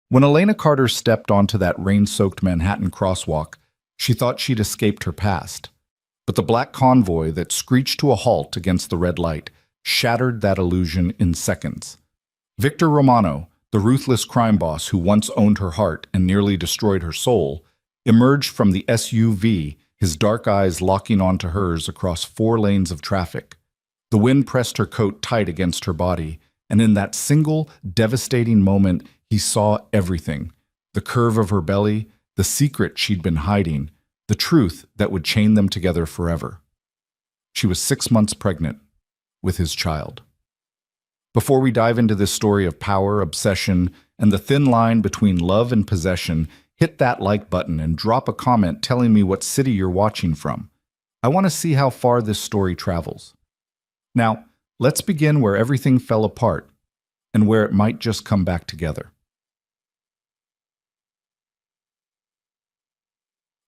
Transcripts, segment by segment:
When Elena Carter stepped onto that rain-soaked Manhattan crosswalk, she thought she'd escaped her past. But the black convoy that screeched to a halt against the red light shattered that illusion in seconds. Victor Romano, the ruthless crime boss who once owned her heart and nearly destroyed her soul, emerged from the SUV, his dark eyes locking onto hers across 4 lanes of traffic. The wind pressed her coat tight against her body, and in that single, devastating moment, he saw everything: the curve of her belly, the secret she'd been hiding, the truth that would chain them together forever. She was 6 months pregnant with his child. Before we dive into this story of power, obsession, and the thin line between love and possession, hit that like button and drop a comment telling me what city you're watching from. I want to see how far this story travels. Now, let's begin where everything fell apart and where it might just come back together.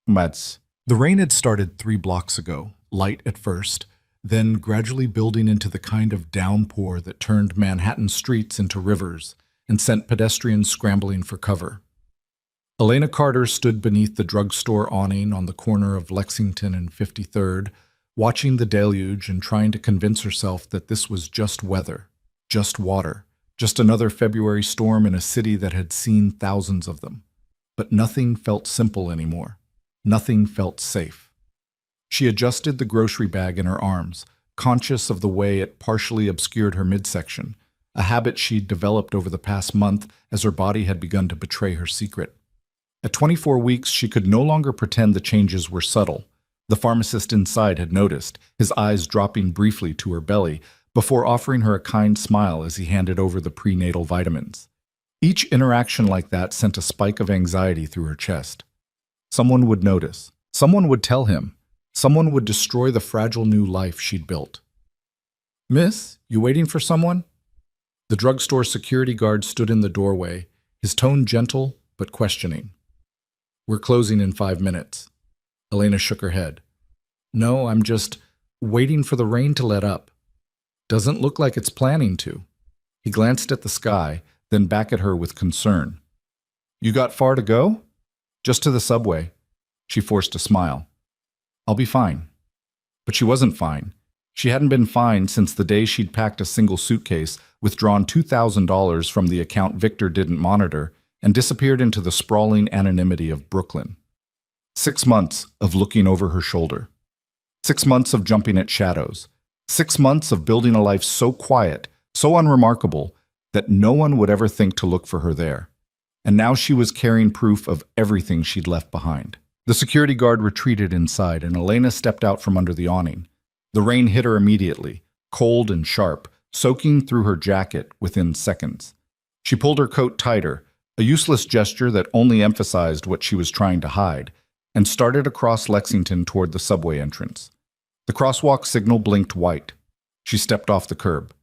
The rain had started 3 blocks ago, light at first, then gradually building into the kind of downpour that turned Manhattan streets into rivers and sent pedestrians scrambling for cover. Elena Carter stood beneath the drugstore awning on the corner of Lexington and 53rd, watching the deluge and trying to convince herself that this was just weather, just water, just another February storm in a city that had seen thousands of them. But nothing felt simple anymore. Nothing felt safe. She adjusted the grocery bag in her arms, conscious of the way it partially obscured her midsection, a habit she'd developed over the past month as her body had begun to betray her secret. At 24 weeks, she could no longer pretend the changes were subtle. The pharmacist inside had noticed, his eyes dropping briefly to her belly before offering her a kind smile as he handed over the prenatal vitamins. Each interaction like that sent a spike of anxiety through her chest. Someone would notice. Someone would tell him. Someone would destroy the fragile new life she'd built. "Miss, you waiting for someone?" The drugstore security guard stood in the doorway, his tone gentle but questioning. "We're closing in 5 minutes." Elena shook her head. "No, I'm just waiting for the rain to let up." "Doesn't look like it's planning to." He glanced at the sky, then back at her with concern. "You got far to go?" "Just to the subway." She forced a smile. "I'll be fine." But she wasn't fine. She hadn't been fine since the day she'd packed a single suitcase, withdrawn $2,000 from the account Victor didn't monitor, and disappeared into the sprawling anonymity of Brooklyn. 6 months of looking over her shoulder. 6 months of jumping at shadows. 6 months of building a life so quiet, so unremarkable, that no one would ever think to look for her there. And now she was carrying proof of everything she'd left behind. The security guard retreated inside, and Elena stepped out from under the awning. The rain hit her immediately, cold and sharp, soaking through her jacket within seconds. She pulled her coat tighter, a useless gesture that only emphasized what she was trying to hide, and started across Lexington toward the subway entrance. The crosswalk signal blinked white. She stepped off the curb.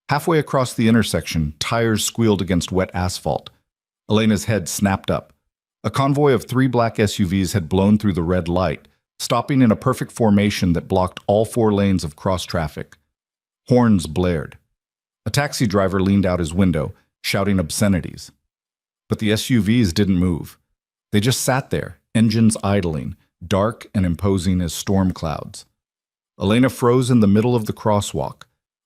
Halfway across the intersection, tires squealed against wet asphalt. Elena's head snapped up. A convoy of 3 black SUVs had blown through the red light, stopping in a perfect formation that blocked all 4 lanes of cross traffic. Horns blared. A taxi driver leaned out his window, shouting obscenities. But the SUVs didn't move. They just sat there, engines idling, dark and imposing as storm clouds. Elena froze in the middle of the crosswalk.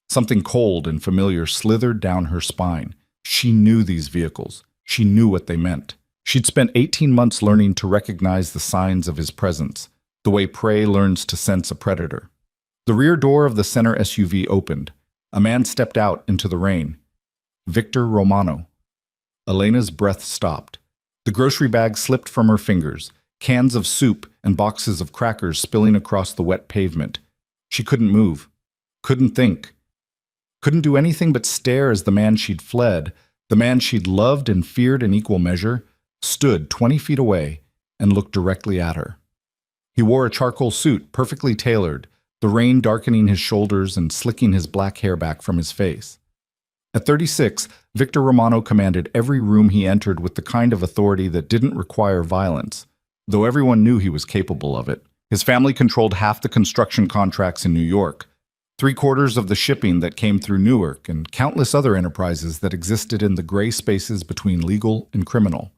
Something cold and familiar slithered down her spine. She knew these vehicles. She knew what they meant. She'd spent 18 months learning to recognize the signs of his presence, the way prey learns to sense a predator. The rear door of the center SUV opened. A man stepped out into the rain. Victor Romano. Elena's breath stopped. The grocery bag slipped from her fingers, cans of soup and boxes of crackers spilling across the wet pavement. She couldn't move, couldn't think, couldn't do anything but stare as the man she'd fled, the man she'd loved and feared in equal measure, stood 20 feet away and looked directly at her. He wore a charcoal suit, perfectly tailored, the rain darkening his shoulders and slicking his black hair back from his face. At 36, Victor Romano commanded every room he entered with the kind of authority that didn't require violence, though everyone knew he was capable of it. His family controlled half the construction contracts in New York. Three-quarters of the shipping that came through Newark and countless other enterprises that existed in the gray spaces between legal and criminal.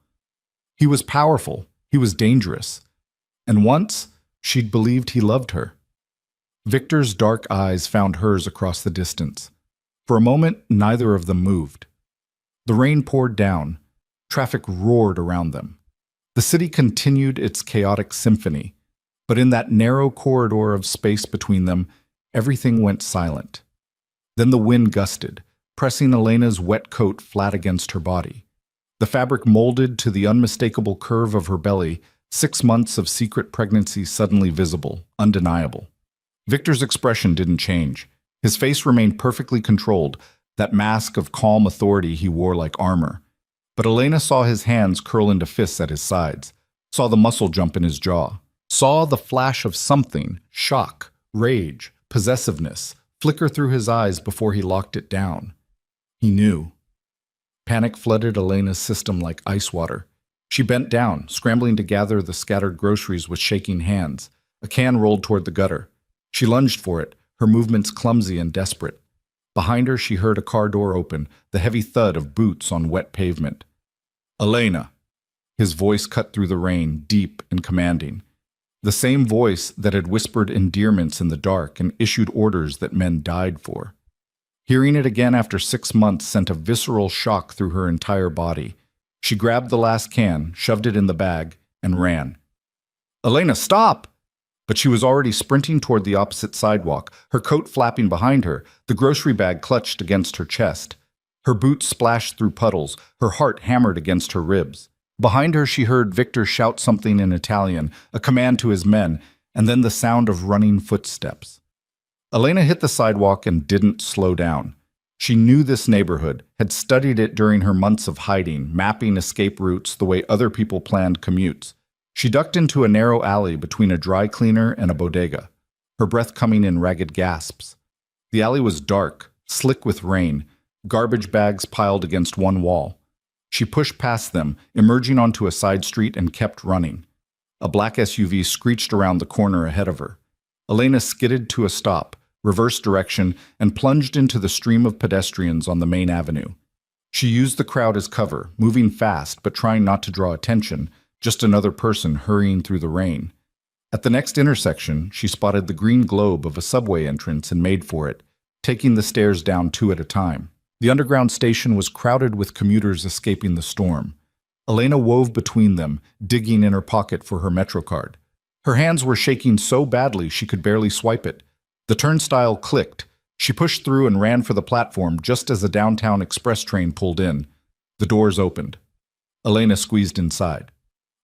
He was powerful, he was dangerous, and once she'd believed he loved her. Victor's dark eyes found hers across the distance. For a moment, neither of them moved. The rain poured down. Traffic roared around them. The city continued its chaotic symphony, but in that narrow corridor of space between them, everything went silent. Then the wind gusted, pressing Elena's wet coat flat against her body. The fabric molded to the unmistakable curve of her belly, 6 months of secret pregnancy suddenly visible, undeniable. Victor's expression didn't change. His face remained perfectly controlled, that mask of calm authority he wore like armor. But Elena saw his hands curl into fists at his sides, saw the muscle jump in his jaw, saw the flash of something, shock, rage, possessiveness, flicker through his eyes before he locked it down. He knew. Panic flooded Elena's system like ice water. She bent down, scrambling to gather the scattered groceries with shaking hands. A can rolled toward the gutter. She lunged for it, her movements clumsy and desperate. Behind her, she heard a car door open, the heavy thud of boots on wet pavement. "Elena!" His voice cut through the rain, deep and commanding. The same voice that had whispered endearments in the dark and issued orders that men died for. Hearing it again after 6 months sent a visceral shock through her entire body. She grabbed the last can, shoved it in the bag, and ran. "Elena, stop!" But she was already sprinting toward the opposite sidewalk, her coat flapping behind her, the grocery bag clutched against her chest. Her boots splashed through puddles, her heart hammered against her ribs. Behind her she heard Victor shout something in Italian, a command to his men, and then the sound of running footsteps. Elena hit the sidewalk and didn't slow down. She knew this neighborhood, had studied it during her months of hiding, mapping escape routes the way other people planned commutes. She ducked into a narrow alley between a dry cleaner and a bodega, her breath coming in ragged gasps. The alley was dark, slick with rain, garbage bags piled against one wall. She pushed past them, emerging onto a side street, and kept running. A black SUV screeched around the corner ahead of her. Elena skidded to a stop, reversed direction, and plunged into the stream of pedestrians on the main avenue. She used the crowd as cover, moving fast but trying not to draw attention, just another person hurrying through the rain. At the next intersection, she spotted the green globe of a subway entrance and made for it, taking the stairs down 2 at a time. The underground station was crowded with commuters escaping the storm. Elena wove between them, digging in her pocket for her MetroCard. Her hands were shaking so badly she could barely swipe it. The turnstile clicked. She pushed through and ran for the platform just as a downtown express train pulled in. The doors opened. Elena squeezed inside.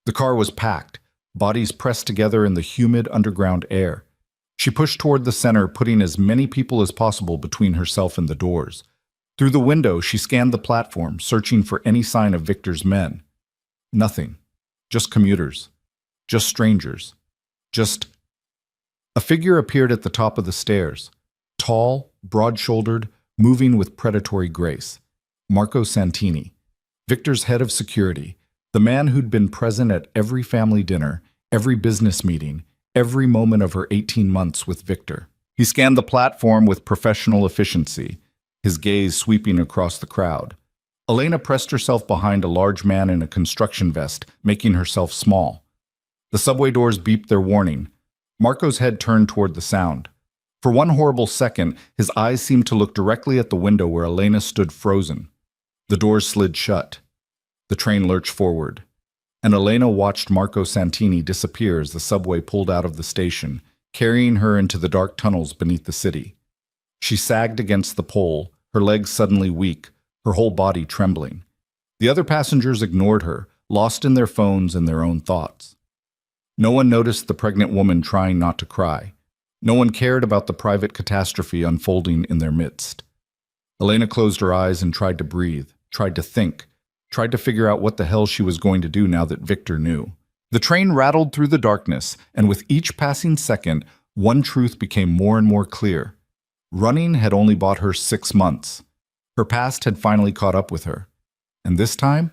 The car was packed, bodies pressed together in the humid underground air. She pushed toward the center, putting as many people as possible between herself and the doors. Through the window, she scanned the platform, searching for any sign of Victor's men. Nothing. Just commuters. Just strangers. Just... A figure appeared at the top of the stairs. Tall, broad-shouldered, moving with predatory grace. Marco Santini, Victor's head of security, the man who'd been present at every family dinner, every business meeting, every moment of her 18 months with Victor. He scanned the platform with professional efficiency, his gaze sweeping across the crowd. Elena pressed herself behind a large man in a construction vest, making herself small. The subway doors beeped their warning. Marco's head turned toward the sound. For one horrible second, his eyes seemed to look directly at the window where Elena stood frozen. The doors slid shut. The train lurched forward, and Elena watched Marco Santini disappear as the subway pulled out of the station, carrying her into the dark tunnels beneath the city. She sagged against the pole, her legs suddenly weak, her whole body trembling. The other passengers ignored her, lost in their phones and their own thoughts. No one noticed the pregnant woman trying not to cry. No one cared about the private catastrophe unfolding in their midst. Elena closed her eyes and tried to breathe, tried to think, tried to figure out what the hell she was going to do now that Victor knew. The train rattled through the darkness, and with each passing second, one truth became more and more clear. Running had only bought her 6 months. Her past had finally caught up with her. And this time,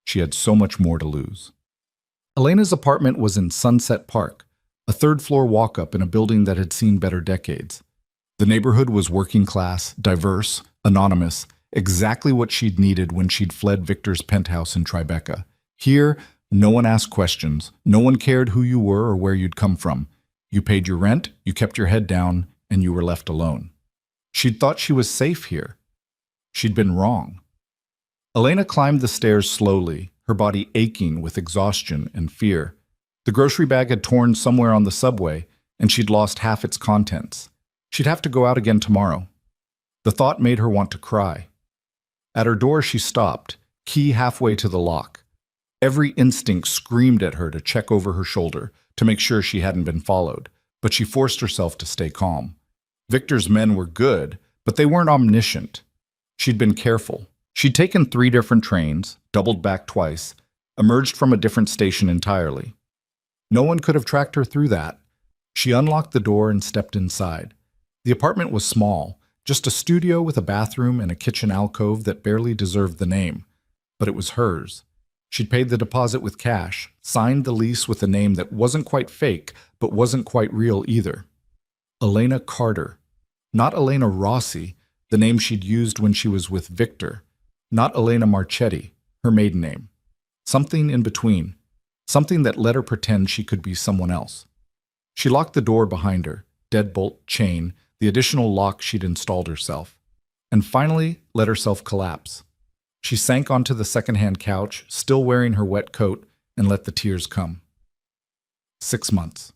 she had so much more to lose. Elena's apartment was in Sunset Park, a third-floor walk-up in a building that had seen better decades. The neighborhood was working class, diverse, anonymous, exactly what she'd needed when she'd fled Victor's penthouse in Tribeca. Here, no one asked questions. No one cared who you were or where you'd come from. You paid your rent, you kept your head down, and you were left alone. She'd thought she was safe here. She'd been wrong. Elena climbed the stairs slowly, her body aching with exhaustion and fear. The grocery bag had torn somewhere on the subway, and she'd lost half its contents. She'd have to go out again tomorrow. The thought made her want to cry. At her door, she stopped, key halfway to the lock. Every instinct screamed at her to check over her shoulder, to make sure she hadn't been followed, but she forced herself to stay calm. Victor's men were good, but they weren't omniscient. She'd been careful. She'd taken 3 different trains, doubled back twice, emerged from a different station entirely. No one could have tracked her through that. She unlocked the door and stepped inside. The apartment was small, just a studio with a bathroom and a kitchen alcove that barely deserved the name. But it was hers. She'd paid the deposit with cash, signed the lease with a name that wasn't quite fake, but wasn't quite real either. Elena Carter. Not Elena Rossi, the name she'd used when she was with Victor. Not Elena Marchetti, her maiden name. Something in between. Something that let her pretend she could be someone else. She locked the door behind her, deadbolt, chain, the additional lock she'd installed herself, and finally let herself collapse. She sank onto the second-hand couch, still wearing her wet coat, and let the tears come. 6 months.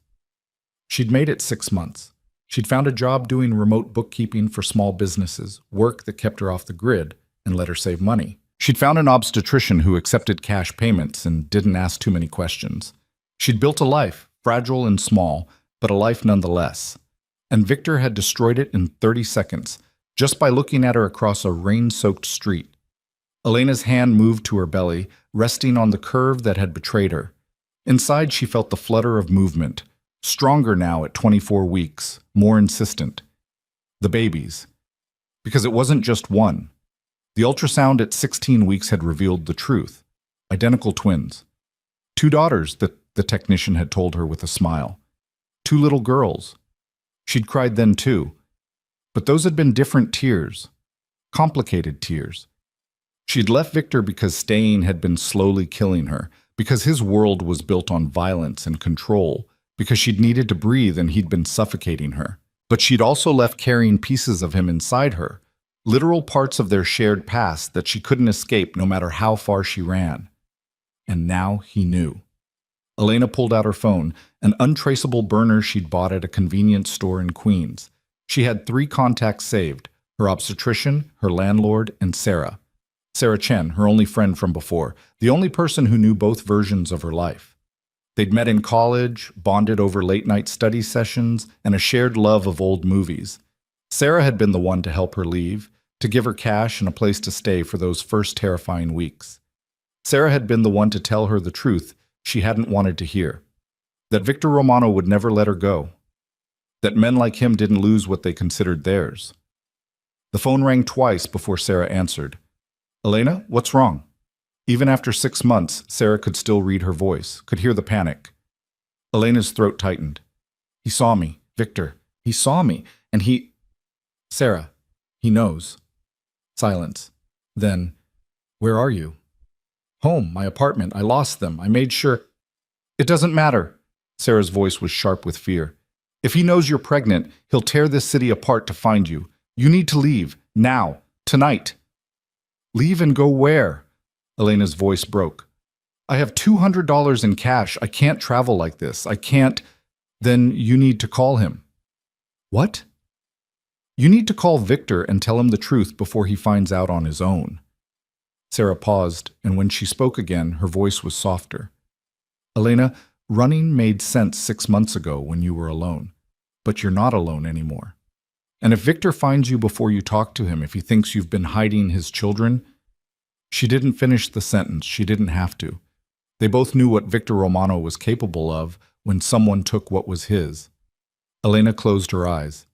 She'd made it 6 months. She'd found a job doing remote bookkeeping for small businesses, work that kept her off the grid and let her save money. She'd found an obstetrician who accepted cash payments and didn't ask too many questions. She'd built a life, fragile and small, but a life nonetheless. And Victor had destroyed it in 30 seconds, just by looking at her across a rain-soaked street. Elena's hand moved to her belly, resting on the curve that had betrayed her. Inside, she felt the flutter of movement, stronger now at 24 weeks, more insistent. The babies. Because it wasn't just one. The ultrasound at 16 weeks had revealed the truth. Identical twins. 2 daughters, the technician had told her with a smile. 2 little girls. She'd cried then too. But those had been different tears. Complicated tears. She'd left Victor because staying had been slowly killing her, because his world was built on violence and control, because she'd needed to breathe and he'd been suffocating her. But she'd also left carrying pieces of him inside her, literal parts of their shared past that she couldn't escape no matter how far she ran. And now he knew. Elena pulled out her phone, an untraceable burner she'd bought at a convenience store in Queens. She had 3 contacts saved, her obstetrician, her landlord, and Sarah. Sarah Chen, her only friend from before, the only person who knew both versions of her life. They'd met in college, bonded over late-night study sessions, and a shared love of old movies. Sarah had been the one to help her leave, to give her cash and a place to stay for those first terrifying weeks. Sarah had been the one to tell her the truth she hadn't wanted to hear. That Victor Romano would never let her go. That men like him didn't lose what they considered theirs. The phone rang twice before Sarah answered. Elena, what's wrong? Even after 6 months, Sarah could still read her voice, could hear the panic. Elena's throat tightened. He saw me, Victor. He saw me, and he... Sarah, he knows. Silence. Then, where are you? Home, my apartment. I lost them. I made sure... It doesn't matter. Sarah's voice was sharp with fear. If he knows you're pregnant, he'll tear this city apart to find you. You need to leave. Now. Tonight. Leave and go where? Elena's voice broke. I have $200 in cash. I can't travel like this. I can't. Then you need to call him. What? You need to call Victor and tell him the truth before he finds out on his own. Sarah paused, and when she spoke again, her voice was softer. Elena, running made sense 6 months ago when you were alone. But you're not alone anymore. And if Victor finds you before you talk to him, if he thinks you've been hiding his children... She didn't finish the sentence. She didn't have to. They both knew what Victor Romano was capable of when someone took what was his. Elena closed her eyes.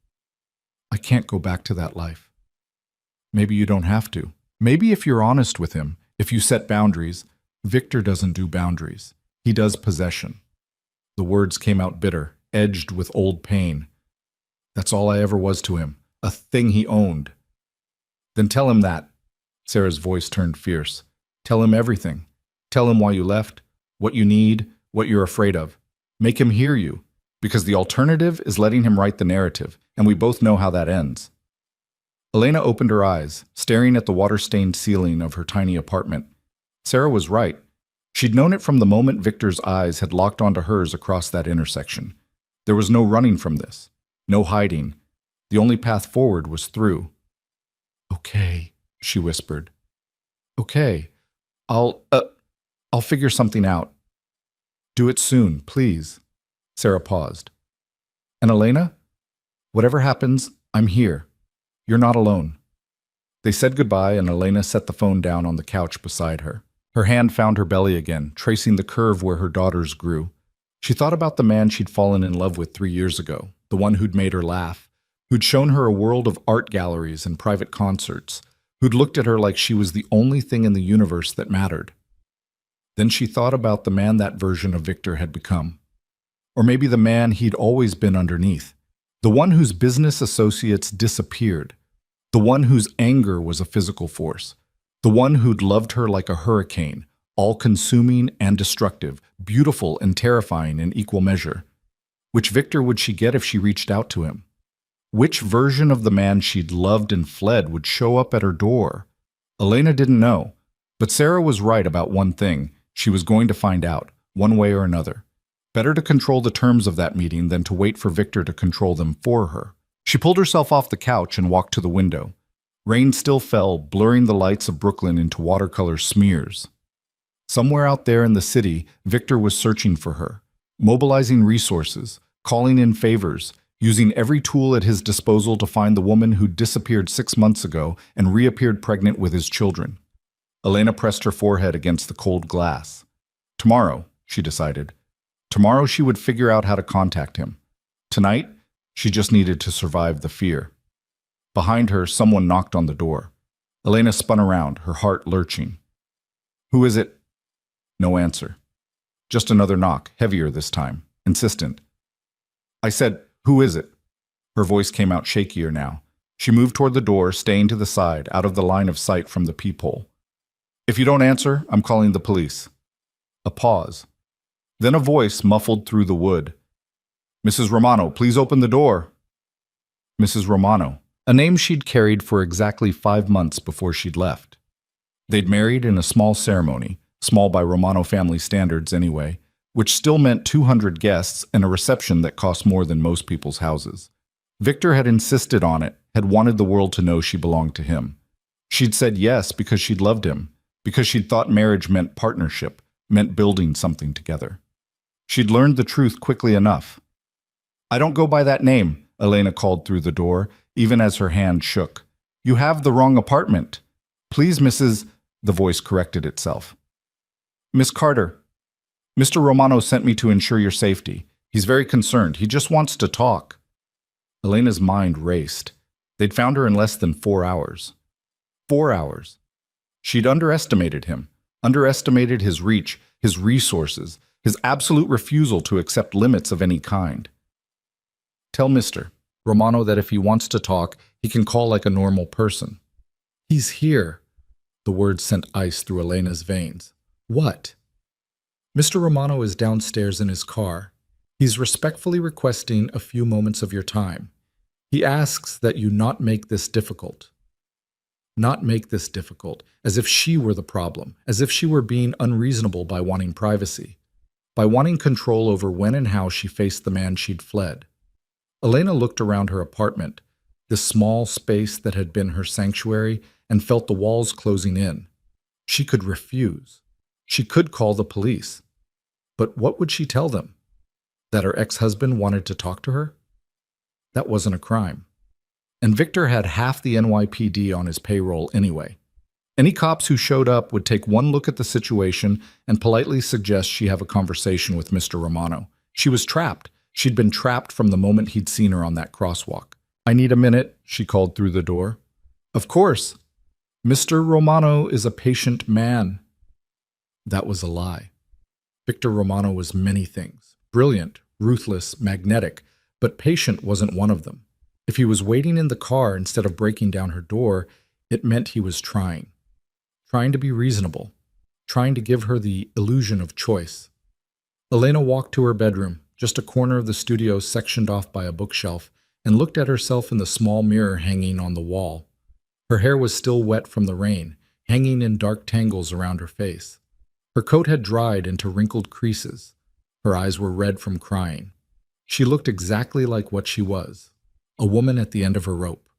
I can't go back to that life. Maybe you don't have to. Maybe if you're honest with him, if you set boundaries, Victor doesn't do boundaries. He does possession. The words came out bitter, edged with old pain. That's all I ever was to him, a thing he owned. Then tell him that. Sarah's voice turned fierce. Tell him everything. Tell him why you left, what you need, what you're afraid of. Make him hear you, because the alternative is letting him write the narrative, and we both know how that ends. Elena opened her eyes, staring at the water-stained ceiling of her tiny apartment. Sarah was right. She'd known it from the moment Victor's eyes had locked onto hers across that intersection. There was no running from this, no hiding. The only path forward was through. Okay, she whispered. Okay, I'll figure something out. Do it soon, please. Sarah paused. And Elena? Whatever happens, I'm here. You're not alone. They said goodbye, and Elena set the phone down on the couch beside her. Her hand found her belly again, tracing the curve where her daughters grew. She thought about the man she'd fallen in love with 3 years ago, the one who'd made her laugh, who'd shown her a world of art galleries and private concerts, who'd looked at her like she was the only thing in the universe that mattered. Then she thought about the man that version of Victor had become. Or maybe the man he'd always been underneath. The one whose business associates disappeared. The one whose anger was a physical force. The one who'd loved her like a hurricane, all-consuming and destructive, beautiful and terrifying in equal measure. Which Victor would she get if she reached out to him? Which version of the man she'd loved and fled would show up at her door? Elena didn't know, but Sarah was right about one thing. She was going to find out, one way or another. Better to control the terms of that meeting than to wait for Victor to control them for her. She pulled herself off the couch and walked to the window. Rain still fell, blurring the lights of Brooklyn into watercolor smears. Somewhere out there in the city, Victor was searching for her, mobilizing resources, calling in favors, using every tool at his disposal to find the woman who disappeared 6 months ago and reappeared pregnant with his children. Elena pressed her forehead against the cold glass. Tomorrow, she decided. Tomorrow she would figure out how to contact him. Tonight, she just needed to survive the fear. Behind her, someone knocked on the door. Elena spun around, her heart lurching. Who is it? No answer. Just another knock, heavier this time, insistent. I said, who is it? Her voice came out shakier now. She moved toward the door, staying to the side, out of the line of sight from the peephole. If you don't answer, I'm calling the police. A pause. Then a voice muffled through the wood. Mrs. Romano, please open the door. Mrs. Romano, a name she'd carried for exactly 5 months before she'd left. They'd married in a small ceremony, small by Romano family standards anyway, which still meant 200 guests and a reception that cost more than most people's houses. Victor had insisted on it, had wanted the world to know she belonged to him. She'd said yes because she'd loved him, because she'd thought marriage meant partnership, meant building something together. She'd learned the truth quickly enough. I don't go by that name, Elena called through the door, even as her hand shook. You have the wrong apartment. Please, Mrs. The voice corrected itself. Miss Carter, Mr. Romano sent me to ensure your safety. He's very concerned. He just wants to talk. Elena's mind raced. They'd found her in less than 4 hours. 4 hours. She'd underestimated him, underestimated his reach, his resources, his absolute refusal to accept limits of any kind. Tell Mr. Romano that if he wants to talk, he can call like a normal person. He's here. The words sent ice through Elena's veins. What? Mr. Romano is downstairs in his car. He's respectfully requesting a few moments of your time. He asks that you not make this difficult. Not make this difficult, as if she were the problem, as if she were being unreasonable by wanting privacy, by wanting control over when and how she faced the man she'd fled. Elena looked around her apartment, this small space that had been her sanctuary, and felt the walls closing in. She could refuse. She could call the police. But what would she tell them? That her ex-husband wanted to talk to her? That wasn't a crime. And Victor had half the NYPD on his payroll anyway. Any cops who showed up would take one look at the situation and politely suggest she have a conversation with Mr. Romano. She was trapped. She'd been trapped from the moment he'd seen her on that crosswalk. I need a minute, she called through the door. Of course. Mr. Romano is a patient man. That was a lie. Victor Romano was many things. Brilliant, ruthless, magnetic, but patient wasn't one of them. If he was waiting in the car instead of breaking down her door, it meant he was trying. Trying to be reasonable. Trying to give her the illusion of choice. Elena walked to her bedroom, just a corner of the studio sectioned off by a bookshelf, and looked at herself in the small mirror hanging on the wall. Her hair was still wet from the rain, hanging in dark tangles around her face. Her coat had dried into wrinkled creases. Her eyes were red from crying. She looked exactly like what she was, a woman at the end of her rope.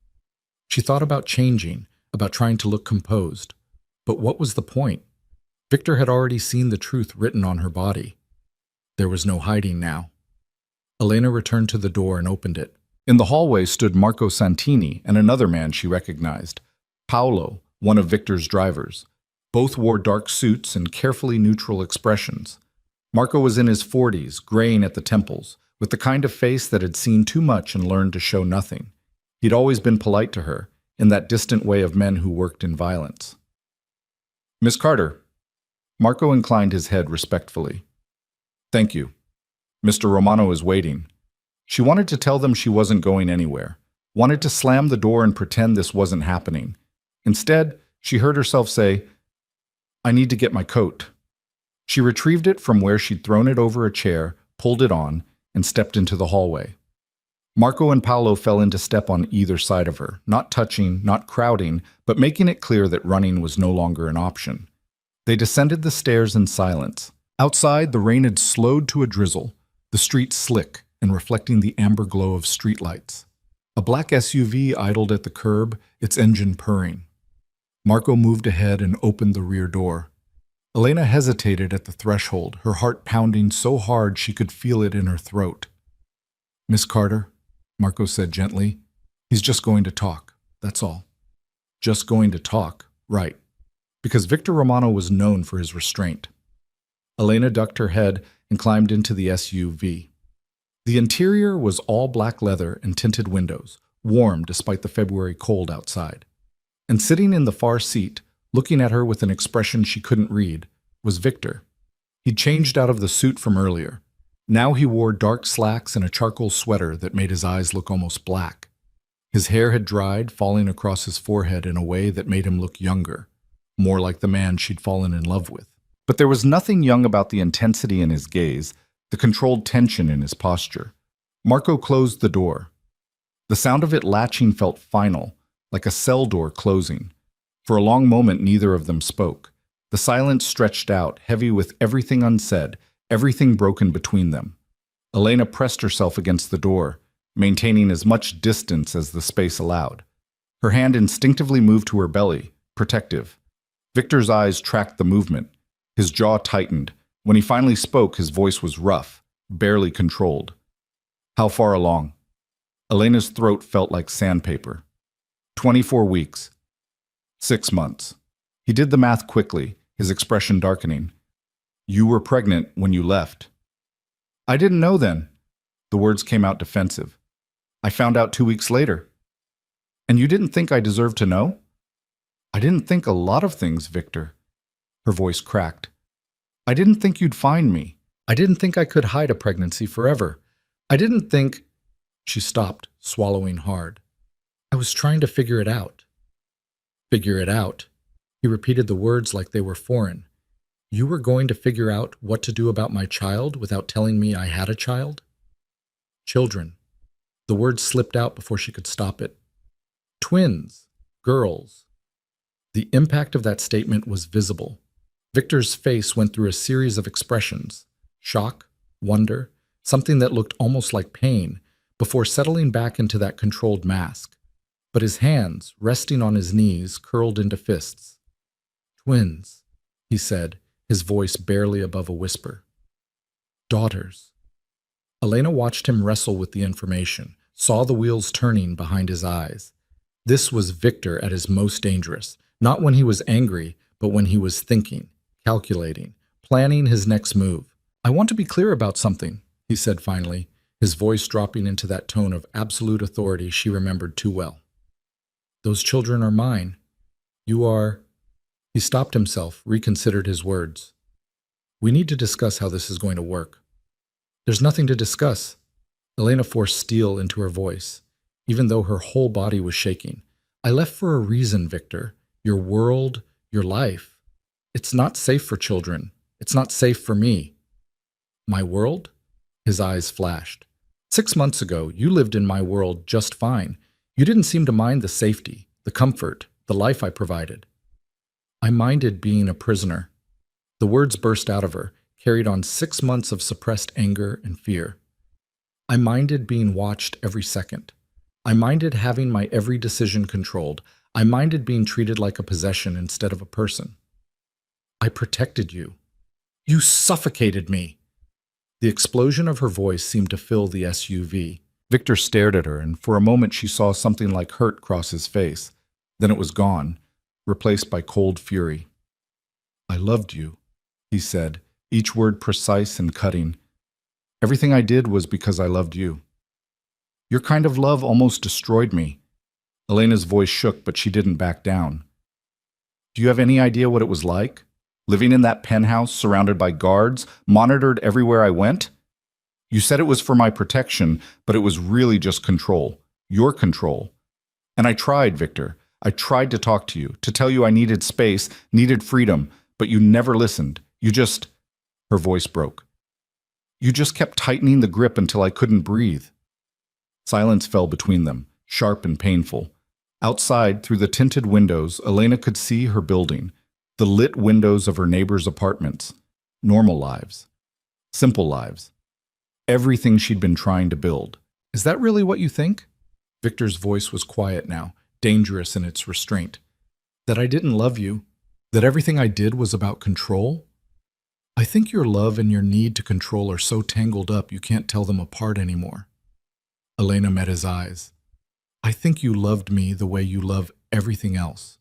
She thought about changing, about trying to look composed. But what was the point? Victor had already seen the truth written on her body. There was no hiding now. Elena returned to the door and opened it. In the hallway stood Marco Santini and another man she recognized, Paolo, one of Victor's drivers. Both wore dark suits and carefully neutral expressions. Marco was in his 40s, graying at the temples, with the kind of face that had seen too much and learned to show nothing. He'd always been polite to her, in that distant way of men who worked in violence. "Miss Carter." Marco inclined his head respectfully. "Thank you. Mr. Romano is waiting." She wanted to tell them she wasn't going anywhere, wanted to slam the door and pretend this wasn't happening. Instead, she heard herself say, "I need to get my coat." She retrieved it from where she'd thrown it over a chair, pulled it on, and stepped into the hallway. Marco and Paolo fell into step on either side of her, not touching, not crowding, but making it clear that running was no longer an option. They descended the stairs in silence. Outside, the rain had slowed to a drizzle, the street slick and reflecting the amber glow of streetlights. A black SUV idled at the curb, its engine purring. Marco moved ahead and opened the rear door. Elena hesitated at the threshold, her heart pounding so hard she could feel it in her throat. "Miss Carter," Marco said gently, "he's just going to talk, that's all." Just going to talk, right. Because Victor Romano was known for his restraint. Elena ducked her head and climbed into the SUV. The interior was all black leather and tinted windows, warm despite the February cold outside. And sitting in the far seat, looking at her with an expression she couldn't read, was Victor. He'd changed out of the suit from earlier. Now he wore dark slacks and a charcoal sweater that made his eyes look almost black. His hair had dried, falling across his forehead in a way that made him look younger, more like the man she'd fallen in love with. But there was nothing young about the intensity in his gaze, the controlled tension in his posture. Marco closed the door. The sound of it latching felt final, like a cell door closing. For a long moment, neither of them spoke. The silence stretched out, heavy with everything unsaid, everything broken between them. Elena pressed herself against the door, maintaining as much distance as the space allowed. Her hand instinctively moved to her belly, protective. Victor's eyes tracked the movement. His jaw tightened. When he finally spoke, his voice was rough, barely controlled. "How far along?" Elena's throat felt like sandpaper. 24 weeks. 6 months. He did the math quickly, his expression darkening. "You were pregnant when you left." "I didn't know then." The words came out defensive. "I found out 2 weeks later." "And you didn't think I deserved to know?" "I didn't think a lot of things, Victor." Her voice cracked. "I didn't think you'd find me. I didn't think I could hide a pregnancy forever. I didn't think—" She stopped, swallowing hard. "I was trying to figure it out." "Figure it out?" He repeated the words like they were foreign. "You were going to figure out what to do about my child without telling me I had a child?" "Children." The words slipped out before she could stop it. "Twins. Girls." The impact of that statement was visible. Victor's face went through a series of expressions: shock, wonder, something that looked almost like pain, before settling back into that controlled mask. But his hands, resting on his knees, curled into fists. "Twins," he said, his voice barely above a whisper. "Daughters." Elena watched him wrestle with the information, saw the wheels turning behind his eyes. This was Victor at his most dangerous, not when he was angry, but when he was thinking, calculating, planning his next move. "I want to be clear about something," he said finally, his voice dropping into that tone of absolute authority she remembered too well. "Those children are mine. You are—" He stopped himself, reconsidered his words. "We need to discuss how this is going to work." "There's nothing to discuss." Elena forced steel into her voice. even though her whole body was shaking. I left for a reason, Victor. Your world, your life. It's not safe for children. It's not safe for me. My world? His eyes flashed. 6 months ago, you lived in my world just fine. You didn't seem to mind the safety, the comfort, the life I provided. I minded being a prisoner. The words burst out of her, carried on 6 months of suppressed anger and fear. I minded being watched every second. I minded having my every decision controlled. I minded being treated like a possession instead of a person. I protected you. You suffocated me. The explosion of her voice seemed to fill the SUV. Victor stared at her, and for a moment she saw something like hurt cross his face. Then it was gone, replaced by cold fury. I loved you, he said, each word precise and cutting. Everything I did was because I loved you. Your kind of love almost destroyed me. Elena's voice shook, but she didn't back down. Do you have any idea what it was like? Living in that penthouse, surrounded by guards, monitored everywhere I went? You said it was for my protection, but it was really just control. Your control. And I tried, Victor. I tried to talk to you, to tell you I needed space, needed freedom, but you never listened. You just... Her voice broke. You just kept tightening the grip until I couldn't breathe. Silence fell between them, sharp and painful. Outside, through the tinted windows, Elena could see her building, the lit windows of her neighbors' apartments. Normal lives. Simple lives. Everything she'd been trying to build. Is that really what you think? Victor's voice was quiet now, dangerous in its restraint. That I didn't love you? That everything I did was about control? I think your love and your need to control are so tangled up you can't tell them apart anymore. Elena met his eyes. I think you loved me the way you love everything else,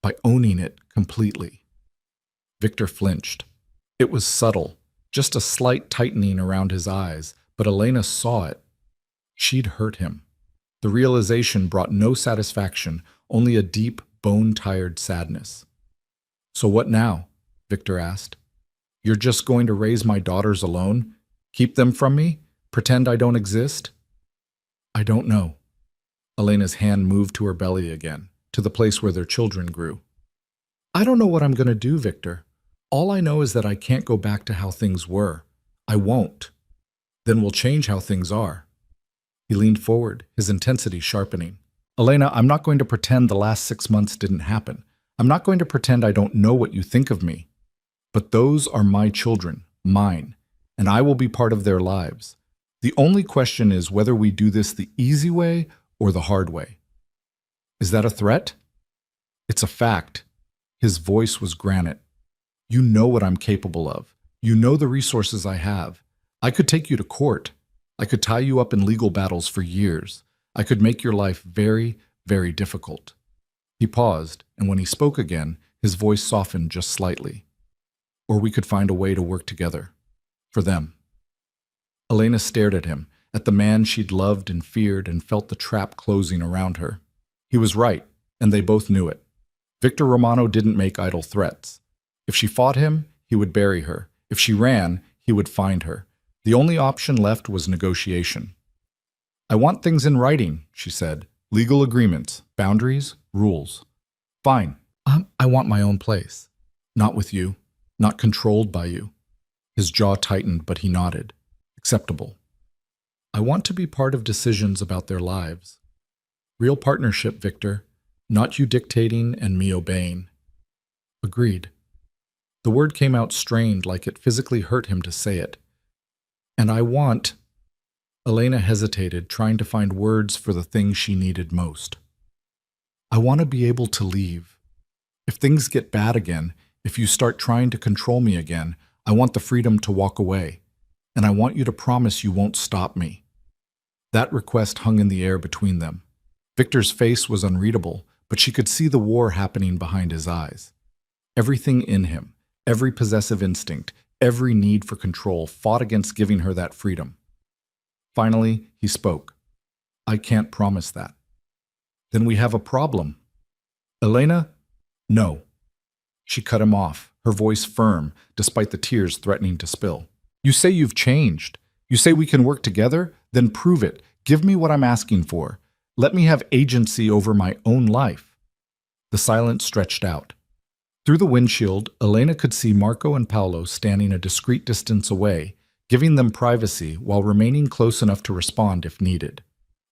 by owning it completely. Victor flinched. It was subtle, just a slight tightening around his eyes, but Elena saw it. She'd hurt him. The realization brought no satisfaction, only a deep, bone-tired sadness. So what now? Victor asked. You're just going to raise my daughters alone? Keep them from me? Pretend I don't exist? I don't know. Elena's hand moved to her belly again, to the place where their children grew. I don't know what I'm going to do, Victor. All I know is that I can't go back to how things were. I won't. Then we'll change how things are. He leaned forward, his intensity sharpening. Elena, I'm not going to pretend the last 6 months didn't happen. I'm not going to pretend I don't know what you think of me. But those are my children, mine, and I will be part of their lives. The only question is whether we do this the easy way or the hard way. Is that a threat? It's a fact. His voice was granite. You know what I'm capable of. You know the resources I have. I could take you to court. I could tie you up in legal battles for years. I could make your life very, very difficult. He paused, and when he spoke again, his voice softened just slightly. Or we could find a way to work together. For them. Elena stared at him, at the man she'd loved and feared, and felt the trap closing around her. He was right, and they both knew it. Victor Romano didn't make idle threats. If she fought him, he would bury her. If she ran, he would find her. The only option left was negotiation. I want things in writing, she said. Legal agreements, boundaries, rules. Fine. I want my own place. Not with you. Not controlled by you. His jaw tightened, but he nodded. Acceptable. I want to be part of decisions about their lives. Real partnership, Victor. Not you dictating and me obeying. Agreed. The word came out strained, like it physically hurt him to say it. And I want... Elena hesitated, trying to find words for the thing she needed most. I want to be able to leave. If things get bad again, if you start trying to control me again, I want the freedom to walk away. And I want you to promise you won't stop me. That request hung in the air between them. Victor's face was unreadable, but she could see the war happening behind his eyes. Everything in him, every possessive instinct, every need for control fought against giving her that freedom. Finally, he spoke. I can't promise that. Then we have a problem. Elena? No. She cut him off, her voice firm, despite the tears threatening to spill. You say you've changed. You say we can work together? Then prove it. Give me what I'm asking for. Let me have agency over my own life. The silence stretched out. Through the windshield, Elena could see Marco and Paolo standing a discreet distance away, giving them privacy while remaining close enough to respond if needed.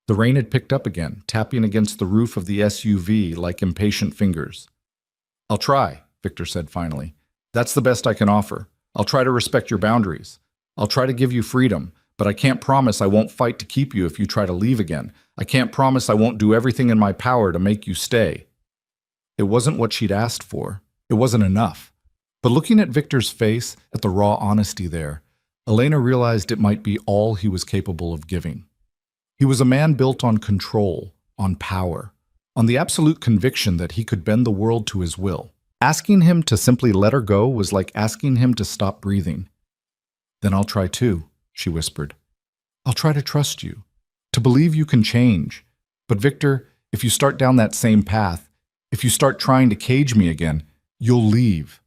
The rain had picked up again, tapping against the roof of the SUV like impatient fingers. "I'll try," Victor said finally. "That's the best I can offer. I'll try to respect your boundaries. I'll try to give you freedom, but I can't promise I won't fight to keep you if you try to leave again. I can't promise I won't do everything in my power to make you stay." It wasn't what she'd asked for. It wasn't enough. But looking at Victor's face, at the raw honesty there, Elena realized it might be all he was capable of giving. He was a man built on control, on power, on the absolute conviction that he could bend the world to his will. Asking him to simply let her go was like asking him to stop breathing. "Then I'll try too," she whispered. "I'll try to trust you, to believe you can change. But Victor, if you start down that same path, if you start trying to cage me again, you'll leave."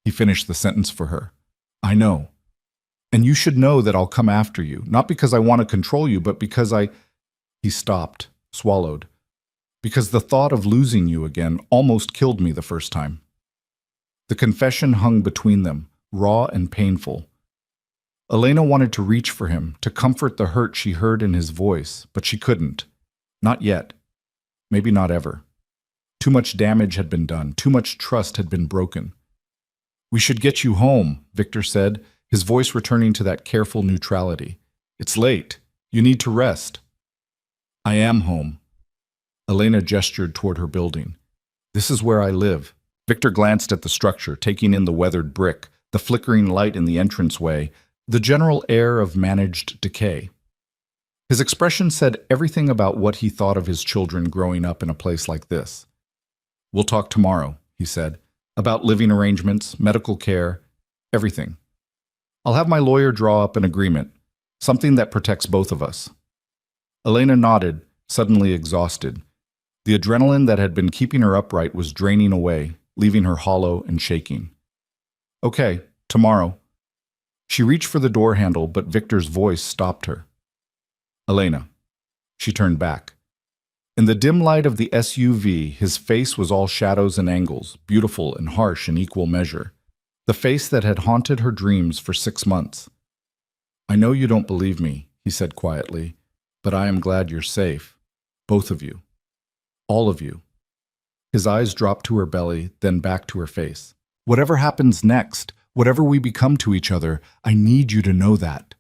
He finished the sentence for her. "I know. And you should know that I'll come after you, not because I want to control you, but because I—" He stopped, swallowed. "Because the thought of losing you again almost killed me the first time." The confession hung between them, raw and painful. Elena wanted to reach for him, to comfort the hurt she heard in his voice, but she couldn't. Not yet. Maybe not ever. Too much damage had been done, too much trust had been broken. "We should get you home," Victor said, his voice returning to that careful neutrality. "It's late. You need to rest." "I am home." Elena gestured toward her building. "This is where I live." Victor glanced at the structure, taking in the weathered brick, the flickering light in the entranceway, the general air of managed decay. His expression said everything about what he thought of his children growing up in a place like this. "We'll talk tomorrow," he said, "about living arrangements, medical care, everything. I'll have my lawyer draw up an agreement, something that protects both of us." Elena nodded, suddenly exhausted. The adrenaline that had been keeping her upright was draining away, leaving her hollow and shaking. "Okay, tomorrow." She reached for the door handle, but Victor's voice stopped her. "Elena." She turned back. In the dim light of the SUV, his face was all shadows and angles, beautiful and harsh in equal measure. The face that had haunted her dreams for 6 months. "I know you don't believe me," he said quietly, "but I am glad you're safe. Both of you. All of you." His eyes dropped to her belly, then back to her face. "Whatever happens next, whatever we become to each other, I need you to know that."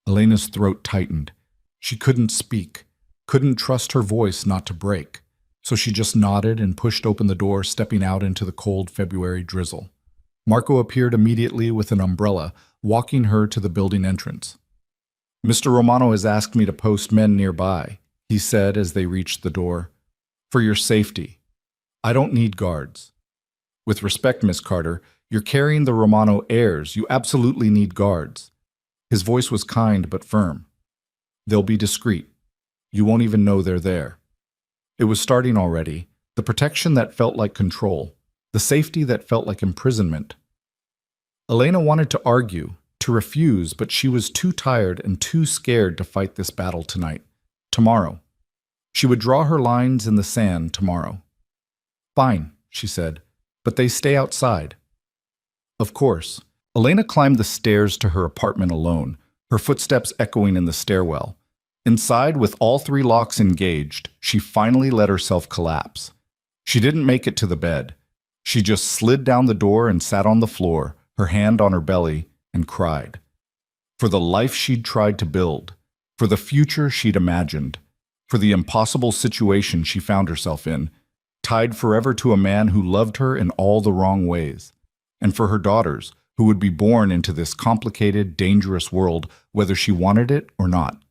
Elena's throat tightened. She couldn't speak, couldn't trust her voice not to break. So she just nodded and pushed open the door, stepping out into the cold February drizzle. Marco appeared immediately with an umbrella, walking her to the building entrance. "Mr. Romano has asked me to post men nearby," he said as they reached the door. "For your safety. I don't need guards. With respect, Miss Carter, you're carrying the Romano heirs. You absolutely need guards." His voice was kind but firm. "They'll be discreet. You won't even know they're there." It was starting already, the protection that felt like control, the safety that felt like imprisonment. Elena wanted to argue, to refuse, but she was too tired and too scared to fight this battle tonight. Tomorrow. She would draw her lines in the sand tomorrow. "Fine," she said, "but they stay outside." Of course. Elena climbed the stairs to her apartment alone, her footsteps echoing in the stairwell. Inside, with all 3 locks engaged, she finally let herself collapse. She didn't make it to the bed. She just slid down the door and sat on the floor, her hand on her belly, and cried. For the life she'd tried to build, for the future she'd imagined, for the impossible situation she found herself in, tied forever to a man who loved her in all the wrong ways, and for her daughters, who would be born into this complicated, dangerous world, whether she wanted it or not.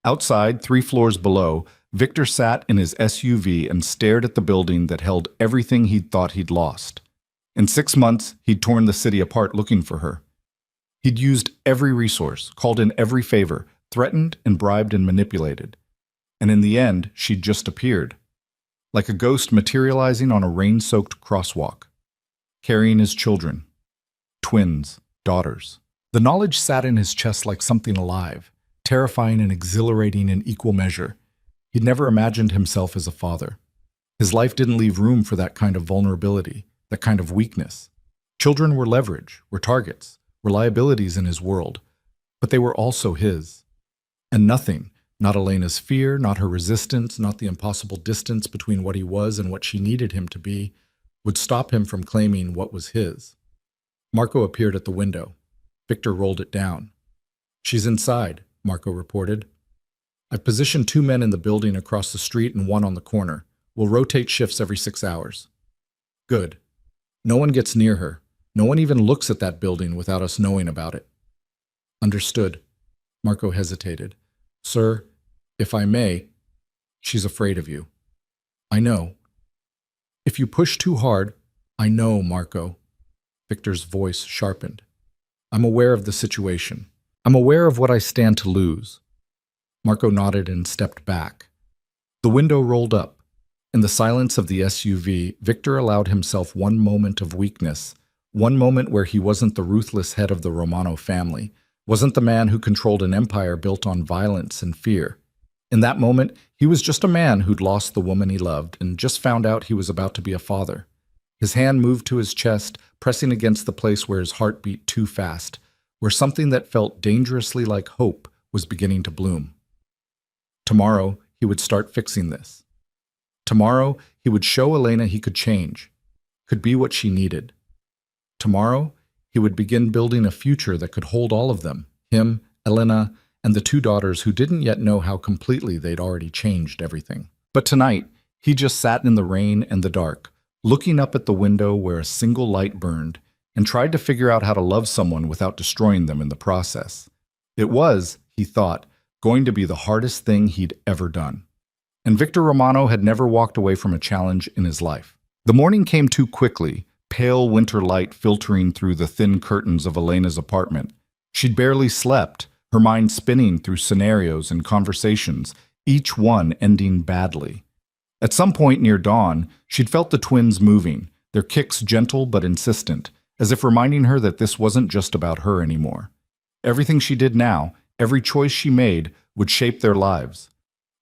Outside, 3 floors below, Victor sat in his SUV and stared at the building that held everything he'd thought he'd lost. In 6 months, he'd torn the city apart looking for her. He'd used every resource, called in every favor, threatened and bribed and manipulated. And in the end, she'd just appeared, like a ghost materializing on a rain-soaked crosswalk, carrying his children, twins, daughters. The knowledge sat in his chest like something alive, terrifying and exhilarating in equal measure. He'd never imagined himself as a father. His life didn't leave room for that kind of vulnerability, that kind of weakness. Children were leverage, were targets, were liabilities in his world, but they were also his. And nothing, not Elena's fear, not her resistance, not the impossible distance between what he was and what she needed him to be, would stop him from claiming what was his. Marco appeared at the window. Victor rolled it down. "She's inside," Marco reported. "I've positioned 2 men in the building across the street and 1 on the corner. We'll rotate shifts every 6 hours." "Good. No one gets near her. No one even looks at that building without us knowing about it." "Understood." Marco hesitated. "Sir, if I may, she's afraid of you." "I know." "If you push too hard—" "I know, Marco." Victor's voice sharpened. "I'm aware of the situation. I'm aware of what I stand to lose." Marco nodded and stepped back. The window rolled up. In the silence of the SUV, Victor allowed himself one moment of weakness, one moment where he wasn't the ruthless head of the Romano family, wasn't the man who controlled an empire built on violence and fear. In that moment, he was just a man who'd lost the woman he loved and just found out he was about to be a father. His hand moved to his chest, pressing against the place where his heart beat too fast, where something that felt dangerously like hope was beginning to bloom. Tomorrow, he would start fixing this. Tomorrow, he would show Elena he could change, could be what she needed. Tomorrow, he would begin building a future that could hold all of them, him, Elena, and the 2 daughters who didn't yet know how completely they'd already changed everything. But tonight, he just sat in the rain and the dark, looking up at the window where a single light burned, and tried to figure out how to love someone without destroying them in the process. It was, he thought, going to be the hardest thing he'd ever done. And Victor Romano had never walked away from a challenge in his life. The morning came too quickly, pale winter light filtering through the thin curtains of Elena's apartment. She'd barely slept, her mind spinning through scenarios and conversations, each one ending badly. At some point near dawn, she'd felt the twins moving, their kicks gentle but insistent, as if reminding her that this wasn't just about her anymore. Everything she did now, every choice she made, would shape their lives.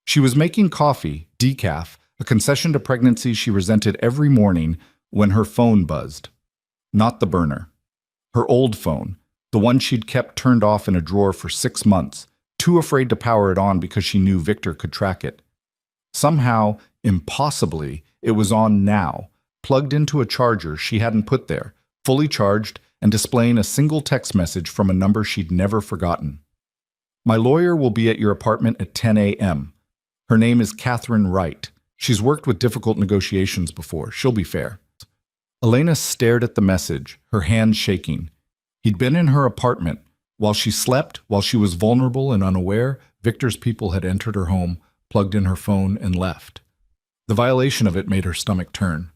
She was making coffee, decaf, a concession to pregnancy she resented every morning, when her phone buzzed. Not the burner. Her old phone, the one she'd kept turned off in a drawer for 6 months, too afraid to power it on because she knew Victor could track it. Somehow, impossibly, it was on now, plugged into a charger she hadn't put there, fully charged and displaying a single text message from a number she'd never forgotten. "My lawyer will be at your apartment at 10 a.m. Her name is Catherine Wright. She's worked with difficult negotiations before. She'll be fair." Elena stared at the message, her hand shaking. He'd been in her apartment. While she slept, while she was vulnerable and unaware, Victor's people had entered her home, plugged in her phone, and left. The violation of it made her stomach turn.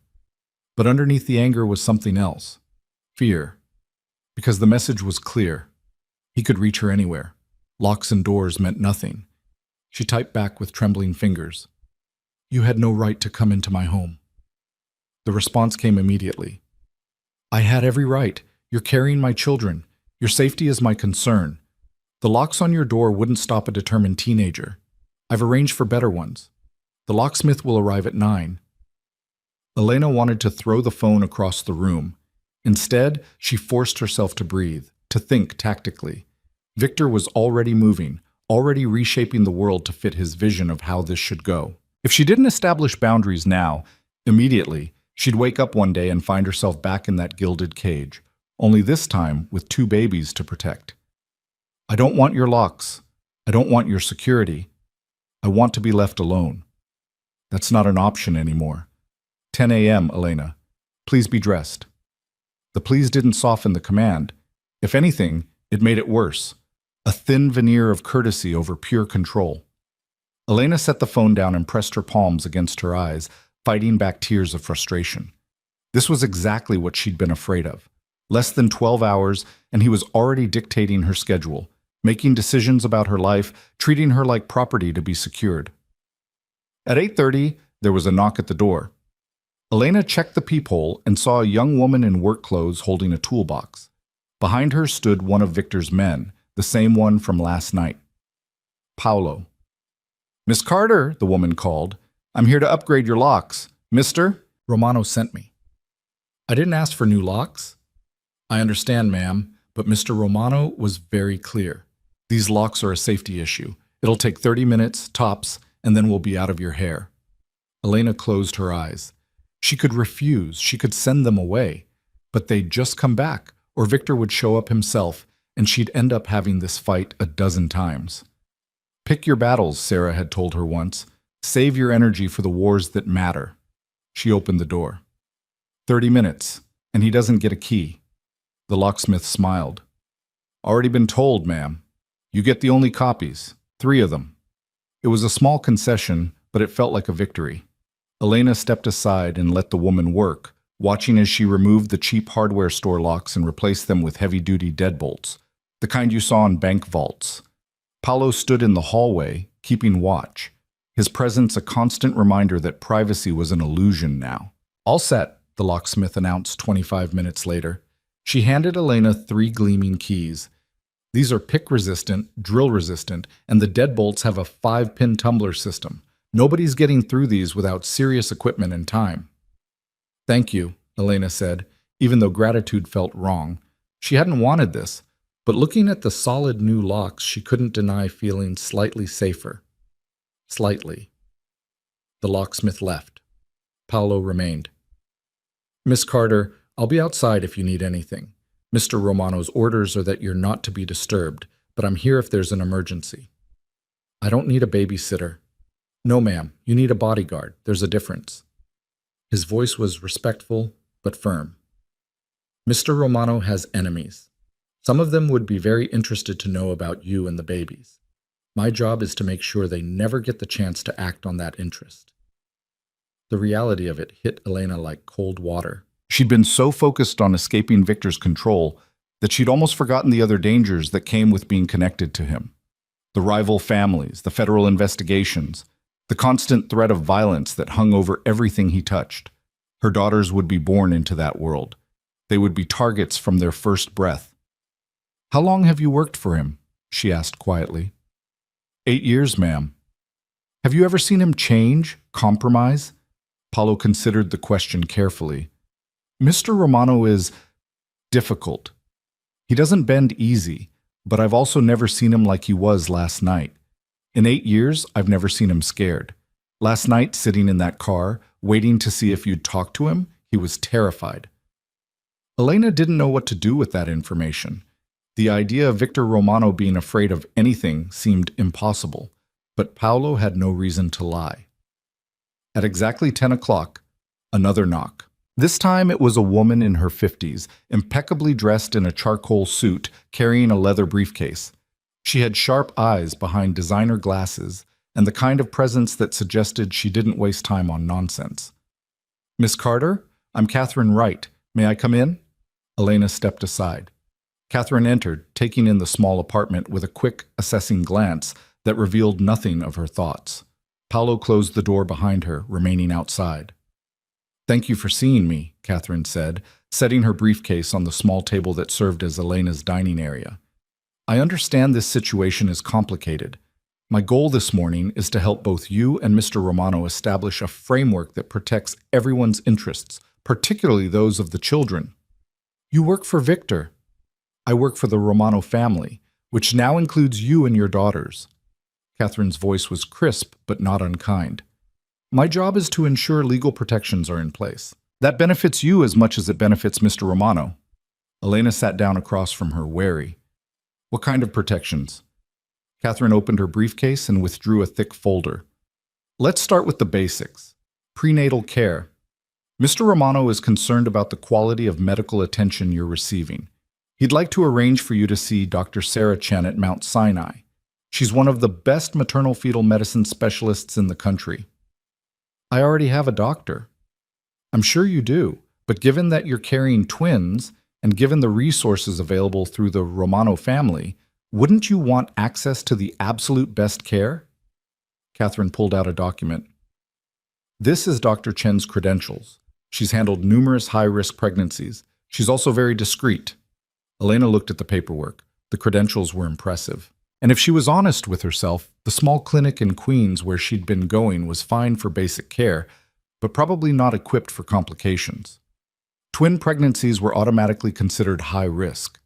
But underneath the anger was something else. Fear. Because the message was clear. He could reach her anywhere. Locks and doors meant nothing. She typed back with trembling fingers. "You had no right to come into my home." The response came immediately. "I had every right. You're carrying my children. Your safety is my concern. The locks on your door wouldn't stop a determined teenager. I've arranged for better ones. The locksmith will arrive at 9. Elena wanted to throw the phone across the room. Instead, she forced herself to breathe, to think tactically. Victor was already moving, already reshaping the world to fit his vision of how this should go. If she didn't establish boundaries now, immediately, she'd wake up one day and find herself back in that gilded cage, only this time with 2 babies to protect. "I don't want your locks. I don't want your security. I want to be left alone." That's not an option anymore. 10 a.m., Elena. Please be dressed. The please didn't soften the command. If anything, it made it worse. A thin veneer of courtesy over pure control. Elena set the phone down and pressed her palms against her eyes, fighting back tears of frustration. This was exactly what she'd been afraid of. Less than 12 hours, and he was already dictating her schedule, making decisions about her life, treating her like property to be secured. At 8:30, there was a knock at the door. Elena checked the peephole and saw a young woman in work clothes holding a toolbox. Behind her stood one of Victor's men, the same one from last night. Paolo. Miss Carter, the woman called. I'm here to upgrade your locks. Mister Romano sent me. I didn't ask for new locks. I understand, ma'am, but Mr. Romano was very clear. These locks are a safety issue. It'll take 30 minutes, tops, and then we'll be out of your hair. Elena closed her eyes. She could refuse, she could send them away, but they'd just come back, or Victor would show up himself, and she'd end up having this fight a dozen times. Pick your battles, Sarah had told her once. Save your energy for the wars that matter. She opened the door. 30 minutes, and he doesn't get a key. The locksmith smiled. Already been told, ma'am. You get the only copies, 3 of them. It was a small concession, but it felt like a victory. Elena stepped aside and let the woman work, watching as she removed the cheap hardware store locks and replaced them with heavy-duty deadbolts, the kind you saw in bank vaults. Paolo stood in the hallway, keeping watch, his presence a constant reminder that privacy was an illusion now. All set, the locksmith announced 25 minutes later. She handed Elena 3 gleaming keys. These are pick-resistant, drill-resistant, and the deadbolts have a 5-pin tumbler system. Nobody's getting through these without serious equipment and time. Thank you, Elena said, even though gratitude felt wrong. She hadn't wanted this, but looking at the solid new locks, she couldn't deny feeling slightly safer. Slightly. The locksmith left. Paolo remained. Miss Carter, I'll be outside if you need anything. Mr. Romano's orders are that you're not to be disturbed, but I'm here if there's an emergency. I don't need a babysitter. No, ma'am, you need a bodyguard. There's a difference. His voice was respectful, but firm. Mr. Romano has enemies. Some of them would be very interested to know about you and the babies. My job is to make sure they never get the chance to act on that interest. The reality of it hit Elena like cold water. She'd been so focused on escaping Victor's control that she'd almost forgotten the other dangers that came with being connected to him. The rival families, the federal investigations, the constant threat of violence that hung over everything he touched. Her daughters would be born into that world. They would be targets from their first breath. How long have you worked for him? She asked quietly. 8 years, ma'am. Have you ever seen him change, compromise? Paolo considered the question carefully. Mr. Romano is difficult. He doesn't bend easy, but I've also never seen him like he was last night. In 8 years, I've never seen him scared. Last night, sitting in that car, waiting to see if you'd talk to him, he was terrified. Elena didn't know what to do with that information. The idea of Victor Romano being afraid of anything seemed impossible, but Paolo had no reason to lie. At exactly 10 o'clock, another knock. This time it was a woman in her 50s, impeccably dressed in a charcoal suit, carrying a leather briefcase. She had sharp eyes behind designer glasses and the kind of presence that suggested she didn't waste time on nonsense. Miss Carter, I'm Catherine Wright. May I come in? Elena stepped aside. Catherine entered, taking in the small apartment with a quick, assessing glance that revealed nothing of her thoughts. Paolo closed the door behind her, remaining outside. Thank you for seeing me, Catherine said, setting her briefcase on the small table that served as Elena's dining area. I understand this situation is complicated. My goal this morning is to help both you and Mr. Romano establish a framework that protects everyone's interests, particularly those of the children. You work for Victor. I work for the Romano family, which now includes you and your daughters. Catherine's voice was crisp but not unkind. My job is to ensure legal protections are in place. That benefits you as much as it benefits Mr. Romano. Elena sat down across from her, wary. What kind of protections? Catherine opened her briefcase and withdrew a thick folder. Let's start with the basics. Prenatal care. Mr. Romano is concerned about the quality of medical attention you're receiving. He'd like to arrange for you to see Dr. Sarah Chen at Mount Sinai. She's one of the best maternal-fetal medicine specialists in the country. I already have a doctor. I'm sure you do, but given that you're carrying twins, and given the resources available through the Romano family, wouldn't you want access to the absolute best care? Catherine pulled out a document. This is Dr. Chen's credentials. She's handled numerous high-risk pregnancies. She's also very discreet. Elena looked at the paperwork. The credentials were impressive. And if she was honest with herself, the The small clinic in Queens where she'd been going was fine for basic care, but probably not equipped for complications. Twin pregnancies were automatically considered high risk.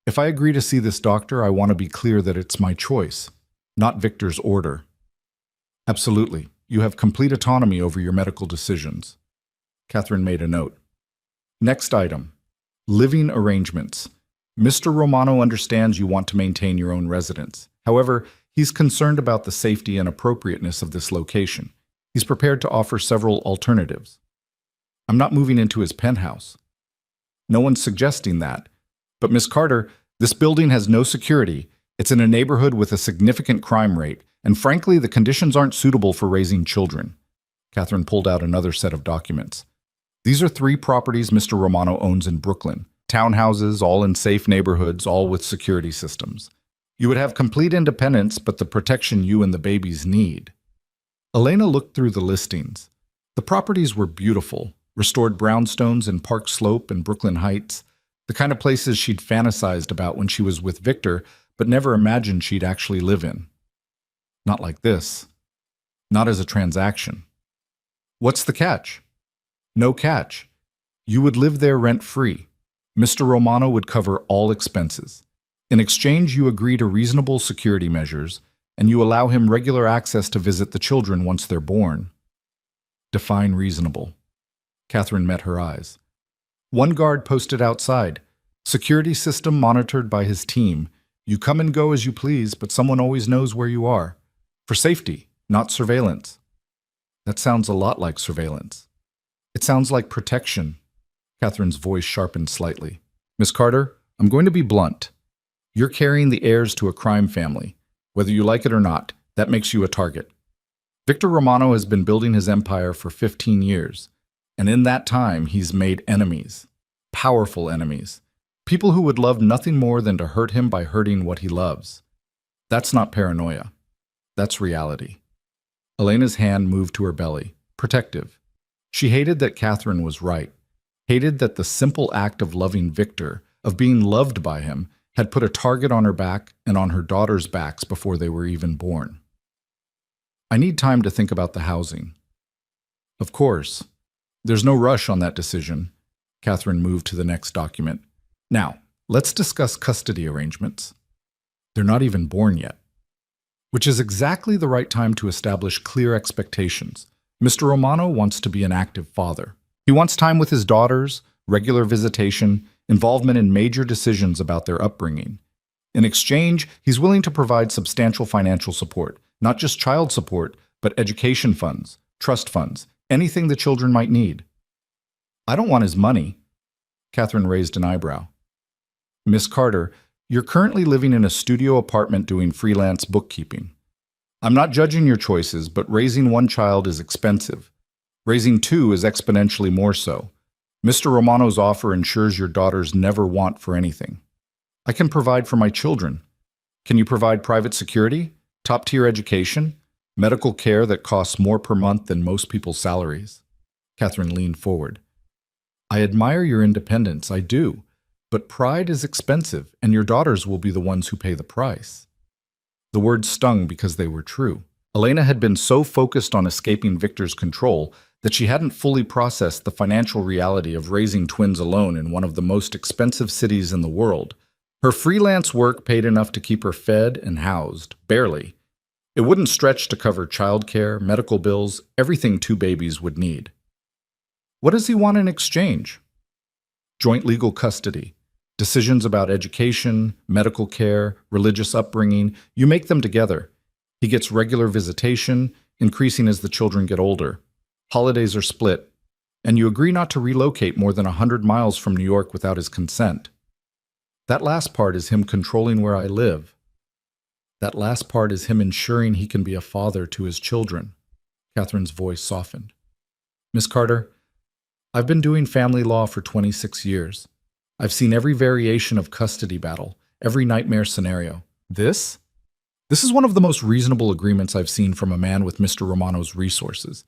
If I agree to see this doctor, I want to be clear that it's my choice, not Victor's order. Absolutely. You have complete autonomy over your medical decisions. Catherine made a note. Next item. Living arrangements. Mr. Romano understands you want to maintain your own residence. However, he's concerned about the safety and appropriateness of this location. He's prepared to offer several alternatives. I'm not moving into his penthouse. No one's suggesting that. But Miss Carter, this building has no security. It's in a neighborhood with a significant crime rate, and frankly, the conditions aren't suitable for raising children. Catherine pulled out another set of documents. These are 3 properties Mr. Romano owns in Brooklyn. Townhouses, all in safe neighborhoods, all with security systems. You would have complete independence, but the protection you and the babies need. Elena looked through the listings. The properties were beautiful, restored brownstones in Park Slope and Brooklyn Heights, the kind of places she'd fantasized about when she was with Victor, but never imagined she'd actually live in. Not like this. Not as a transaction. What's the catch? No catch. You would live there rent-free. Mr. Romano would cover all expenses. In exchange, you agree to reasonable security measures, and you allow him regular access to visit the children once they're born. Define reasonable. Catherine met her eyes. 1 guard posted outside. Security system monitored by his team. You come and go as you please, but someone always knows where you are. For safety, not surveillance. That sounds a lot like surveillance. It sounds like protection. Catherine's voice sharpened slightly. Miss Carter, I'm going to be blunt. You're carrying the heirs to a crime family. Whether you like it or not, that makes you a target. Victor Romano has been building his empire for 15 years, and in that time he's made enemies. Powerful enemies. People who would love nothing more than to hurt him by hurting what he loves. That's not paranoia. That's reality. Elena's hand moved to her belly, protective. She hated that Catherine was right. Hated that the simple act of loving Victor, of being loved by him, had put a target on her back and on her daughters' backs before they were even born. I need time to think about the housing. Of course. There's no rush on that decision. Catherine moved to the next document. Now, let's discuss custody arrangements. They're not even born yet. Which is exactly the right time to establish clear expectations. Mr. Romano wants to be an active father. He wants time with his daughters, regular visitation, involvement in major decisions about their upbringing. In exchange, he's willing to provide substantial financial support, not just child support, but education funds, trust funds, anything the children might need. I don't want his money. Catherine raised an eyebrow. Miss Carter, you're currently living in a studio apartment doing freelance bookkeeping. I'm not judging your choices, but raising 1 child is expensive. Raising 2 is exponentially more so. Mr. Romano's offer ensures your daughters never want for anything. I can provide for my children. Can you provide private security, top-tier education, medical care that costs more per month than most people's salaries? Catherine leaned forward. I admire your independence, I do. But pride is expensive, and your daughters will be the ones who pay the price. The words stung because they were true. Elena had been so focused on escaping Victor's control that she hadn't fully processed the financial reality of raising twins alone in one of the most expensive cities in the world. Her freelance work paid enough to keep her fed and housed, barely. It wouldn't stretch to cover childcare, medical bills, everything 2 babies would need. What does he want in exchange? Joint legal custody. Decisions about education, medical care, religious upbringing, you make them together. He gets regular visitation, increasing as the children get older. Holidays are split, and you agree not to relocate more than 100 miles from New York without his consent. That last part is him controlling where I live. That last part is him ensuring he can be a father to his children. Catherine's voice softened. Miss Carter, I've been doing family law for 26 years. I've seen every variation of custody battle, every nightmare scenario. This is one of the most reasonable agreements I've seen from a man with Mr. Romano's resources.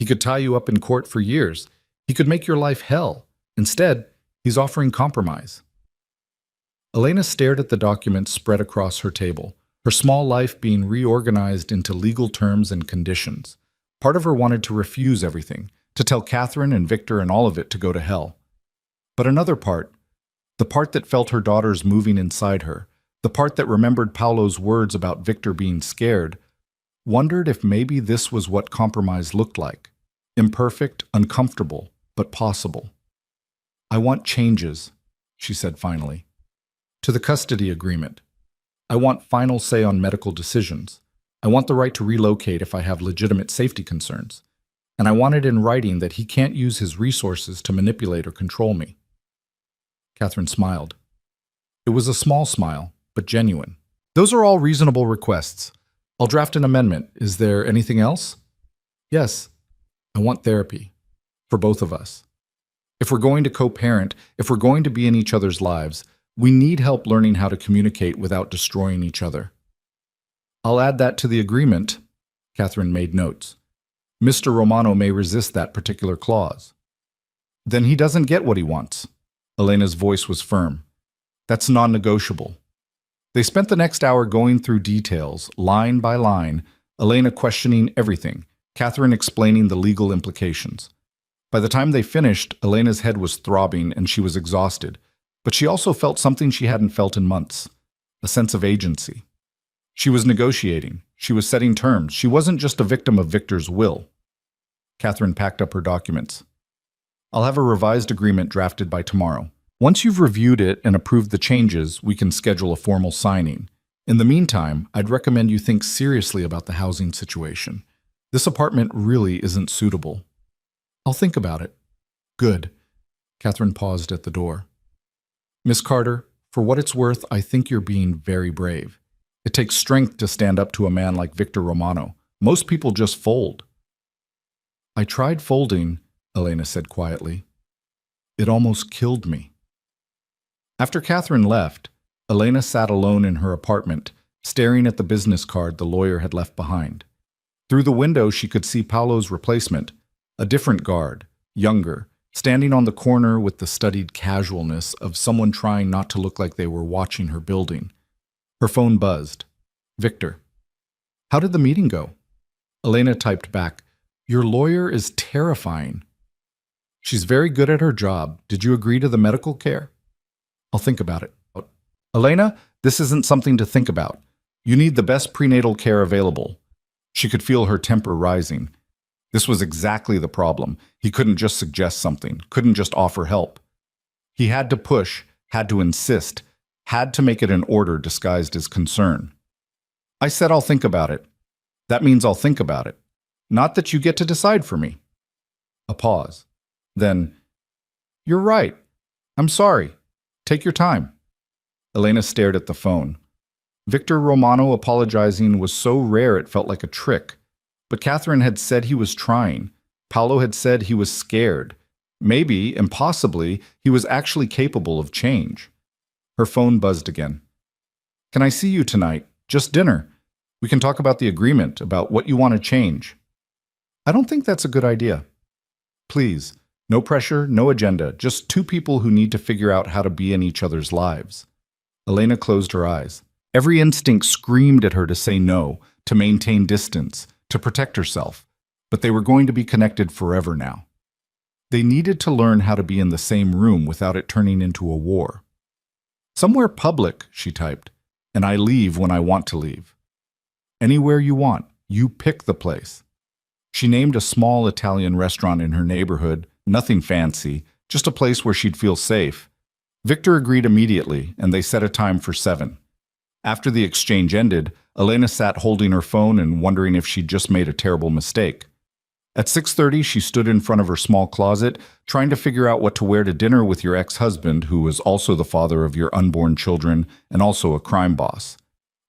He could tie you up in court for years. He could make your life hell. Instead, he's offering compromise. Elena stared at the documents spread across her table. her small life being reorganized into legal terms and conditions. Part of her wanted to refuse everything, to tell Catherine and Victor and all of it to go to hell. But another part, the part that felt her daughters moving inside her, the part that remembered Paolo's words about Victor being scared, wondered if maybe this was what compromise looked like. Imperfect, uncomfortable, but possible. "I want changes," she said finally. "To the custody agreement. I want final say on medical decisions. I want the right to relocate if I have legitimate safety concerns. And I want it in writing that he can't use his resources to manipulate or control me." Catherine smiled. It was a small smile, but genuine. "Those are all reasonable requests. I'll draft an amendment. Is there anything else?" "Yes. I want therapy. For both of us. If we're going to co-parent, if we're going to be in each other's lives, we need help learning how to communicate without destroying each other." "I'll add that to the agreement," Catherine made notes. "Mr. Romano may resist that particular clause." "Then he doesn't get what he wants." Elena's voice was firm. "That's non-negotiable." They spent the next hour going through details, line by line, Elena questioning everything, Catherine explaining the legal implications. By the time they finished, Elena's head was throbbing and she was exhausted, but she also felt something she hadn't felt in months, a sense of agency. She was negotiating. She was setting terms. She wasn't just a victim of Victor's will. Catherine packed up her documents. "I'll have a revised agreement drafted by tomorrow. Once you've reviewed it and approved the changes, we can schedule a formal signing. In the meantime, I'd recommend you think seriously about the housing situation. This apartment really isn't suitable." "I'll think about it." "Good." Catherine paused at the door. "Miss Carter, for what it's worth, I think you're being very brave. It takes strength to stand up to a man like Victor Romano. Most people just fold." "I tried folding," Elena said quietly. "It almost killed me." After Catherine left, Elena sat alone in her apartment, staring at the business card the lawyer had left behind. Through the window she could see Paolo's replacement, a different guard, younger, standing on the corner with the studied casualness of someone trying not to look like they were watching her building. Her phone buzzed. "Victor." "How did the meeting go?" Elena typed back, "Your lawyer is terrifying." "She's very good at her job. Did you agree to the medical care?" "I'll think about it." "Elena, this isn't something to think about. You need the best prenatal care available." She could feel her temper rising. This was exactly the problem. He couldn't just suggest something, couldn't just offer help. He had to push, had to insist, had to make it an order disguised as concern. "I said I'll think about it. That means I'll think about it. Not that you get to decide for me." A pause. Then, "You're right. I'm sorry. Take your time." Elena stared at the phone. Victor Romano apologizing was so rare it felt like a trick. But Catherine had said he was trying. Paolo had said he was scared. Maybe, impossibly, he was actually capable of change. Her phone buzzed again. "Can I see you tonight? Just dinner. We can talk about the agreement, about what you want to change." "I don't think that's a good idea." "Please, no pressure, no agenda, just two people who need to figure out how to be in each other's lives." Elena closed her eyes. Every instinct screamed at her to say no, to maintain distance, to protect herself, but they were going to be connected forever now. They needed to learn how to be in the same room without it turning into a war. "Somewhere public," she typed, "and I leave when I want to leave." "Anywhere you want. You pick the place." She named a small Italian restaurant in her neighborhood, nothing fancy, just a place where she'd feel safe. Victor agreed immediately, and they set a time for 7. After the exchange ended, Elena sat holding her phone and wondering if she'd just made a terrible mistake. At 6:30, she stood in front of her small closet, trying to figure out what to wear to dinner with your ex-husband, who was also the father of your unborn children and also a crime boss.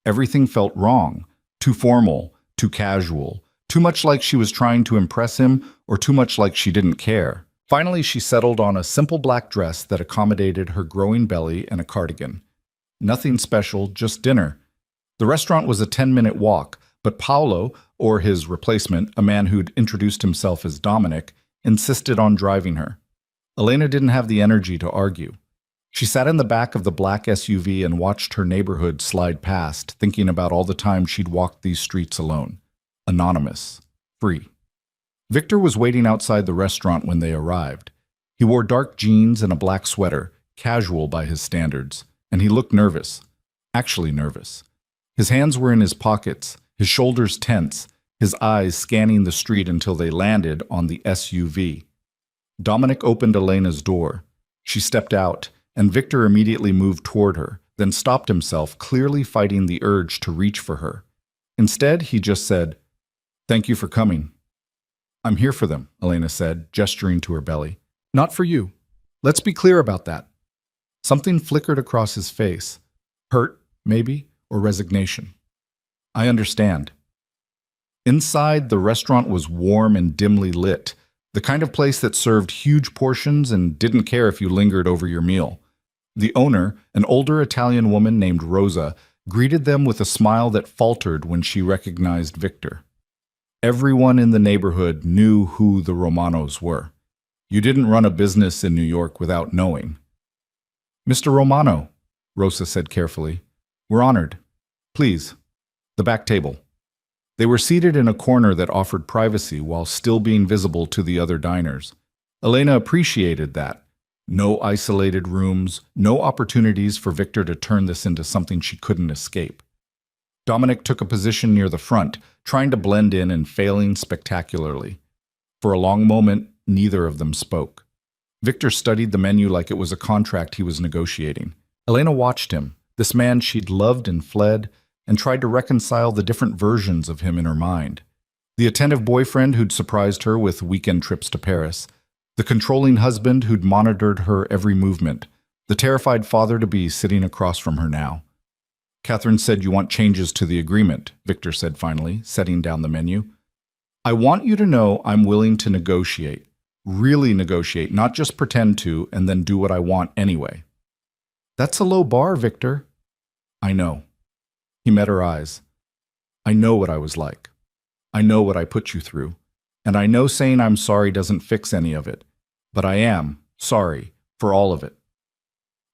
Everything felt wrong, too formal, too casual, too much like she was trying to impress him or too much like she didn't care. Finally, she settled on a simple black dress that accommodated her growing belly and a cardigan. Nothing special, just dinner. The restaurant was a 10-minute walk, but Paolo, or his replacement, a man who'd introduced himself as Dominic, insisted on driving her. Elena didn't have the energy to argue. She sat in the back of the black SUV and watched her neighborhood slide past, thinking about all the time she'd walked these streets alone. Anonymous. Free. Victor was waiting outside the restaurant when they arrived. He wore dark jeans and a black sweater, casual by his standards, and he looked nervous. Actually nervous. His hands were in his pockets, his shoulders tense, his eyes scanning the street until they landed on the SUV. Dominic opened Elena's door. She stepped out, and Victor immediately moved toward her, then stopped himself, clearly fighting the urge to reach for her. Instead, he just said, "Thank you for coming." "I'm here for them," Elena said, gesturing to her belly. "Not for you. Let's be clear about that." Something flickered across his face. Hurt, maybe, or resignation. "I understand." Inside, the restaurant was warm and dimly lit, the kind of place that served huge portions and didn't care if you lingered over your meal. The owner, an older Italian woman named Rosa, greeted them with a smile that faltered when she recognized Victor. Everyone in the neighborhood knew who the Romanos were. You didn't run a business in New York without knowing. "Mr. Romano," Rosa said carefully, "we're honored. Please, the back table." They were seated in a corner that offered privacy while still being visible to the other diners. Elena appreciated that. No isolated rooms, no opportunities for Victor to turn this into something she couldn't escape. Dominic took a position near the front, trying to blend in and failing spectacularly. For a long moment, neither of them spoke. Victor studied the menu like it was a contract he was negotiating. Elena watched him, this man she'd loved and fled, and tried to reconcile the different versions of him in her mind. The attentive boyfriend who'd surprised her with weekend trips to Paris, the controlling husband who'd monitored her every movement, the terrified father-to-be sitting across from her now. "Catherine said you want changes to the agreement," Victor said finally, setting down the menu. "I want you to know I'm willing to negotiate. Really negotiate, not just pretend to and then do what I want anyway." "That's a low bar, Victor." "I know." He met her eyes. "I know what I was like. I know what I put you through. And I know saying I'm sorry doesn't fix any of it. But I am sorry for all of it."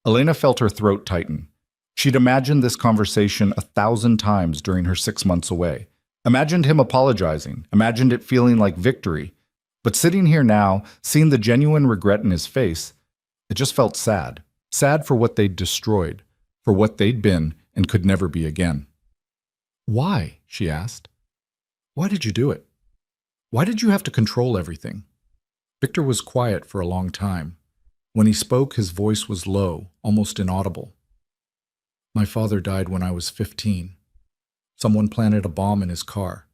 Elena felt her throat tighten. She'd imagined this conversation 1,000 times during her 6 months away. Imagined him apologizing. Imagined it feeling like victory. But sitting here now, seeing the genuine regret in his face, it just felt sad. Sad for what they'd destroyed, for what they'd been and could never be again. "Why?" she asked. "Why did you do it? Why did you have to control everything?" Victor was quiet for a long time. When he spoke, his voice was low, almost inaudible. "My father died when I was 15. Someone planted a bomb in his car.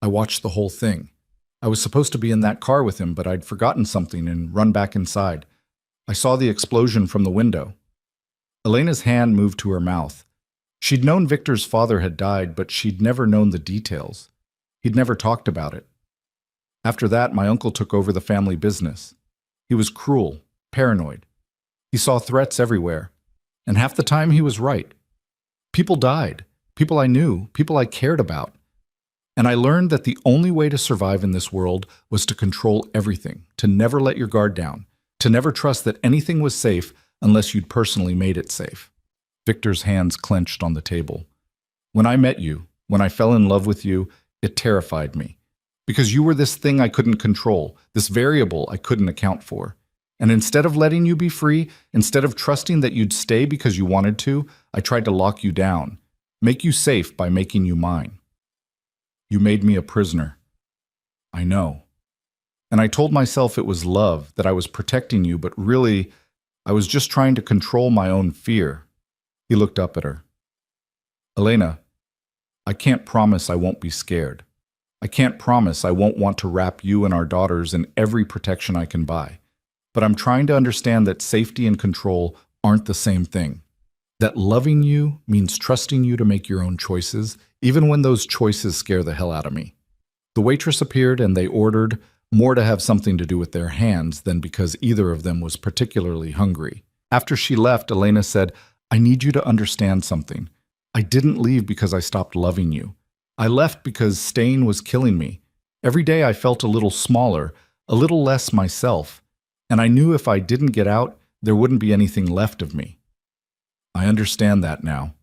I watched the whole thing. I was supposed to be in that car with him, but I'd forgotten something and run back inside. I saw the explosion from the window." Elena's hand moved to her mouth. She'd known Victor's father had died, but she'd never known the details. He'd never talked about it. "After that, my uncle took over the family business. He was cruel, paranoid. He saw threats everywhere. And half the time he was right. People died. People I knew. People I cared about. And I learned that the only way to survive in this world was to control everything, to never let your guard down, to never trust that anything was safe unless you'd personally made it safe." Victor's hands clenched on the table. "When I met you, when I fell in love with you, it terrified me. Because you were this thing I couldn't control, this variable I couldn't account for. And instead of letting you be free, instead of trusting that you'd stay because you wanted to, I tried to lock you down, make you safe by making you mine. You made me a prisoner. I know. And I told myself it was love, that I was protecting you, but really, I was just trying to control my own fear." He looked up at her. "Elena, I can't promise I won't be scared. I can't promise I won't want to wrap you and our daughters in every protection I can buy. But I'm trying to understand that safety and control aren't the same thing. That loving you means trusting you to make your own choices, even when those choices scare the hell out of me." The waitress appeared and they ordered, more to have something to do with their hands than because either of them was particularly hungry. After she left, Elena said, "I need you to understand something. I didn't leave because I stopped loving you. I left because staying was killing me. Every day I felt a little smaller, a little less myself. And I knew if I didn't get out, there wouldn't be anything left of me. I understand that now.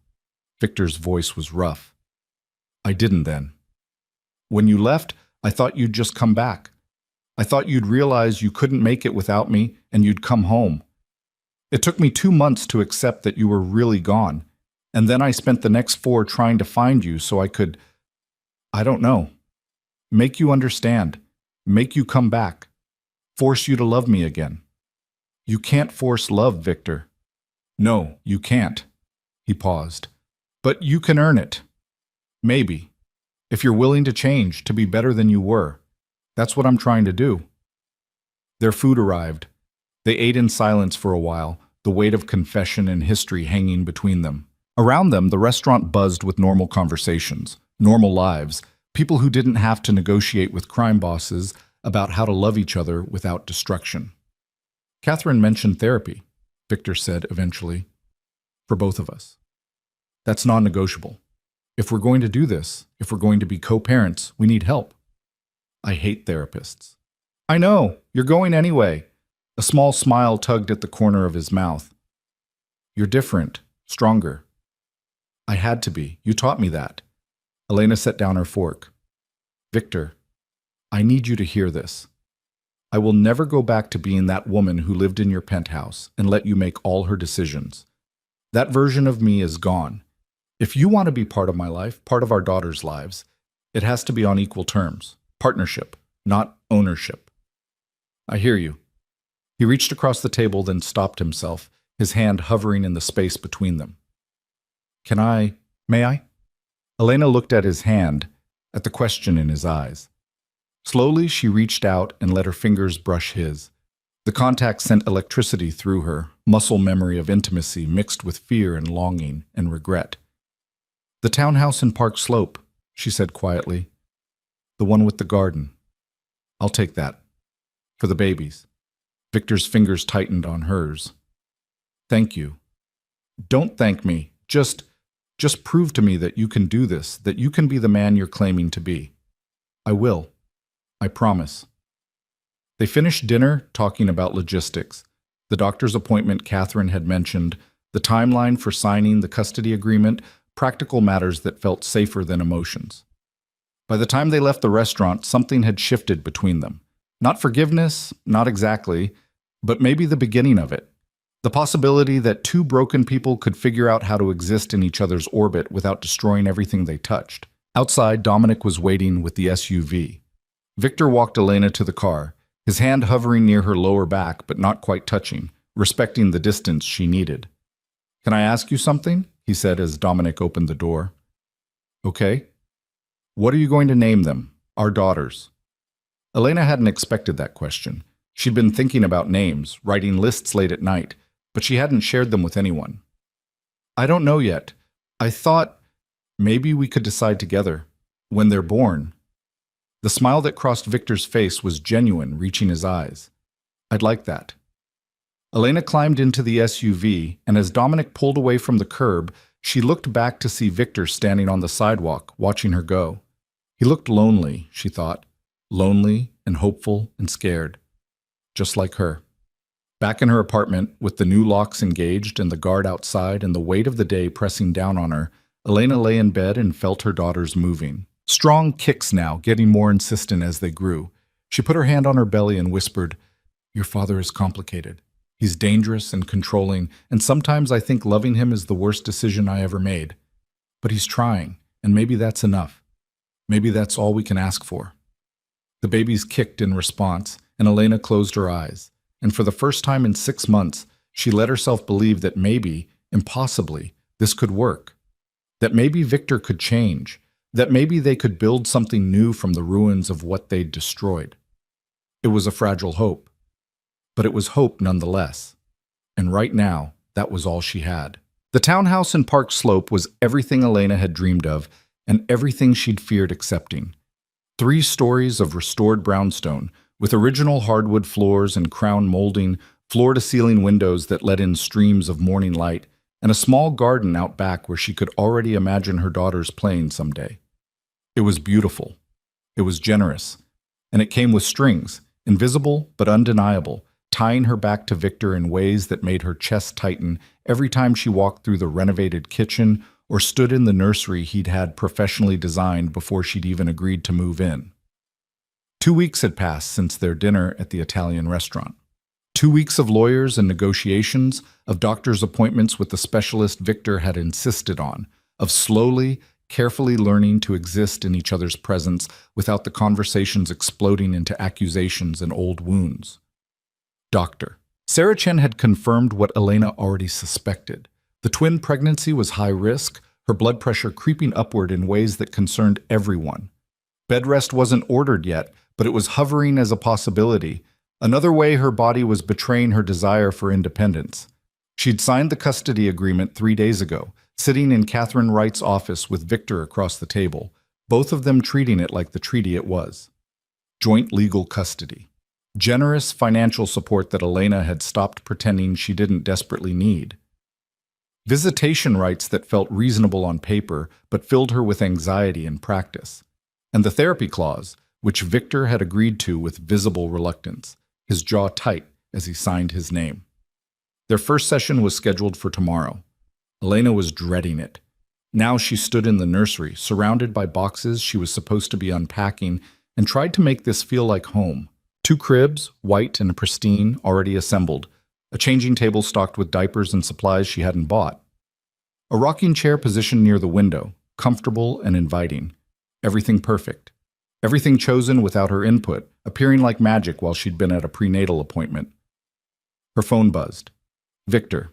Victor's voice was rough. I didn't then. When you left, I thought you'd just come back. I thought you'd realize you couldn't make it without me and you'd come home. It took me 2 months to accept that you were really gone, and then I spent the next 4 trying to find you so I could, I don't know, make you understand, make you come back, force you to love me again. You can't force love, Victor. No, you can't. He paused. But you can earn it. Maybe. If you're willing to change, to be better than you were. That's what I'm trying to do. Their food arrived. They ate in silence for a while, the weight of confession and history hanging between them. Around them, the restaurant buzzed with normal conversations, normal lives, people who didn't have to negotiate with crime bosses about how to love each other without destruction. Catherine mentioned therapy, Victor said eventually, for both of us. That's non-negotiable. If we're going to do this, if we're going to be co-parents, we need help. I hate therapists. I know, you're going anyway. A small smile tugged at the corner of his mouth. You're different, stronger. I had to be. You taught me that. Elena set down her fork. Victor, I need you to hear this. I will never go back to being that woman who lived in your penthouse and let you make all her decisions. That version of me is gone. If you want to be part of my life, part of our daughters' lives, it has to be on equal terms. Partnership, not ownership. I hear you. He reached across the table, then stopped himself, his hand hovering in the space between them. May I? Elena looked at his hand, at the question in his eyes. Slowly, she reached out and let her fingers brush his. The contact sent electricity through her, muscle memory of intimacy mixed with fear and longing and regret. The townhouse in Park Slope, she said quietly. The one with the garden. I'll take that. For the babies. Victor's fingers tightened on hers. Thank you. Don't thank me. Just prove to me that you can do this, that you can be the man you're claiming to be. I will. I promise. They finished dinner talking about logistics, the doctor's appointment Catherine had mentioned, the timeline for signing the custody agreement, practical matters that felt safer than emotions. By the time they left the restaurant, something had shifted between them. Not forgiveness, not exactly, but maybe the beginning of it. The possibility that 2 broken people could figure out how to exist in each other's orbit without destroying everything they touched. Outside, Dominic was waiting with the SUV. Victor walked Elena to the car, his hand hovering near her lower back but not quite touching, respecting the distance she needed. Can I ask you something? He said as Dominic opened the door. Okay. What are you going to name them? Our daughters. Elena hadn't expected that question. She'd been thinking about names, writing lists late at night, but she hadn't shared them with anyone. I don't know yet. I thought maybe we could decide together, when they're born. The smile that crossed Victor's face was genuine, reaching his eyes. I'd like that. Elena climbed into the SUV, and as Dominic pulled away from the curb, she looked back to see Victor standing on the sidewalk, watching her go. He looked lonely, she thought. Lonely and hopeful and scared. Just like her. Back in her apartment, with the new locks engaged and the guard outside and the weight of the day pressing down on her, Elena lay in bed and felt her daughters moving. Strong kicks now, getting more insistent as they grew. She put her hand on her belly and whispered, Your father is complicated. He's dangerous and controlling, and sometimes I think loving him is the worst decision I ever made. But he's trying, and maybe that's enough. Maybe that's all we can ask for. The babies kicked in response, and Elena closed her eyes. And for the first time in 6 months, she let herself believe that maybe, impossibly, this could work. That maybe Victor could change. That maybe they could build something new from the ruins of what they'd destroyed. It was a fragile hope. But it was hope nonetheless. And right now, that was all she had. The townhouse in Park Slope was everything Elena had dreamed of and everything she'd feared accepting. 3 stories of restored brownstone, with original hardwood floors and crown molding, floor-to-ceiling windows that let in streams of morning light, and a small garden out back where she could already imagine her daughters playing someday. It was beautiful. It was generous. And it came with strings, invisible but undeniable, tying her back to Victor in ways that made her chest tighten every time she walked through the renovated kitchen or stood in the nursery he'd had professionally designed before she'd even agreed to move in. 2 weeks had passed since their dinner at the Italian restaurant. 2 weeks of lawyers and negotiations, of doctor's appointments with the specialist Victor had insisted on, of slowly, carefully learning to exist in each other's presence without the conversations exploding into accusations and old wounds. Doctor. Sarah Chen had confirmed what Elena already suspected. The twin pregnancy was high risk, her blood pressure creeping upward in ways that concerned everyone. Bed rest wasn't ordered yet, but it was hovering as a possibility. Another way her body was betraying her desire for independence. She'd signed the custody agreement 3 days ago, sitting in Catherine Wright's office with Victor across the table, both of them treating it like the treaty it was. Joint legal custody. Generous financial support that Elena had stopped pretending she didn't desperately need. Visitation rights that felt reasonable on paper but filled her with anxiety in practice. And the therapy clause, which Victor had agreed to with visible reluctance, his jaw tight as he signed his name. Their first session was scheduled for tomorrow. Elena was dreading it. Now she stood in the nursery, surrounded by boxes she was supposed to be unpacking, and tried to make this feel like home. 2 cribs, white and pristine, already assembled. A changing table stocked with diapers and supplies she hadn't bought. A rocking chair positioned near the window, comfortable and inviting. Everything perfect. Everything chosen without her input, appearing like magic while she'd been at a prenatal appointment. Her phone buzzed. Victor.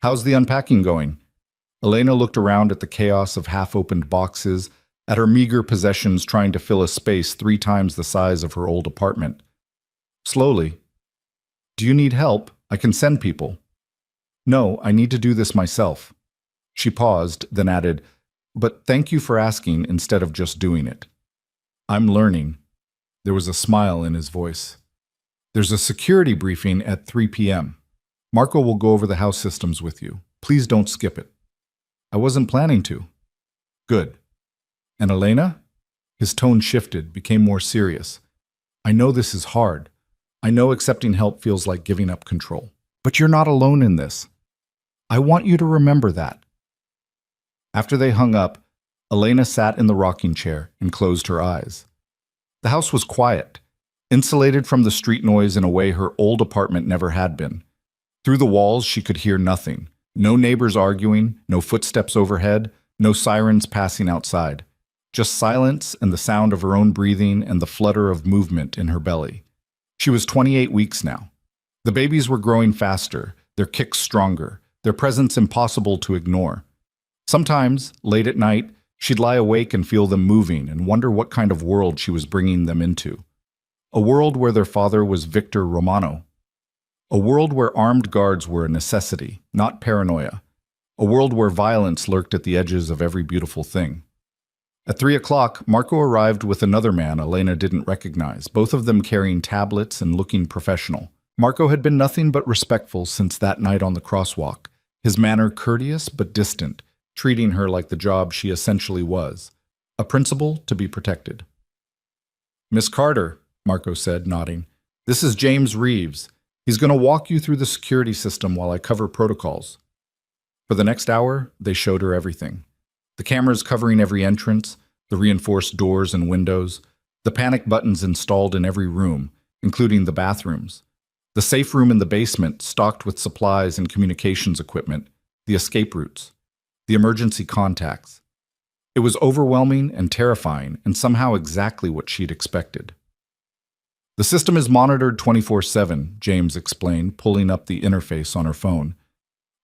How's the unpacking going? Elena looked around at the chaos of half-opened boxes, at her meager possessions trying to fill a space 3 times the size of her old apartment. Slowly. Do you need help? I can send people. No, I need to do this myself. She paused, then added, but thank you for asking instead of just doing it. I'm learning. There was a smile in his voice. There's a security briefing at 3 p.m. Marco will go over the house systems with you. Please don't skip it. I wasn't planning to. Good. And Elena? His tone shifted, became more serious. I know this is hard. I know accepting help feels like giving up control. But you're not alone in this. I want you to remember that. After they hung up, Elena sat in the rocking chair and closed her eyes. The house was quiet, insulated from the street noise in a way her old apartment never had been. Through the walls, she could hear nothing. No neighbors arguing, no footsteps overhead, no sirens passing outside. Just silence and the sound of her own breathing and the flutter of movement in her belly. She was 28 weeks now. The babies were growing faster, their kicks stronger, their presence impossible to ignore. Sometimes, late at night, she'd lie awake and feel them moving and wonder what kind of world she was bringing them into. A world where their father was Victor Romano. A world where armed guards were a necessity, not paranoia. A world where violence lurked at the edges of every beautiful thing. At 3 o'clock, Marco arrived with another man Elena didn't recognize, both of them carrying tablets and looking professional. Marco had been nothing but respectful since that night on the crosswalk, his manner courteous but distant, treating her like the job she essentially was, a principal to be protected. Miss Carter, Marco said, nodding. This is James Reeves. He's going to walk you through the security system while I cover protocols. For the next hour, they showed her everything. The cameras covering every entrance, the reinforced doors and windows, the panic buttons installed in every room, including the bathrooms, the safe room in the basement stocked with supplies and communications equipment, the escape routes, the emergency contacts. It was overwhelming and terrifying and somehow exactly what she'd expected. The system is monitored 24/7, James explained, pulling up the interface on her phone.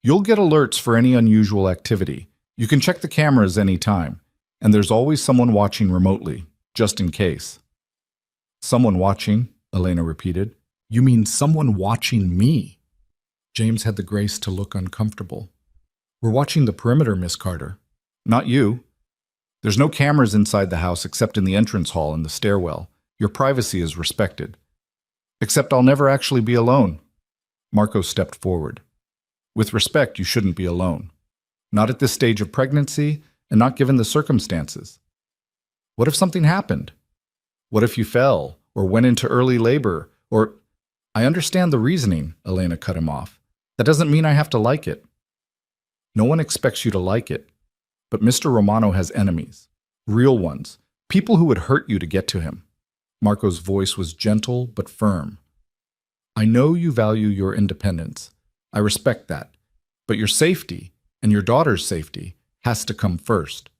You'll get alerts for any unusual activity. You can check the cameras any time, and there's always someone watching remotely, just in case. Someone watching, Elena repeated. You mean someone watching me? James had the grace to look uncomfortable. We're watching the perimeter, Miss Carter. Not you. There's no cameras inside the house except in the entrance hall and the stairwell. Your privacy is respected. Except I'll never actually be alone. Marco stepped forward. With respect, you shouldn't be alone. Not at this stage of pregnancy, and not given the circumstances. What if something happened? What if you fell, or went into early labor, or... I understand the reasoning, Elena cut him off. That doesn't mean I have to like it. No one expects you to like it. But Mr. Romano has enemies. Real ones. People who would hurt you to get to him. Marco's voice was gentle but firm. I know you value your independence. I respect that. But your safety, and your daughter's safety, has to come first.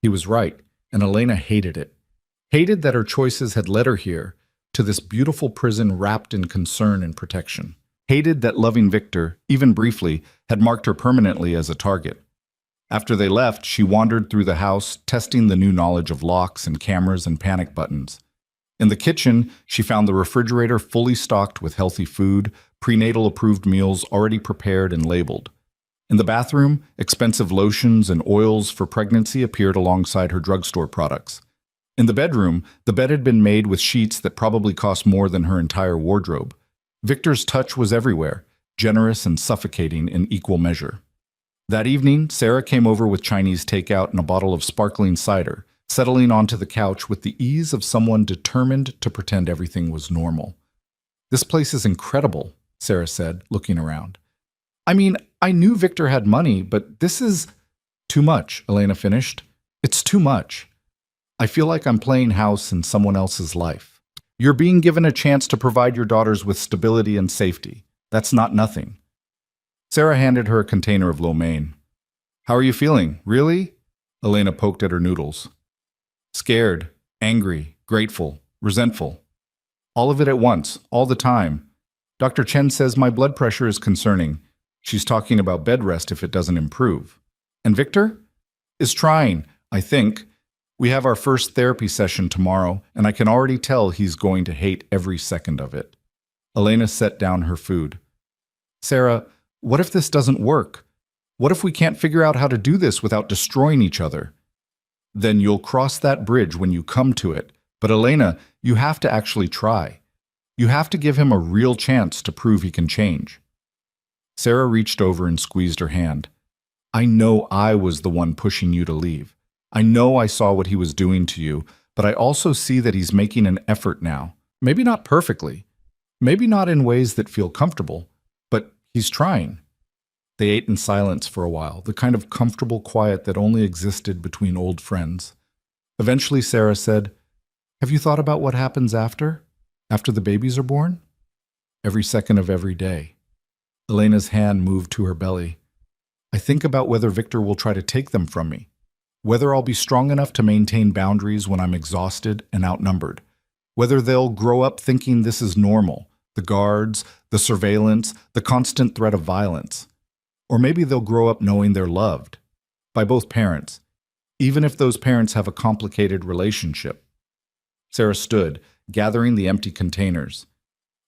He was right, and Elena hated it. Hated that her choices had led her here, to this beautiful prison wrapped in concern and protection. Hated that loving Victor, even briefly, had marked her permanently as a target. After they left, she wandered through the house, testing the new knowledge of locks and cameras and panic buttons. In the kitchen, she found the refrigerator fully stocked with healthy food, prenatal-approved meals already prepared and labeled. In the bathroom, expensive lotions and oils for pregnancy appeared alongside her drugstore products. In the bedroom, the bed had been made with sheets that probably cost more than her entire wardrobe. Victor's touch was everywhere, generous and suffocating in equal measure. That evening, Sarah came over with Chinese takeout and a bottle of sparkling cider, settling onto the couch with the ease of someone determined to pretend everything was normal. This place is incredible, Sarah said, looking around. I mean, I knew Victor had money, but this is too much, Elena finished. It's too much. I feel like I'm playing house in someone else's life. You're being given a chance to provide your daughters with stability and safety. That's not nothing. Sarah handed her a container of lo mein. How are you feeling? Really? Elena poked at her noodles. Scared, angry, grateful, resentful. All of it at once, all the time. Dr. Chen says my blood pressure is concerning. She's talking about bed rest if it doesn't improve. And Victor? Is trying, I think. We have our first therapy session tomorrow, and I can already tell he's going to hate every second of it. Elena set down her food. Sarah, what if this doesn't work? What if we can't figure out how to do this without destroying each other? Then you'll cross that bridge when you come to it. But Elena, you have to actually try. You have to give him a real chance to prove he can change. Sarah reached over and squeezed her hand. I know I was the one pushing you to leave. I know I saw what he was doing to you, but I also see that he's making an effort now. Maybe not perfectly. Maybe not in ways that feel comfortable, but he's trying. They ate in silence for a while, the kind of comfortable quiet that only existed between old friends. Eventually Sarah said, Have you thought about what happens after? After the babies are born? Every second of every day. Elena's hand moved to her belly. I think about whether Victor will try to take them from me. Whether I'll be strong enough to maintain boundaries when I'm exhausted and outnumbered. Whether they'll grow up thinking this is normal, the guards, the surveillance, the constant threat of violence. Or maybe they'll grow up knowing they're loved by both parents, even if those parents have a complicated relationship. Sarah stood, gathering the empty containers.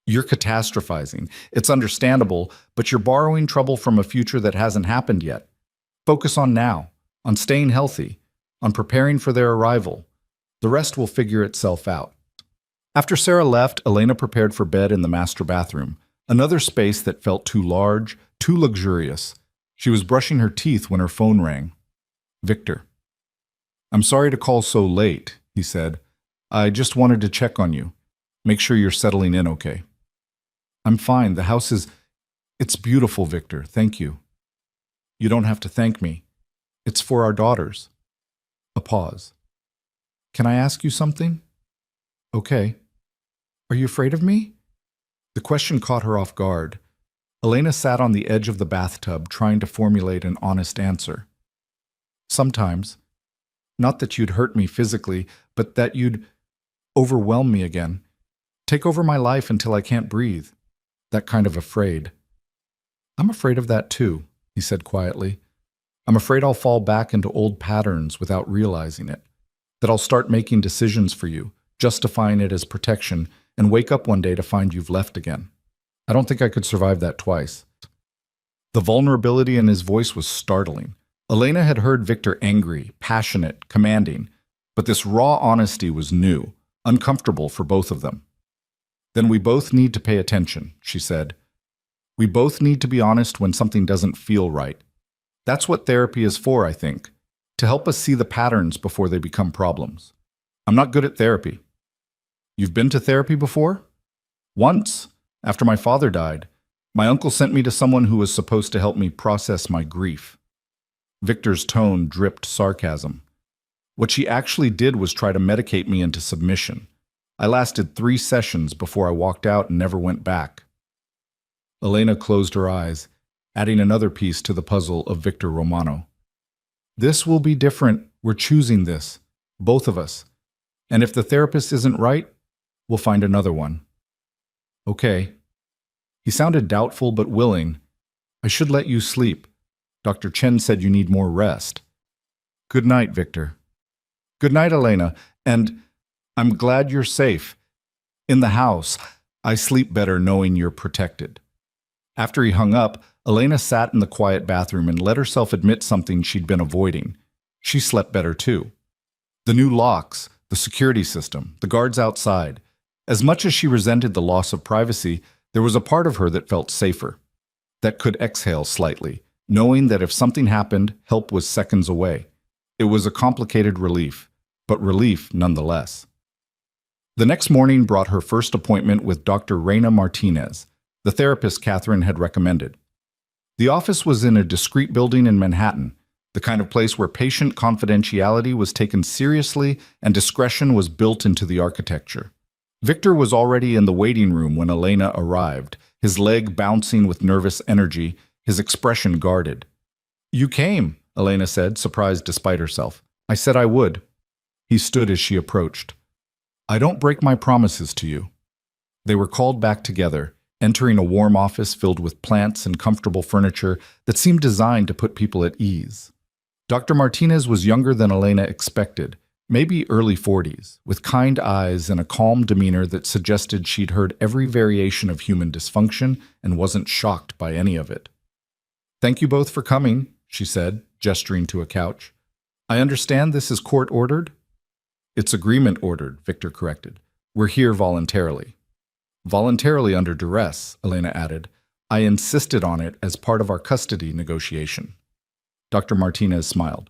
You're catastrophizing. It's understandable, but you're borrowing trouble from a future that hasn't happened yet. Focus on now, on staying healthy, on preparing for their arrival. The rest will figure itself out. After Sarah left, Elena prepared for bed in the master bathroom, another space that felt too large, too luxurious. She was brushing her teeth when her phone rang. Victor. I'm sorry to call so late, he said. I just wanted to check on you. Make sure you're settling in okay. I'm fine. The house is... It's beautiful, Victor. Thank you. You don't have to thank me. It's for our daughters. A pause. Can I ask you something? Okay. Are you afraid of me? The question caught her off guard. Elena sat on the edge of the bathtub, trying to formulate an honest answer. Sometimes. Not that you'd hurt me physically, but that you'd overwhelm me again. Take over my life until I can't breathe. That kind of afraid. I'm afraid of that too, he said quietly. I'm afraid I'll fall back into old patterns without realizing it. That I'll start making decisions for you, justifying it as protection, and wake up one day to find you've left again. I don't think I could survive that twice. The vulnerability in his voice was startling. Elena had heard Victor angry, passionate, commanding, but this raw honesty was new, uncomfortable for both of them. Then we both need to pay attention, she said. We both need to be honest when something doesn't feel right. That's what therapy is for, I think, to help us see the patterns before they become problems. I'm not good at therapy. You've been to therapy before? Once. After my father died, my uncle sent me to someone who was supposed to help me process my grief. Victor's tone dripped sarcasm. What she actually did was try to medicate me into submission. I lasted 3 sessions before I walked out and never went back. Elena closed her eyes, adding another piece to the puzzle of Victor Romano. This will be different. We're choosing this, both of us. And if the therapist isn't right, we'll find another one. Okay. He sounded doubtful but willing. I should let you sleep. Dr. Chen said you need more rest. Good night, Victor. Good night, Elena. And I'm glad you're safe. In the house, I sleep better knowing you're protected. After he hung up, Elena sat in the quiet bathroom and let herself admit something she'd been avoiding. She slept better too. The new locks, the security system, the guards outside. As much as she resented the loss of privacy, there was a part of her that felt safer, that could exhale slightly, knowing that if something happened, help was seconds away. It was a complicated relief, but relief nonetheless. The next morning brought her first appointment with Dr. Reina Martinez, the therapist Catherine had recommended. The office was in a discreet building in Manhattan, the kind of place where patient confidentiality was taken seriously and discretion was built into the architecture. Victor was already in the waiting room when Elena arrived, his leg bouncing with nervous energy, his expression guarded. You came, Elena said, surprised despite herself. I said I would. He stood as she approached. I don't break my promises to you. They were called back together, entering a warm office filled with plants and comfortable furniture that seemed designed to put people at ease. Dr. Martinez was younger than Elena expected, maybe early 40s, with kind eyes and a calm demeanor that suggested she'd heard every variation of human dysfunction and wasn't shocked by any of it. Thank you both for coming, she said, gesturing to a couch. I understand this is court-ordered? It's agreement-ordered, Victor corrected. We're here voluntarily. Voluntarily under duress, Elena added. I insisted on it as part of our custody negotiation. Dr. Martinez smiled.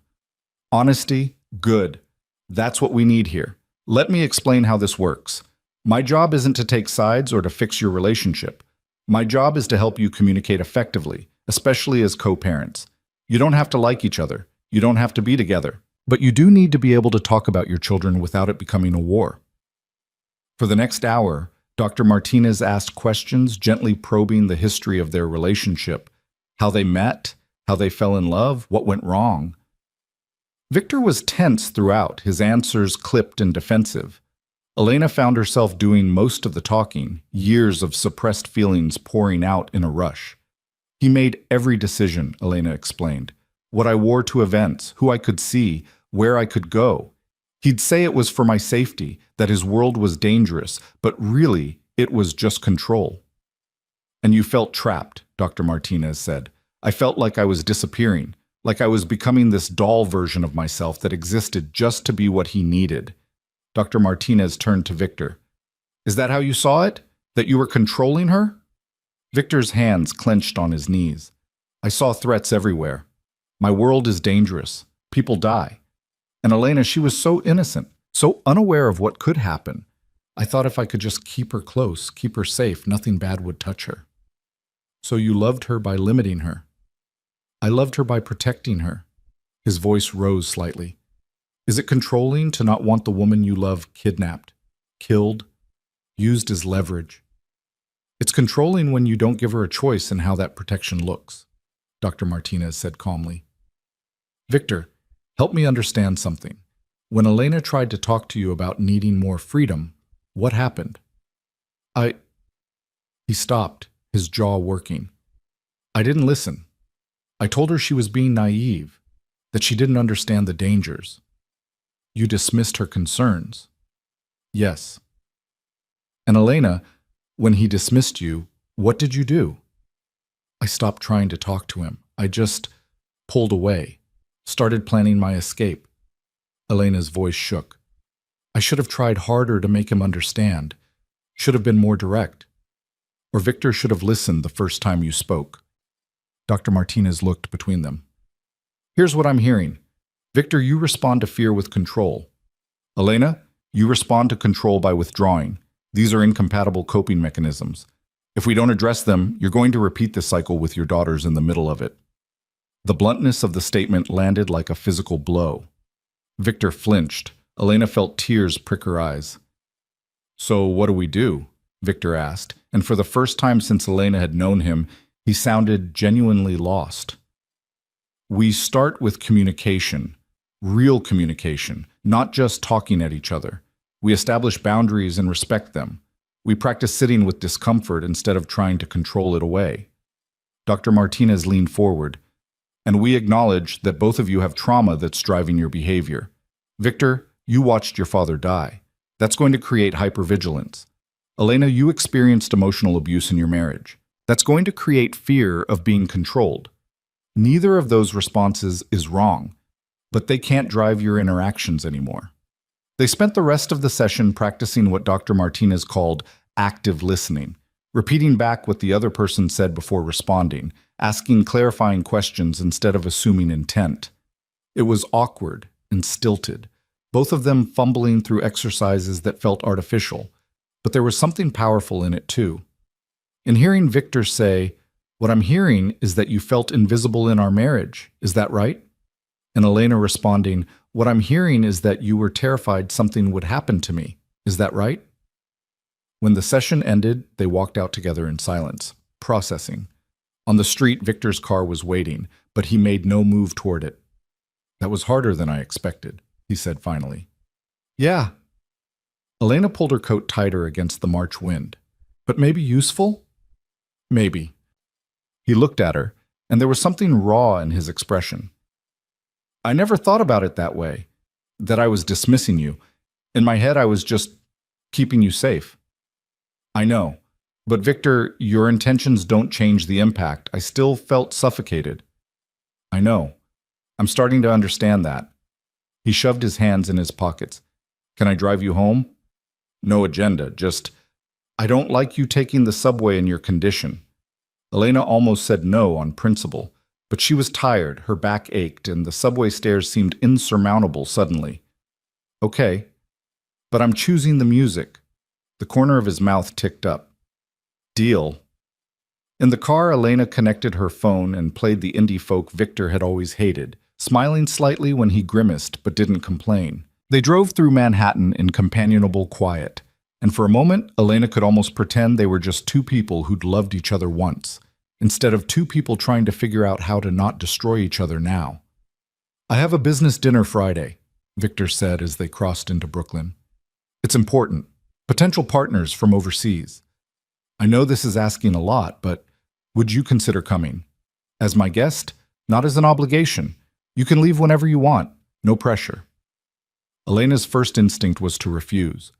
Honesty, good. That's what we need here. Let me explain how this works. My job isn't to take sides or to fix your relationship. My job is to help you communicate effectively, especially as co-parents. You don't have to like each other. You don't have to be together. But you do need to be able to talk about your children without it becoming a war. For the next hour, Dr. Martinez asked questions, gently probing the history of their relationship, how they met, how they fell in love, what went wrong. Victor was tense throughout, his answers clipped and defensive. Elena found herself doing most of the talking, years of suppressed feelings pouring out in a rush. He made every decision, Elena explained. What I wore to events, who I could see, where I could go. He'd say it was for my safety, that his world was dangerous, but really, it was just control. And you felt trapped, Dr. Martinez said. I felt like I was disappearing, like I was becoming this doll version of myself that existed just to be what he needed. Dr. Martinez turned to Victor. Is that how you saw it? That you were controlling her? Victor's hands clenched on his knees. I saw threats everywhere. My world is dangerous. People die. And Elena, she was so innocent, so unaware of what could happen. I thought if I could just keep her close, keep her safe, nothing bad would touch her. So you loved her by limiting her. I loved her by protecting her. His voice rose slightly. Is it controlling to not want the woman you love kidnapped, killed, used as leverage? It's controlling when you don't give her a choice in how that protection looks, Dr. Martinez said calmly. Victor, help me understand something. When Elena tried to talk to you about needing more freedom, what happened? He stopped, his jaw working. I didn't listen. I told her she was being naive, that she didn't understand the dangers. You dismissed her concerns. Yes. And Elena, when he dismissed you, what did you do? I stopped trying to talk to him. I just pulled away, started planning my escape. Elena's voice shook. I should have tried harder to make him understand, should have been more direct. Or Victor should have listened the first time you spoke. Dr. Martinez looked between them. Here's what I'm hearing. Victor, you respond to fear with control. Elena, you respond to control by withdrawing. These are incompatible coping mechanisms. If we don't address them, you're going to repeat this cycle with your daughters in the middle of it." The bluntness of the statement landed like a physical blow. Victor flinched. Elena felt tears prick her eyes. "So what do we do?" Victor asked, and for the first time since Elena had known him, he sounded genuinely lost. "We start with communication, real communication, not just talking at each other. We establish boundaries and respect them. We practice sitting with discomfort instead of trying to control it away." Dr. Martinez leaned forward. "And we acknowledge that both of you have trauma that's driving your behavior. Victor, you watched your father die. That's going to create hypervigilance. Elena, you experienced emotional abuse in your marriage. That's going to create fear of being controlled. Neither of those responses is wrong, but they can't drive your interactions anymore." They spent the rest of the session practicing what Dr. Martinez called active listening, repeating back what the other person said before responding, asking clarifying questions instead of assuming intent. It was awkward and stilted, both of them fumbling through exercises that felt artificial, but there was something powerful in it too. In hearing Victor say, "What I'm hearing is that you felt invisible in our marriage, is that right?" And Elena responding, "What I'm hearing is that you were terrified something would happen to me, is that right?" When the session ended, they walked out together in silence, processing. On the street, Victor's car was waiting, but he made no move toward it. "That was harder than I expected," he said finally. "Yeah." Elena pulled her coat tighter against the March wind. "But maybe useful?" "Maybe." He looked at her, and there was something raw in his expression. "I never thought about it that way, that I was dismissing you. In my head, I was just keeping you safe." "I know. But Victor, your intentions don't change the impact. I still felt suffocated." "I know. I'm starting to understand that." He shoved his hands in his pockets. "Can I drive you home?" "No agenda, just, I don't like you taking the subway in your condition." Elena almost said no on principle, but she was tired, her back ached, and the subway stairs seemed insurmountable suddenly. "Okay, but I'm choosing the music." The corner of his mouth ticked up. "Deal." In the car, Elena connected her phone and played the indie folk Victor had always hated, smiling slightly when he grimaced but didn't complain. They drove through Manhattan in companionable quiet, and for a moment, Elena could almost pretend they were just two people who'd loved each other once, instead of two people trying to figure out how to not destroy each other now. "I have a business dinner Friday," Victor said as they crossed into Brooklyn. "It's important. Potential partners from overseas. I know this is asking a lot, but would you consider coming? As my guest, not as an obligation. You can leave whenever you want. No pressure." Elena's first instinct was to refuse.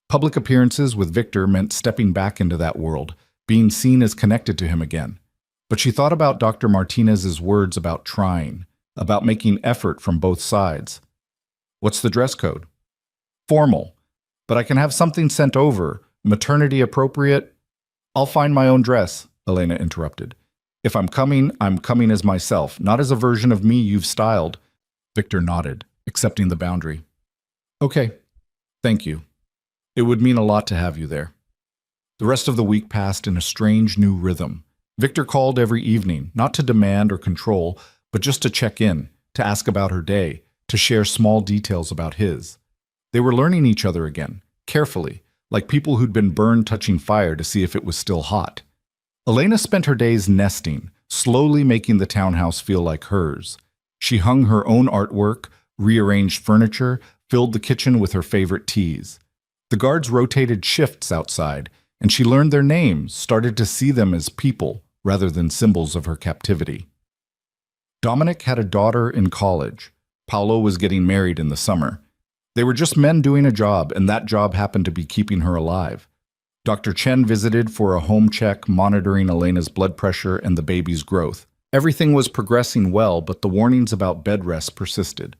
Public appearances with Victor meant stepping back into that world, being seen as connected to him again. But she thought about Dr. Martinez's words about trying, about making effort from both sides. "What's the dress code?" "Formal. But I can have something sent over, maternity appropriate." "I'll find my own dress," Elena interrupted. "If I'm coming as myself, not as a version of me you've styled." Victor nodded, accepting the boundary. "Okay, thank you. It would mean a lot to have you there." The rest of the week passed in a strange new rhythm. Victor called every evening, not to demand or control, but just to check in, to ask about her day, to share small details about his. They were learning each other again, carefully, like people who'd been burned touching fire to see if it was still hot. Elena spent her days nesting, slowly making the townhouse feel like hers. She hung her own artwork, rearranged furniture, filled the kitchen with her favorite teas. The guards rotated shifts outside, and she learned their names, started to see them as people rather than symbols of her captivity. Dominic had a daughter in college. Paolo was getting married in the summer. They were just men doing a job, and that job happened to be keeping her alive. Dr. Chen visited for a home check, monitoring Elena's blood pressure and the baby's growth. Everything was progressing well, but the warnings about bed rest persisted.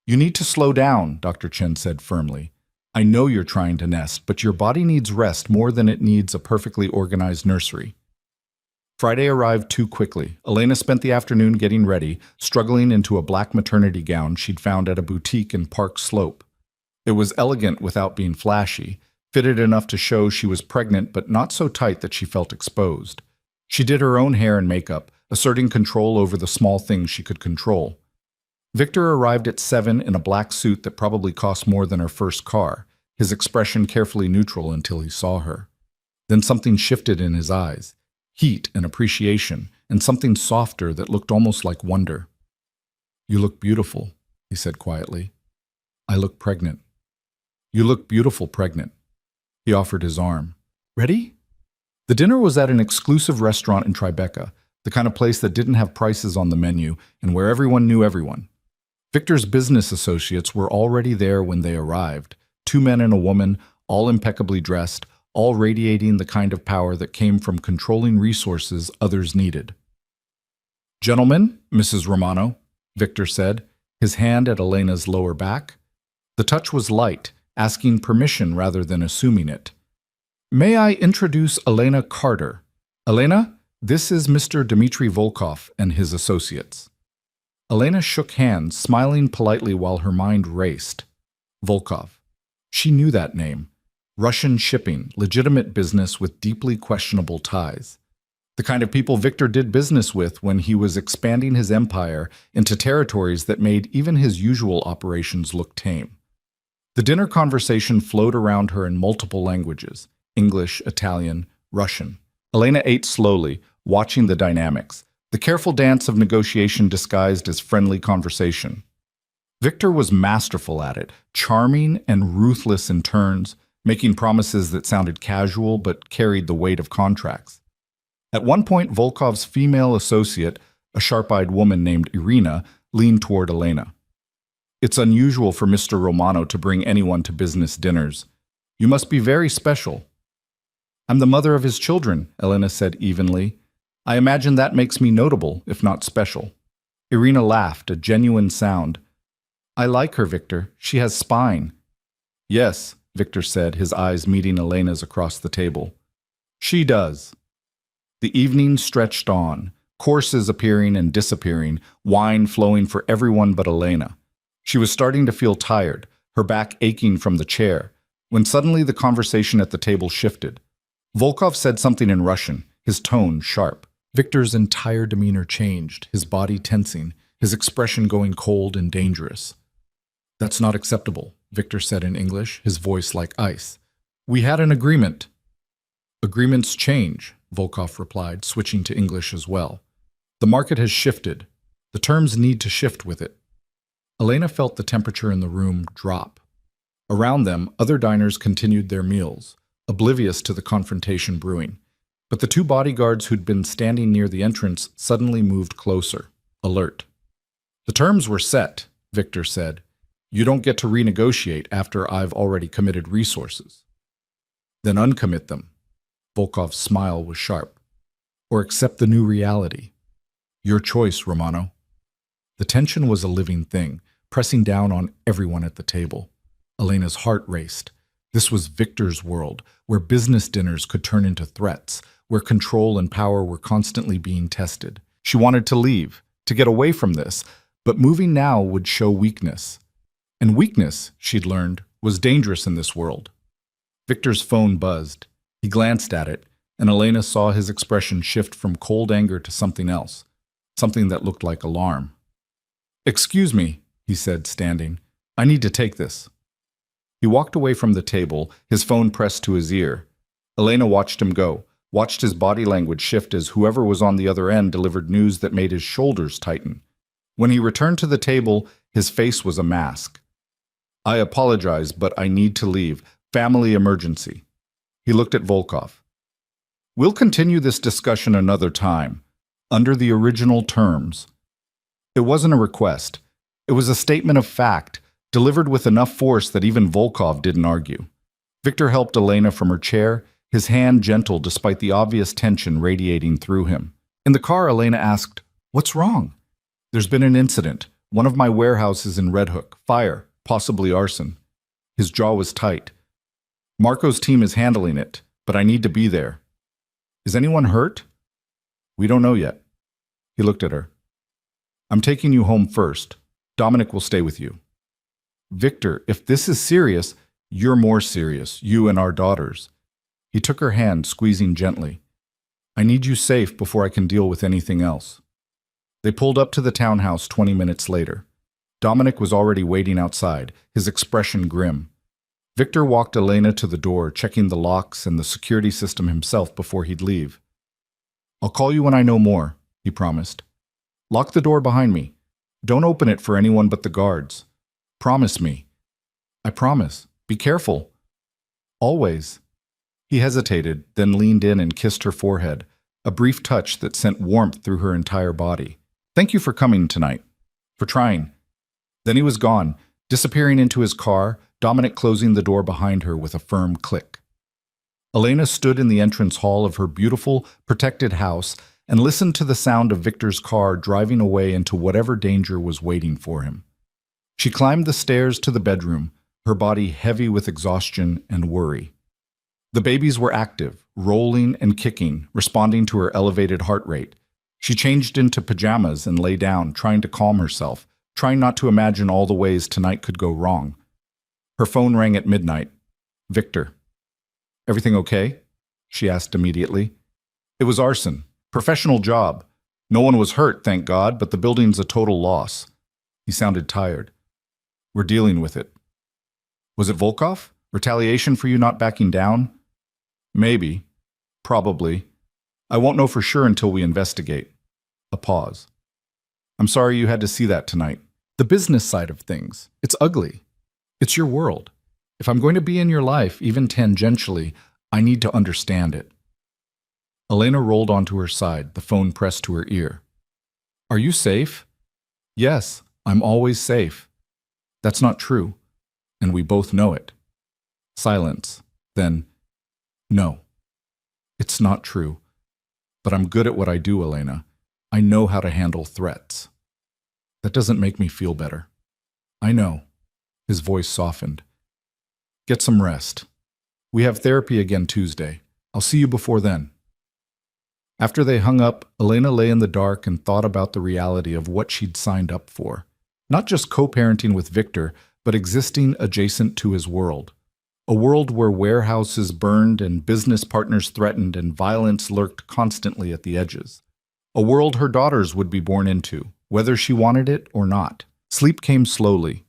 "You need to slow down," Dr. Chen said firmly. "I know you're trying to nest, but your body needs rest more than it needs a perfectly organized nursery." Friday arrived too quickly. Elena spent the afternoon getting ready, struggling into a black maternity gown she'd found at a boutique in Park Slope. It was elegant without being flashy, fitted enough to show she was pregnant but not so tight that she felt exposed. She did her own hair and makeup, asserting control over the small things she could control. Victor arrived at 7 in a black suit that probably cost more than her first car, his expression carefully neutral until he saw her. Then something shifted in his eyes, heat and appreciation, and something softer that looked almost like wonder. "You look beautiful," he said quietly. "I look pregnant." "You look beautiful pregnant." He offered his arm. "Ready?" The dinner was at an exclusive restaurant in Tribeca, the kind of place that didn't have prices on the menu and where everyone knew everyone. Victor's business associates were already there when they arrived, 2 men and a woman, all impeccably dressed, all radiating the kind of power that came from controlling resources others needed. "Gentlemen, Mrs. Romano," Victor said, his hand at Elena's lower back. The touch was light, asking permission rather than assuming it. "May I introduce Elena Carter? Elena, this is Mr. Dmitry Volkov and his associates." Elena shook hands, smiling politely while her mind raced. Volkov. She knew that name. Russian shipping, legitimate business with deeply questionable ties. The kind of people Victor did business with when he was expanding his empire into territories that made even his usual operations look tame. The dinner conversation flowed around her in multiple languages: English, Italian, Russian. Elena ate slowly, watching the dynamics, the careful dance of negotiation disguised as friendly conversation. Victor was masterful at it, charming and ruthless in turns, making promises that sounded casual but carried the weight of contracts. At one point, Volkov's female associate, a sharp-eyed woman named Irina, leaned toward Elena. "It's unusual for Mr. Romano to bring anyone to business dinners. You must be very special." "I'm the mother of his children," Elena said evenly. "I imagine that makes me notable, if not special." Irina laughed, a genuine sound. "I like her, Victor. She has spine." "Yes," Victor said, his eyes meeting Elena's across the table. "She does." The evening stretched on, courses appearing and disappearing, wine flowing for everyone but Elena. She was starting to feel tired, her back aching from the chair, when suddenly the conversation at the table shifted. Volkov said something in Russian, his tone sharp. Victor's entire demeanor changed, his body tensing, his expression going cold and dangerous. "That's not acceptable," Victor said in English, his voice like ice. "We had an agreement." "Agreements change," Volkov replied, switching to English as well. "The market has shifted. The terms need to shift with it." Elena felt the temperature in the room drop. Around them, other diners continued their meals, oblivious to the confrontation brewing. But the 2 bodyguards who'd been standing near the entrance suddenly moved closer, alert. "The terms were set," Victor said. "You don't get to renegotiate after I've already committed resources." "Then uncommit them." Volkov's smile was sharp. "Or accept the new reality. Your choice, Romano." The tension was a living thing, pressing down on everyone at the table. Elena's heart raced. This was Victor's world, where business dinners could turn into threats, where control and power were constantly being tested. She wanted to leave, to get away from this, but moving now would show weakness. And weakness, she'd learned, was dangerous in this world. Victor's phone buzzed. He glanced at it, and Elena saw his expression shift from cold anger to something else, something that looked like alarm. "Excuse me," he said, standing. "I need to take this." He walked away from the table, his phone pressed to his ear. Elena watched him go, watched his body language shift as whoever was on the other end delivered news that made his shoulders tighten. When he returned to the table, his face was a mask. "I apologize, but I need to leave. Family emergency." He looked at Volkov. "We'll continue this discussion another time, under the original terms." It wasn't a request. It was a statement of fact, delivered with enough force that even Volkov didn't argue. Victor helped Elena from her chair, his hand gentle despite the obvious tension radiating through him. In the car, Elena asked, "What's wrong?" "There's been an incident. One of my warehouses in Red Hook. Fire, possibly arson." His jaw was tight. "Marco's team is handling it, but I need to be there." "Is anyone hurt?" "We don't know yet." He looked at her. "I'm taking you home first. Dominic will stay with you." "Victor, if this is serious..." You're more serious, you and our daughters. He took her hand, squeezing gently. I need you safe before I can deal with anything else. They pulled up to the townhouse 20 minutes later. Dominic was already waiting outside, his expression grim. Victor walked Elena to the door, checking the locks and the security system himself before he'd leave. I'll call you when I know more, he promised. Lock the door behind me. Don't open it for anyone but the guards. Promise me. I promise. Be careful. Always. He hesitated, then leaned in and kissed her forehead, a brief touch that sent warmth through her entire body. Thank you for coming tonight. For trying. Then he was gone, disappearing into his car, Dominic closing the door behind her with a firm click. Elena stood in the entrance hall of her beautiful, protected house and listened to the sound of Victor's car driving away into whatever danger was waiting for him. She climbed the stairs to the bedroom, her body heavy with exhaustion and worry. The babies were active, rolling and kicking, responding to her elevated heart rate. She changed into pajamas and lay down, trying to calm herself, trying not to imagine all the ways tonight could go wrong. Her phone rang at midnight. Victor. Everything okay? She asked immediately. It was arson. Professional job. No one was hurt, thank God, but the building's a total loss. He sounded tired. We're dealing with it. Was it Volkov? Retaliation for you not backing down? Maybe. Probably. I won't know for sure until we investigate. A pause. I'm sorry you had to see that tonight. The business side of things. It's ugly. It's your world. If I'm going to be in your life, even tangentially, I need to understand it. Elena rolled onto her side, the phone pressed to her ear. Are you safe? Yes, I'm always safe. That's not true, and we both know it. Silence. Then, no. It's not true. But I'm good at what I do, Elena. I know how to handle threats. That doesn't make me feel better. I know. His voice softened. Get some rest. We have therapy again Tuesday. I'll see you before then. After they hung up, Elena lay in the dark and thought about the reality of what she'd signed up for. Not just co-parenting with Victor, but existing adjacent to his world. A world where warehouses burned and business partners threatened and violence lurked constantly at the edges. A world her daughters would be born into, whether she wanted it or not. Sleep came slowly,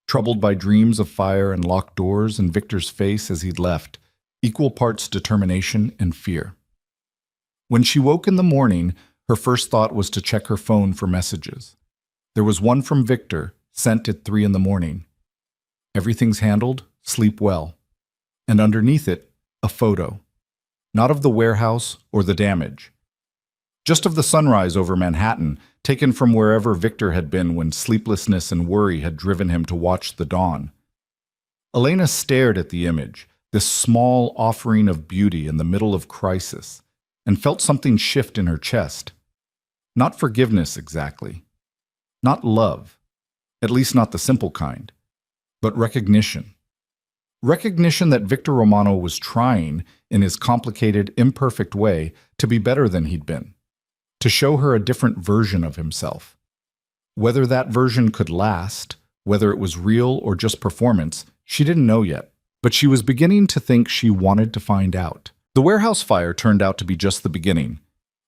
troubled by dreams of fire and locked doors and Victor's face as he'd left, equal parts determination and fear. When she woke in the morning, her first thought was to check her phone for messages. There was one from Victor, sent at 3 a.m. Everything's handled, sleep well. And underneath it, a photo. Not of the warehouse or the damage. Just of the sunrise over Manhattan, taken from wherever Victor had been when sleeplessness and worry had driven him to watch the dawn. Elena stared at the image, this small offering of beauty in the middle of crisis, and felt something shift in her chest. Not forgiveness exactly. Not love, at least not the simple kind, but recognition. Recognition that Victor Romano was trying, in his complicated, imperfect way, to be better than he'd been, to show her a different version of himself. Whether that version could last, whether it was real or just performance, she didn't know yet, but she was beginning to think she wanted to find out. The warehouse fire turned out to be just the beginning.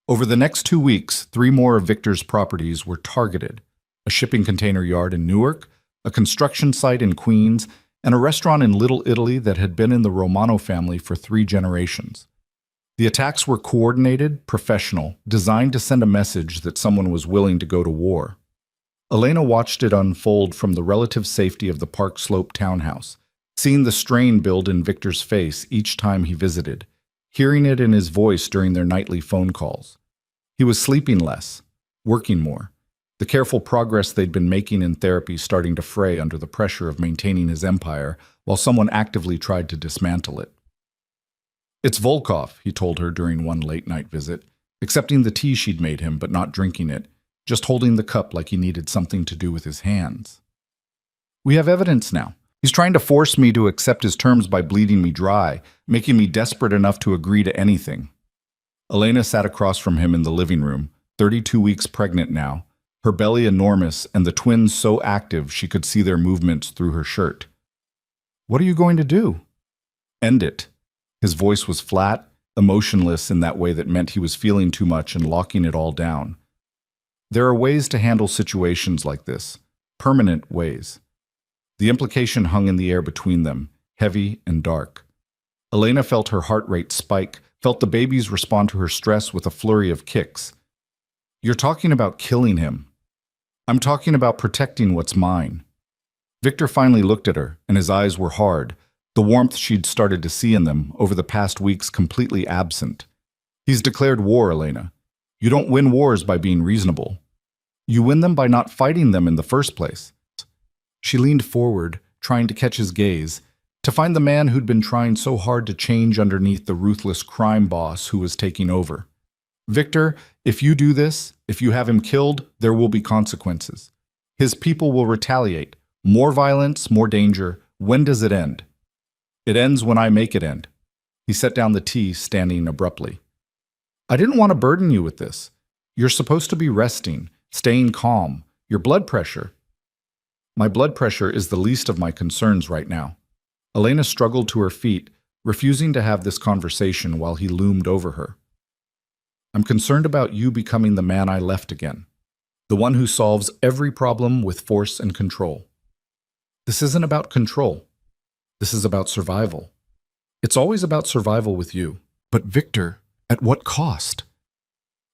Over the next 2 weeks, 3 more of Victor's properties were targeted. A shipping container yard in Newark, a construction site in Queens, and a restaurant in Little Italy that had been in the Romano family for 3 generations. The attacks were coordinated, professional, designed to send a message that someone was willing to go to war. Elena watched it unfold from the relative safety of the Park Slope townhouse, seeing the strain build in Victor's face each time he visited, hearing it in his voice during their nightly phone calls. He was sleeping less, working more, the careful progress they'd been making in therapy starting to fray under the pressure of maintaining his empire while someone actively tried to dismantle it. It's Volkov, he told her during one late-night visit, accepting the tea she'd made him but not drinking it, just holding the cup like he needed something to do with his hands. We have evidence now. He's trying to force me to accept his terms by bleeding me dry, making me desperate enough to agree to anything. Elena sat across from him in the living room, 32 weeks pregnant now, her belly enormous and the twins so active she could see their movements through her shirt. What are you going to do? End it. His voice was flat, emotionless in that way that meant he was feeling too much and locking it all down. There are ways to handle situations like this, permanent ways. The implication hung in the air between them, heavy and dark. Elena felt her heart rate spike, felt the babies respond to her stress with a flurry of kicks. You're talking about killing him. I'm talking about protecting what's mine. Victor finally looked at her, and his eyes were hard, the warmth she'd started to see in them over the past weeks completely absent. He's declared war, Elena. You don't win wars by being reasonable. You win them by not fighting them in the first place. She leaned forward, trying to catch his gaze, to find the man who'd been trying so hard to change underneath the ruthless crime boss who was taking over. Victor, if you do this, if you have him killed, there will be consequences. His people will retaliate. More violence, more danger. When does it end? It ends when I make it end. He set down the tea, standing abruptly. I didn't want to burden you with this. You're supposed to be resting, staying calm. Your blood pressure. My blood pressure is the least of my concerns right now. Elena struggled to her feet, refusing to have this conversation while he loomed over her. I'm concerned about you becoming the man I left again, the one who solves every problem with force and control. This isn't about control. This is about survival. It's always about survival with you. But Victor, at what cost?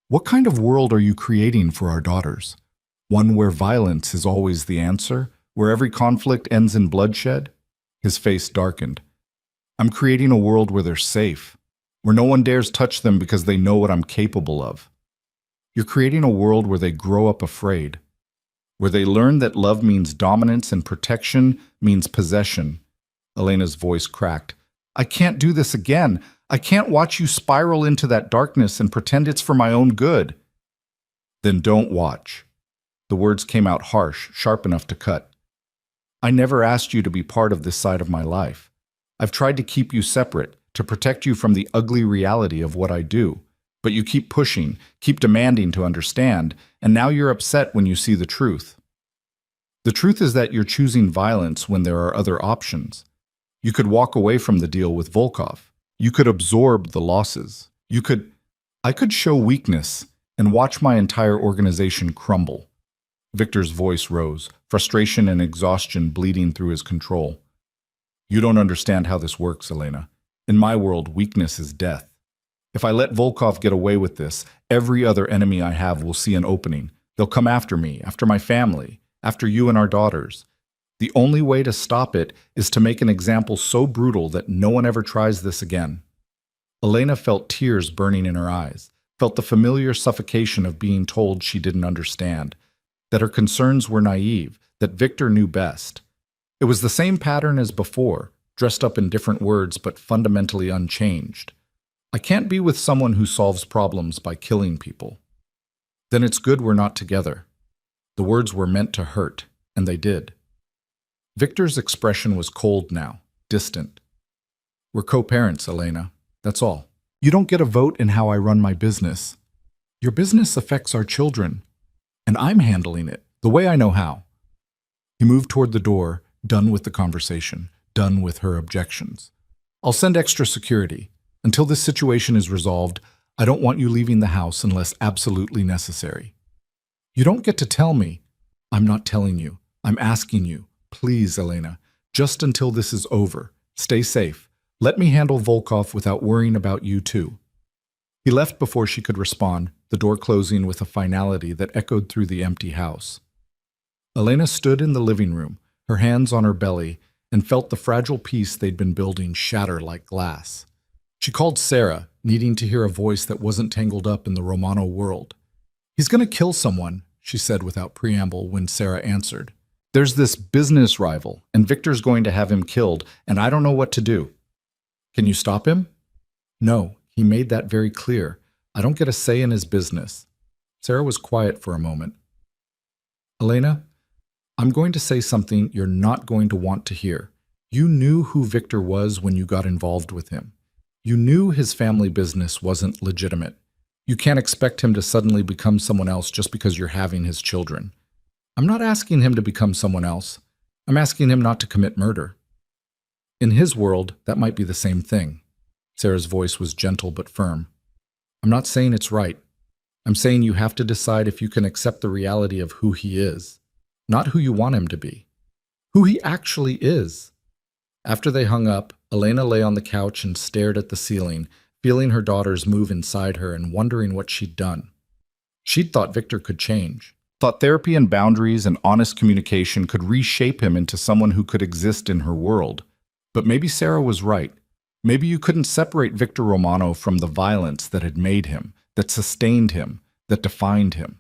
What kind of world are you creating for our daughters? One where violence is always the answer, where every conflict ends in bloodshed? His face darkened. I'm creating a world where they're safe, where no one dares touch them because they know what I'm capable of. You're creating a world where they grow up afraid, where they learn that love means dominance and protection means possession. Elena's voice cracked. I can't do this again. I can't watch you spiral into that darkness and pretend it's for my own good. Then don't watch. The words came out harsh, sharp enough to cut. I never asked you to be part of this side of my life. I've tried to keep you separate, to protect you from the ugly reality of what I do. But you keep pushing, keep demanding to understand, and now you're upset when you see the truth. The truth is that you're choosing violence when there are other options. You could walk away from the deal with Volkov. You could absorb the losses. I could show weakness and watch my entire organization crumble. Victor's voice rose, frustration and exhaustion bleeding through his control. You don't understand how this works, Elena. In my world, weakness is death. If I let Volkov get away with this, every other enemy I have will see an opening. They'll come after me, after my family, after you and our daughters. The only way to stop it is to make an example so brutal that no one ever tries this again. Elena felt tears burning in her eyes, felt the familiar suffocation of being told she didn't understand, that her concerns were naive, that Victor knew best. It was the same pattern as before, dressed up in different words but fundamentally unchanged. I can't be with someone who solves problems by killing people. Then it's good we're not together. The words were meant to hurt, and they did. Victor's expression was cold now, distant. We're co-parents, Elena. That's all. You don't get a vote in how I run my business. Your business affects our children, and I'm handling it the way I know how. He moved toward the door, done with the conversation, done with her objections. I'll send extra security. Until this situation is resolved, I don't want you leaving the house unless absolutely necessary. You don't get to tell me. I'm not telling you. I'm asking you. Please, Elena, just until this is over. Stay safe. Let me handle Volkov without worrying about you too. He left before she could respond, the door closing with a finality that echoed through the empty house. Elena stood in the living room, her hands on her belly, and felt the fragile peace they'd been building shatter like glass. She called Sarah, needing to hear a voice that wasn't tangled up in the Romano world. He's going to kill someone, she said without preamble when Sarah answered. There's this business rival, and Victor's going to have him killed, and I don't know what to do. Can you stop him? No, he made that very clear. I don't get a say in his business. Sarah was quiet for a moment. Elena, I'm going to say something you're not going to want to hear. You knew who Victor was when you got involved with him. You knew his family business wasn't legitimate. You can't expect him to suddenly become someone else just because you're having his children. I'm not asking him to become someone else. I'm asking him not to commit murder. In his world, that might be the same thing. Sarah's voice was gentle but firm. I'm not saying it's right. I'm saying you have to decide if you can accept the reality of who he is, not who you want him to be, who he actually is. After they hung up, Elena lay on the couch and stared at the ceiling, feeling her daughters move inside her and wondering what she'd done. She'd thought Victor could change, thought therapy and boundaries and honest communication could reshape him into someone who could exist in her world. But maybe Sarah was right. Maybe you couldn't separate Victor Romano from the violence that had made him, that sustained him, that defined him.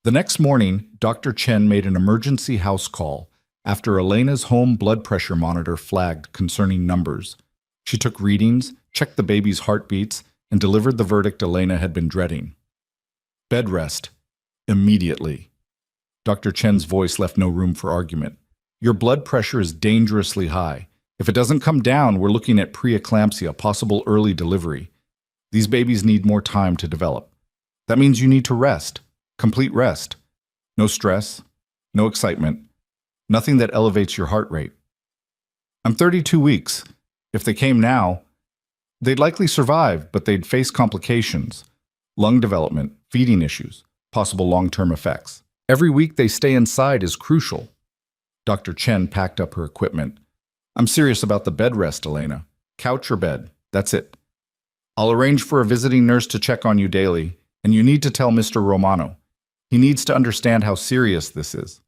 The next morning, Dr. Chen made an emergency house call after Elena's home blood pressure monitor flagged concerning numbers. She took readings, checked the baby's heartbeats, and delivered the verdict Elena had been dreading. Bed rest. Immediately. Dr. Chen's voice left no room for argument. Your blood pressure is dangerously high. If it doesn't come down, we're looking at preeclampsia, possible early delivery. These babies need more time to develop. That means you need to rest. Complete rest. No stress, no excitement, nothing that elevates your heart rate. I'm 32 weeks. If they came now, they'd likely survive, but they'd face complications, lung development, feeding issues, possible long-term effects. Every week they stay inside is crucial. Dr. Chen packed up her equipment. I'm serious about the bed rest, Elena. Couch or bed, that's it. I'll arrange for a visiting nurse to check on you daily, and you need to tell Mr. Romano. He needs to understand how serious this is.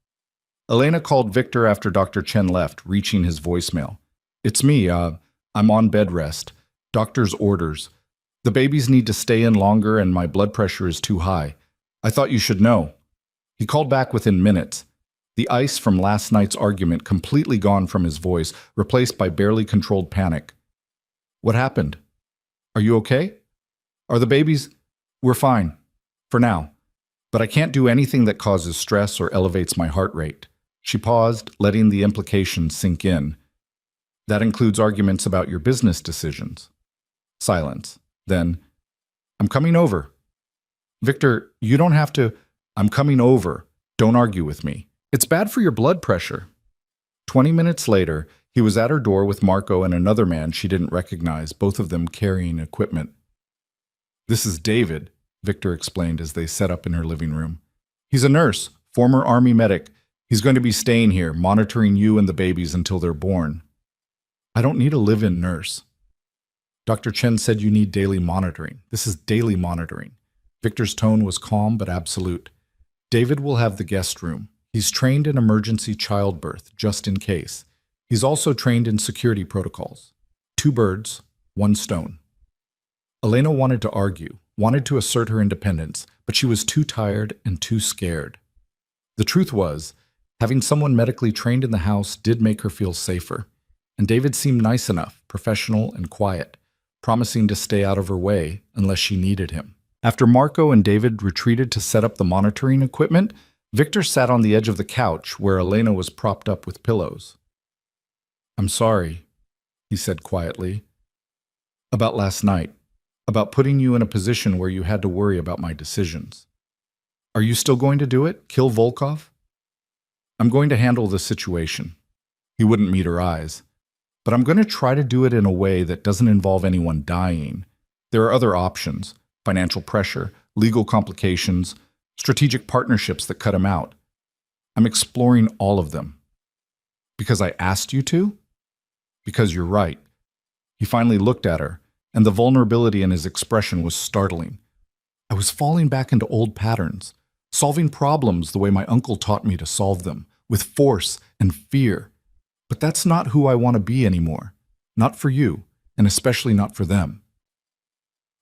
Elena called Victor after Dr. Chen left, reaching his voicemail. It's me, I'm on bed rest. Doctor's orders. The babies need to stay in longer and my blood pressure is too high. I thought you should know. He called back within minutes. The ice from last night's argument completely gone from his voice, replaced by barely controlled panic. What happened? Are you okay? Are the babies? We're fine. For now. But I can't do anything that causes stress or elevates my heart rate. She paused, letting the implications sink in. That includes arguments about your business decisions. Silence. Then, I'm coming over. Victor, you don't have to. I'm coming over. Don't argue with me. It's bad for your blood pressure. 20 minutes later, he was at her door with Marco and another man she didn't recognize, both of them carrying equipment. This is David, Victor explained as they set up in her living room. He's a nurse, former Army medic. He's going to be staying here, monitoring you and the babies until they're born. I don't need a live-in nurse. Dr. Chen said you need daily monitoring. This is daily monitoring. Victor's tone was calm but absolute. David will have the guest room. He's trained in emergency childbirth, just in case. He's also trained in security protocols. 2 birds, 1 stone. Elena wanted to argue, wanted to assert her independence, but she was too tired and too scared. The truth was, having someone medically trained in the house did make her feel safer, and David seemed nice enough, professional and quiet, promising to stay out of her way unless she needed him. After Marco and David retreated to set up the monitoring equipment, Victor sat on the edge of the couch where Elena was propped up with pillows. I'm sorry, he said quietly. About last night, about putting you in a position where you had to worry about my decisions. Are you still going to do it? Kill Volkov? I'm going to handle the situation. He wouldn't meet her eyes. But I'm going to try to do it in a way that doesn't involve anyone dying. There are other options: financial pressure, legal complications, strategic partnerships that cut him out. I'm exploring all of them. Because I asked you to? Because you're right. He finally looked at her, and the vulnerability in his expression was startling. I was falling back into old patterns, solving problems the way my uncle taught me to solve them, with force and fear. But that's not who I want to be anymore. Not for you, and especially not for them.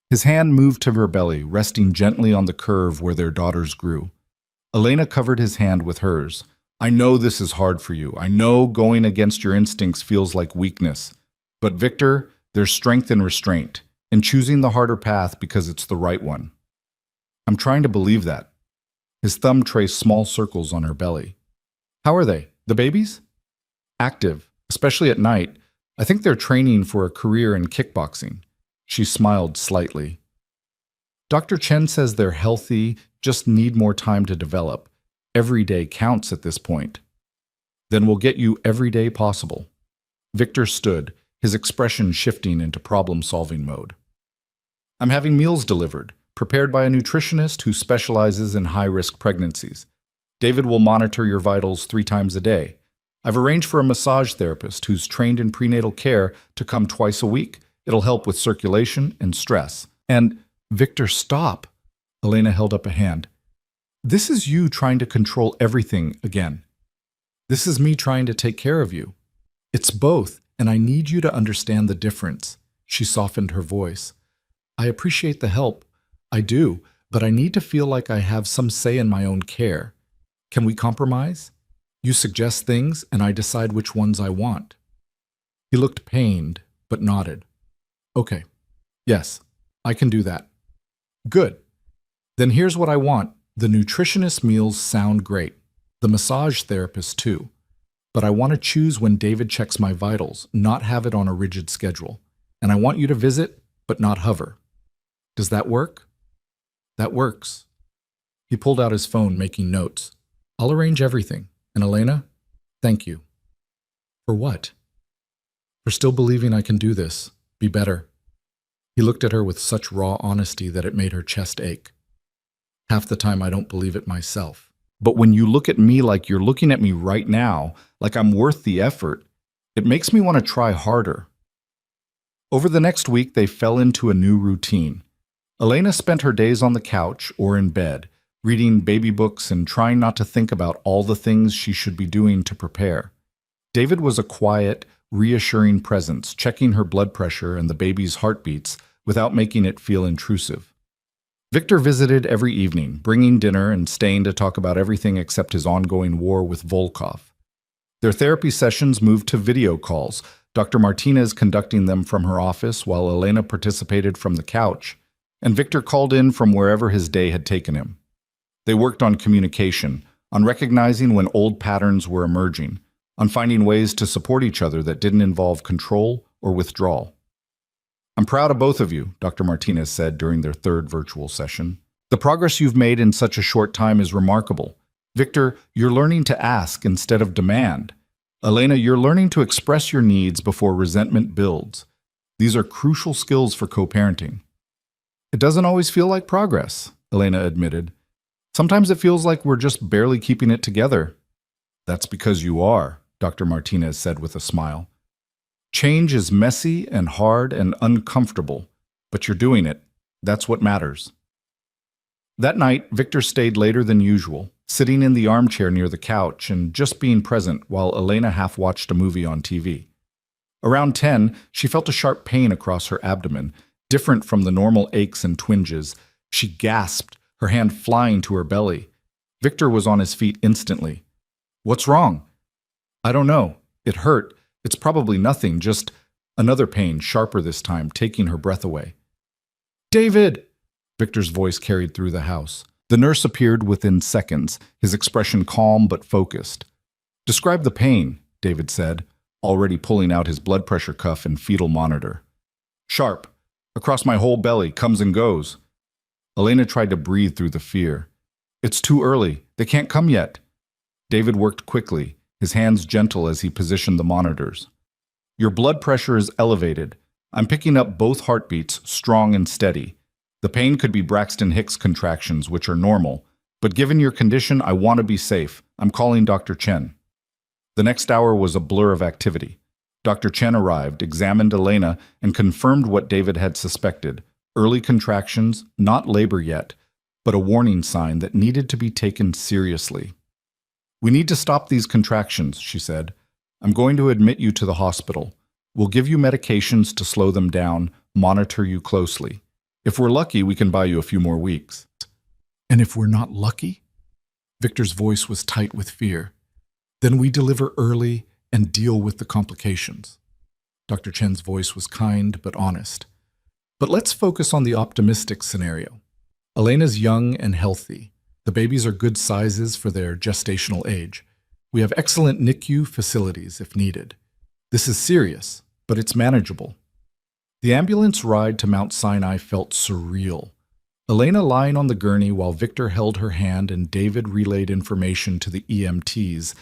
His hand moved to her belly, resting gently on the curve where their daughters grew. Elena covered his hand with hers. I know this is hard for you. I know going against your instincts feels like weakness. But Victor, there's strength in restraint, in choosing the harder path because it's the right one. I'm trying to believe that. His thumb traced small circles on her belly. How are they? The babies? Active, especially at night. I think they're training for a career in kickboxing. She smiled slightly. Dr. Chen says they're healthy, just need more time to develop. Every day counts at this point. Then we'll get you every day possible. Victor stood, his expression shifting into problem-solving mode. I'm having meals delivered, prepared by a nutritionist who specializes in high-risk pregnancies. David will monitor your vitals 3 times a day. I've arranged for a massage therapist who's trained in prenatal care to come twice a week. It'll help with circulation and stress. And, Victor, stop. Elena held up a hand. This is you trying to control everything again. This is me trying to take care of you. It's both, and I need you to understand the difference. She softened her voice. I appreciate the help. I do, but I need to feel like I have some say in my own care. Can we compromise? You suggest things, and I decide which ones I want. He looked pained, but nodded. Okay. Yes, I can do that. Good. Then here's what I want. The nutritionist meals sound great. The massage therapist too. But I want to choose when David checks my vitals, not have it on a rigid schedule. And I want you to visit, but not hover. Does that work? That works. He pulled out his phone, making notes. I'll arrange everything. And Elena, thank you. For what? For still believing I can do this. Be better. He looked at her with such raw honesty that it made her chest ache. Half the time I don't believe it myself. But when you look at me like you're looking at me right now, like I'm worth the effort, it makes me want to try harder. Over the next week, they fell into a new routine. Elena spent her days on the couch or in bed, reading baby books and trying not to think about all the things she should be doing to prepare. David was a quiet, reassuring presence, checking her blood pressure and the baby's heartbeats without making it feel intrusive. Victor visited every evening, bringing dinner and staying to talk about everything except his ongoing war with Volkov. Their therapy sessions moved to video calls, Dr. Martinez conducting them from her office while Elena participated from the couch, and Victor called in from wherever his day had taken him. They worked on communication, on recognizing when old patterns were emerging, on finding ways to support each other that didn't involve control or withdrawal. I'm proud of both of you, Dr. Martinez said during their 3rd virtual session. The progress you've made in such a short time is remarkable. Victor, you're learning to ask instead of demand. Elena, you're learning to express your needs before resentment builds. These are crucial skills for co-parenting. It doesn't always feel like progress, Elena admitted. Sometimes it feels like we're just barely keeping it together. That's because you are, Dr. Martinez said with a smile. Change is messy and hard and uncomfortable, but you're doing it. That's what matters. That night, Victor stayed later than usual, sitting in the armchair near the couch and just being present while Elena half-watched a movie on TV. Around 10, she felt a sharp pain across her abdomen, different from the normal aches and twinges. She gasped, her hand flying to her belly. Victor was on his feet instantly. What's wrong? I don't know. It hurt. It's probably nothing, just another pain, sharper this time, taking her breath away. David! Victor's voice carried through the house. The nurse appeared within seconds, his expression calm but focused. Describe the pain, David said, already pulling out his blood pressure cuff and fetal monitor. Sharp. Across my whole belly, comes and goes. Elena tried to breathe through the fear. It's too early. They can't come yet. David worked quickly, his hands gentle as he positioned the monitors. Your blood pressure is elevated. I'm picking up both heartbeats, strong and steady. The pain could be Braxton Hicks contractions, which are normal, but given your condition, I want to be safe. I'm calling Dr. Chen. The next hour was a blur of activity. Dr. Chen arrived, examined Elena, and confirmed what David had suspected. Early contractions, not labor yet, but a warning sign that needed to be taken seriously. We need to stop these contractions, she said. I'm going to admit you to the hospital. We'll give you medications to slow them down, monitor you closely. If we're lucky, we can buy you a few more weeks. And if we're not lucky? Victor's voice was tight with fear. Then we deliver early and deal with the complications. Dr. Chen's voice was kind but honest. But let's focus on the optimistic scenario. Elena's young and healthy. The babies are good sizes for their gestational age. We have excellent NICU facilities if needed. This is serious, but it's manageable. The ambulance ride to Mount Sinai felt surreal. Elena lying on the gurney while Victor held her hand and David relayed information to the EMTs.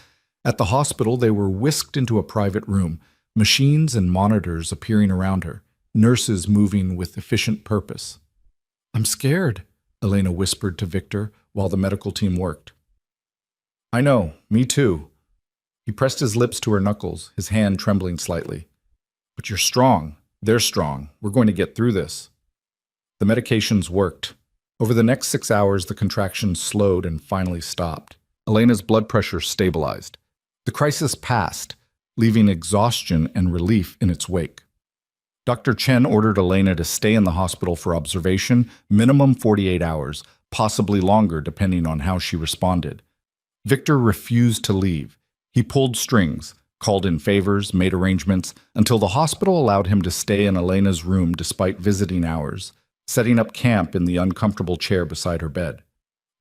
At the hospital, they were whisked into a private room. machines and monitors appearing around her, nurses moving with efficient purpose. "I'm scared," Elena whispered to Victor while the medical team worked. "I know, me too." He pressed his lips to her knuckles, his hand trembling slightly. "But you're strong. They're strong. We're going to get through this." The medications worked. Over the next 6 hours, the contractions slowed and finally stopped. Elena's blood pressure stabilized. The crisis passed, leaving exhaustion and relief in its wake. Dr. Chen ordered Elena to stay in the hospital for observation, minimum 48 hours, possibly longer depending on how she responded. Victor refused to leave. He pulled strings, called in favors, made arrangements, until the hospital allowed him to stay in Elena's room despite visiting hours, setting up camp in the uncomfortable chair beside her bed.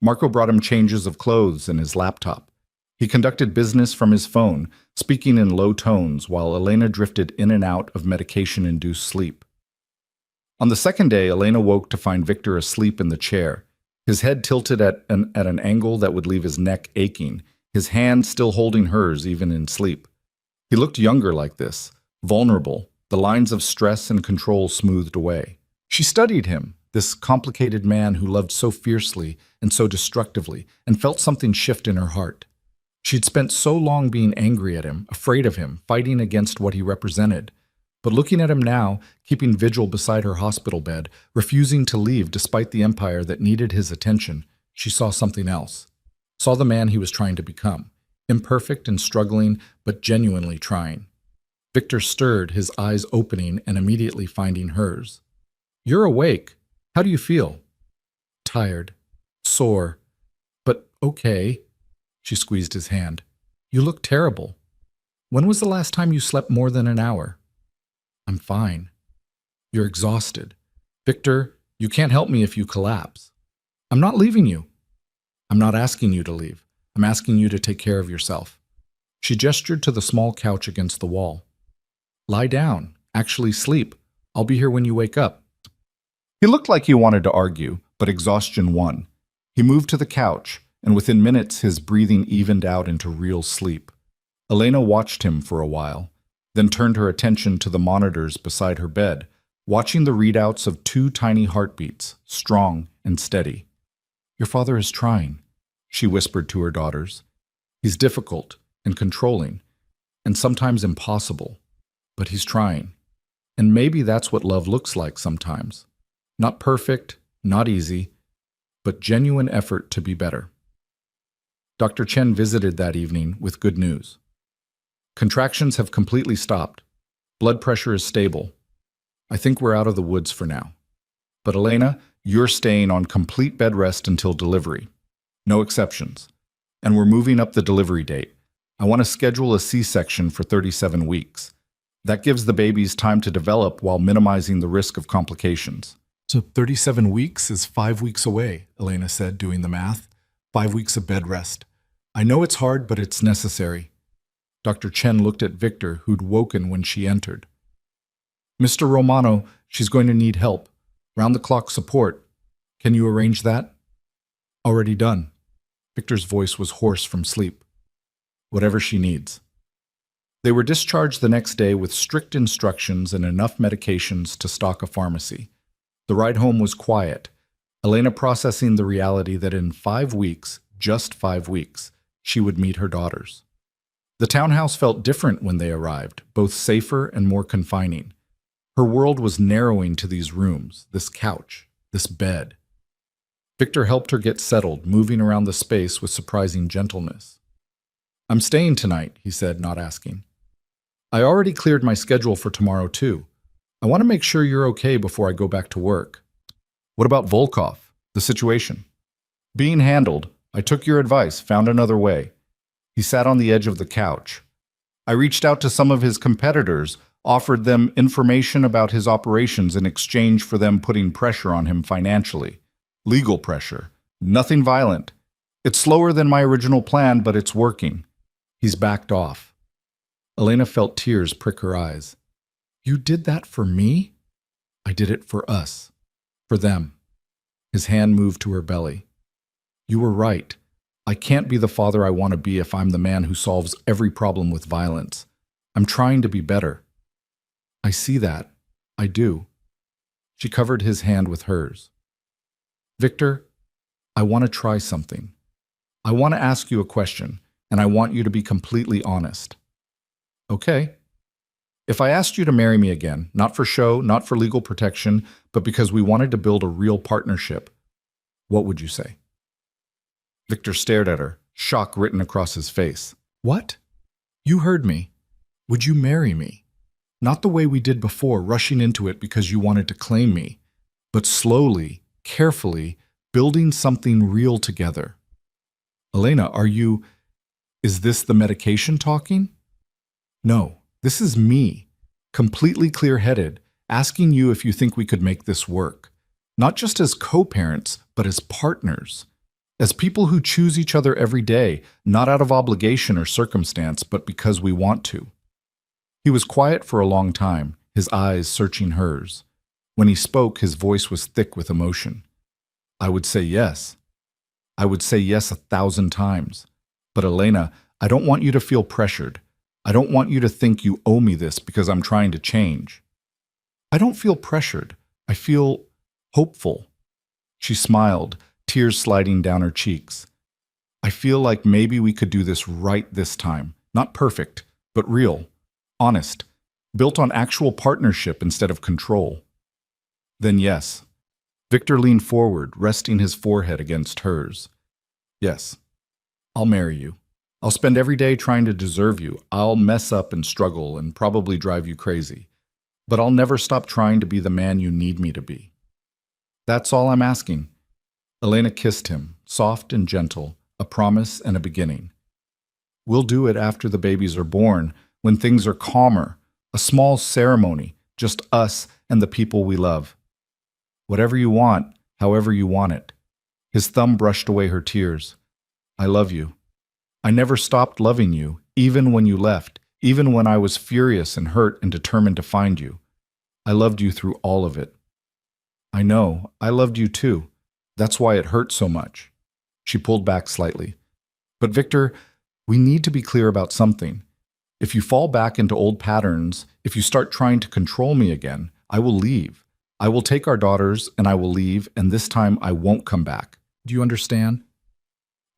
Marco brought him changes of clothes and his laptop. He conducted business from his phone, speaking in low tones while Elena drifted in and out of medication-induced sleep. On the second day, Elena woke to find Victor asleep in the chair, his head tilted at an angle that would leave his neck aching, his hand still holding hers even in sleep. He looked younger like this, vulnerable, the lines of stress and control smoothed away. She studied him, this complicated man who loved so fiercely and so destructively, and felt something shift in her heart. She'd spent so long being angry at him, afraid of him, fighting against what he represented. But looking at him now, keeping vigil beside her hospital bed, refusing to leave despite the empire that needed his attention, she saw something else. Saw the man he was trying to become, imperfect and struggling, but genuinely trying. Victor stirred, his eyes opening and immediately finding hers. "You're awake. How do you feel?" "Tired. Sore. But okay." She squeezed his hand. "You look terrible. When was the last time you slept more than an hour?" "I'm fine." "You're exhausted. Victor, you can't help me if you collapse." "I'm not leaving you." "I'm not asking you to leave. I'm asking you to take care of yourself." She gestured to the small couch against the wall. "Lie down. Actually sleep. I'll be here when you wake up." He looked like he wanted to argue, but exhaustion won. He moved to the couch, and within minutes his breathing evened out into real sleep. Elena watched him for a while, then turned her attention to the monitors beside her bed, watching the readouts of 2 tiny heartbeats, strong and steady. "Your father is trying," she whispered to her daughters. "He's difficult and controlling, and sometimes impossible, but he's trying. And maybe that's what love looks like sometimes. Not perfect, not easy, but genuine effort to be better." Dr. Chen visited that evening with good news. "Contractions have completely stopped. Blood pressure is stable. I think we're out of the woods for now. But Elena, you're staying on complete bed rest until delivery. No exceptions. And we're moving up the delivery date. I want to schedule a C-section for 37 weeks. That gives the babies time to develop while minimizing the risk of complications." "So 37 weeks is 5 weeks away," Elena said, doing the math. 5 weeks of bed rest. "I know it's hard, but it's necessary." Dr. Chen looked at Victor, who'd woken when she entered. "Mr. Romano, she's going to need help. Round-the-clock support. Can you arrange that?" "Already done." Victor's voice was hoarse from sleep. "Whatever she needs." They were discharged the next day with strict instructions and enough medications to stock a pharmacy. The ride home was quiet, Elena processing the reality that in 5 weeks, just 5 weeks, she would meet her daughters. The townhouse felt different when they arrived, both safer and more confining. Her world was narrowing to these rooms, this couch, this bed. Victor helped her get settled, moving around the space with surprising gentleness. "I'm staying tonight," he said, not asking. "I already cleared my schedule for tomorrow, too. I want to make sure you're okay before I go back to work." "What about Volkov? The situation?" "Being handled. I took your advice, found another way." He sat on the edge of the couch. "I reached out to some of his competitors, offered them information about his operations in exchange for them putting pressure on him financially. Legal pressure. Nothing violent. It's slower than my original plan, but it's working." He's backed off. Elena felt tears prick her eyes. "You did that for me?" "I did it for us. For them." His hand moved to her belly. "You were right. I can't be the father I want to be if I'm the man who solves every problem with violence. I'm trying to be better. I see that. I do. She covered his hand with hers. Victor, I want to try something. I want to ask you a question, and I want you to be completely honest. Okay. If I asked you to marry me again, not for show, not for legal protection, but because we wanted to build a real partnership, what would you say? Victor stared at her, shock written across his face. What? You heard me. Would you marry me? Not the way we did before, rushing into it because you wanted to claim me, but slowly, carefully, building something real together. Elena, is this the medication talking? No, this is me, completely clear-headed, asking you if you think we could make this work. Not just as co-parents, but as partners. As people who choose each other every day, not out of obligation or circumstance, but because we want to. He was quiet for a long time, his eyes searching hers. When he spoke, his voice was thick with emotion. I would say yes. I would say yes 1,000 times. But Elena, I don't want you to feel pressured. I don't want you to think you owe me this because I'm trying to change. I don't feel pressured. I feel hopeful. She smiled, tears sliding down her cheeks. I feel like maybe we could do this right this time. Not perfect, but real, honest, built on actual partnership instead of control. Then yes. Victor leaned forward, resting his forehead against hers. Yes, I'll marry you. I'll spend every day trying to deserve you. I'll mess up and struggle and probably drive you crazy. But I'll never stop trying to be the man you need me to be. That's all I'm asking. Elena kissed him, soft and gentle, a promise and a beginning. We'll do it after the babies are born, when things are calmer, a small ceremony, just us and the people we love. Whatever you want, however you want it. His thumb brushed away her tears. I love you. I never stopped loving you, even when you left, even when I was furious and hurt and determined to find you. I loved you through all of it. I know, I loved you too. That's why it hurt so much. She pulled back slightly. But Victor, we need to be clear about something. If you fall back into old patterns, if you start trying to control me again, I will leave. I will take our daughters and I will leave, and this time I won't come back. Do you understand?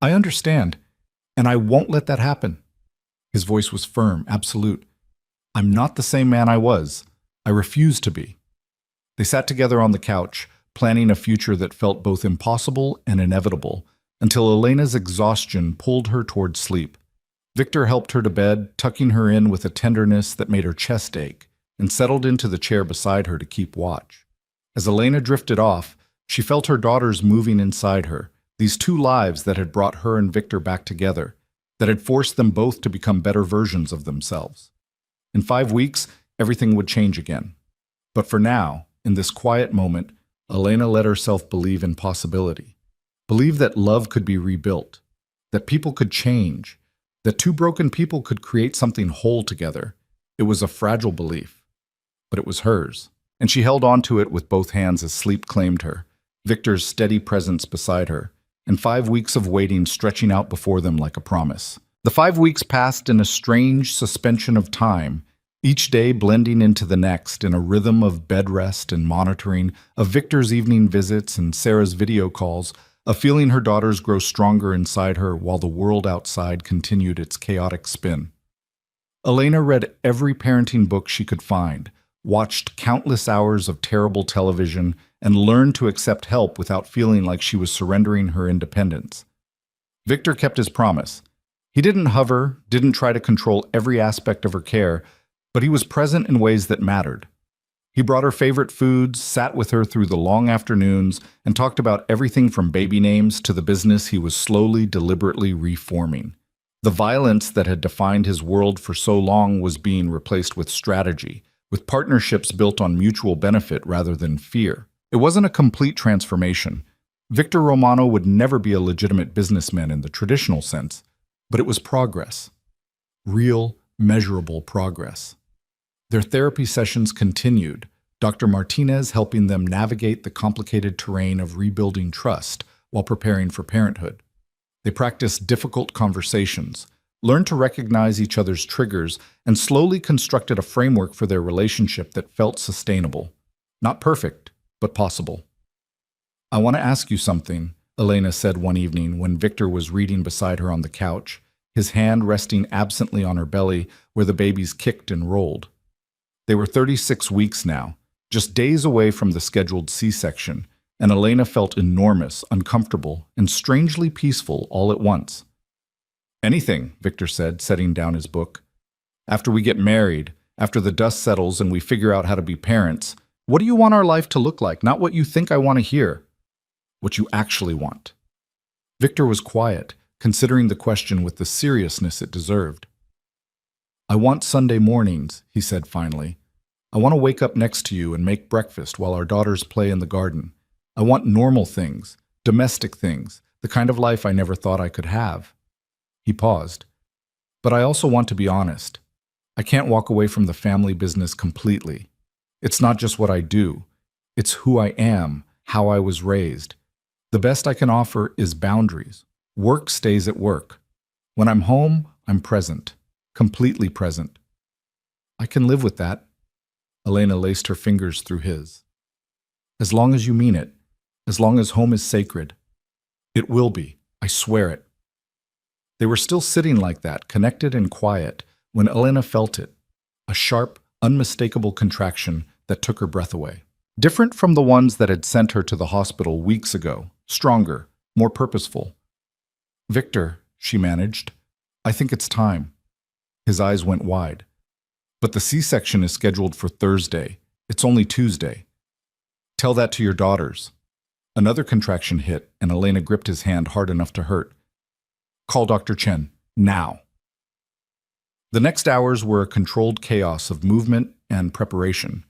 I understand, and I won't let that happen. His voice was firm, absolute. I'm not the same man I was. I refuse to be. They sat together on the couch, planning a future that felt both impossible and inevitable, until Elena's exhaustion pulled her toward sleep. Victor helped her to bed, tucking her in with a tenderness that made her chest ache, and settled into the chair beside her to keep watch. As Elena drifted off, she felt her daughters moving inside her, these two lives that had brought her and Victor back together, that had forced them both to become better versions of themselves. In 5 weeks, everything would change again. But for now, in this quiet moment, Elena let herself believe in possibility. Believe that love could be rebuilt, that people could change, that two broken people could create something whole together. It was a fragile belief, but it was hers, and she held on to it with both hands as sleep claimed her, Victor's steady presence beside her, and 5 weeks of waiting stretching out before them like a promise. The 5 weeks passed in a strange suspension of time, each day blending into the next in a rhythm of bed rest and monitoring, of Victor's evening visits and Sarah's video calls, of feeling her daughters grow stronger inside her while the world outside continued its chaotic spin. Elena read every parenting book she could find, watched countless hours of terrible television, and learned to accept help without feeling like she was surrendering her independence. Victor kept his promise. He didn't hover, didn't try to control every aspect of her care, but he was present in ways that mattered. He brought her favorite foods, sat with her through the long afternoons, and talked about everything from baby names to the business he was slowly, deliberately reforming. The violence that had defined his world for so long was being replaced with strategy, with partnerships built on mutual benefit rather than fear. It wasn't a complete transformation. Victor Romano would never be a legitimate businessman in the traditional sense, but it was progress. Real, measurable progress. Their therapy sessions continued, Dr. Martinez helping them navigate the complicated terrain of rebuilding trust while preparing for parenthood. They practiced difficult conversations, learned to recognize each other's triggers, and slowly constructed a framework for their relationship that felt sustainable. Not perfect, but possible. "I want to ask you something," Elena said one evening when Victor was reading beside her on the couch, his hand resting absently on her belly where the babies kicked and rolled. They were 36 weeks now, just days away from the scheduled C-section, and Elena felt enormous, uncomfortable, and strangely peaceful all at once. "Anything," Victor said, setting down his book. "After we get married, after the dust settles and we figure out how to be parents, what do you want our life to look like? Not what you think I want to hear. What you actually want." Victor was quiet, considering the question with the seriousness it deserved. "I want Sunday mornings," he said finally. "I want to wake up next to you and make breakfast while our daughters play in the garden. I want normal things, domestic things, the kind of life I never thought I could have." He paused. "But I also want to be honest. I can't walk away from the family business completely. It's not just what I do. It's who I am, how I was raised. The best I can offer is boundaries. Work stays at work. When I'm home, I'm present, completely present." "I can live with that." Elena laced her fingers through his. "As long as you mean it, as long as home is sacred. It will be, I swear it." They were still sitting like that, connected and quiet, when Elena felt it, a sharp, unmistakable contraction that took her breath away. Different from the ones that had sent her to the hospital weeks ago, stronger, more purposeful. "Victor," she managed, "I think it's time." His eyes went wide. "But the C-section is scheduled for Thursday. It's only Tuesday. Tell that to your daughters." Another contraction hit, and Elena gripped his hand hard enough to hurt. "Call Dr. Chen, now." The next hours were a controlled chaos of movement and preparation.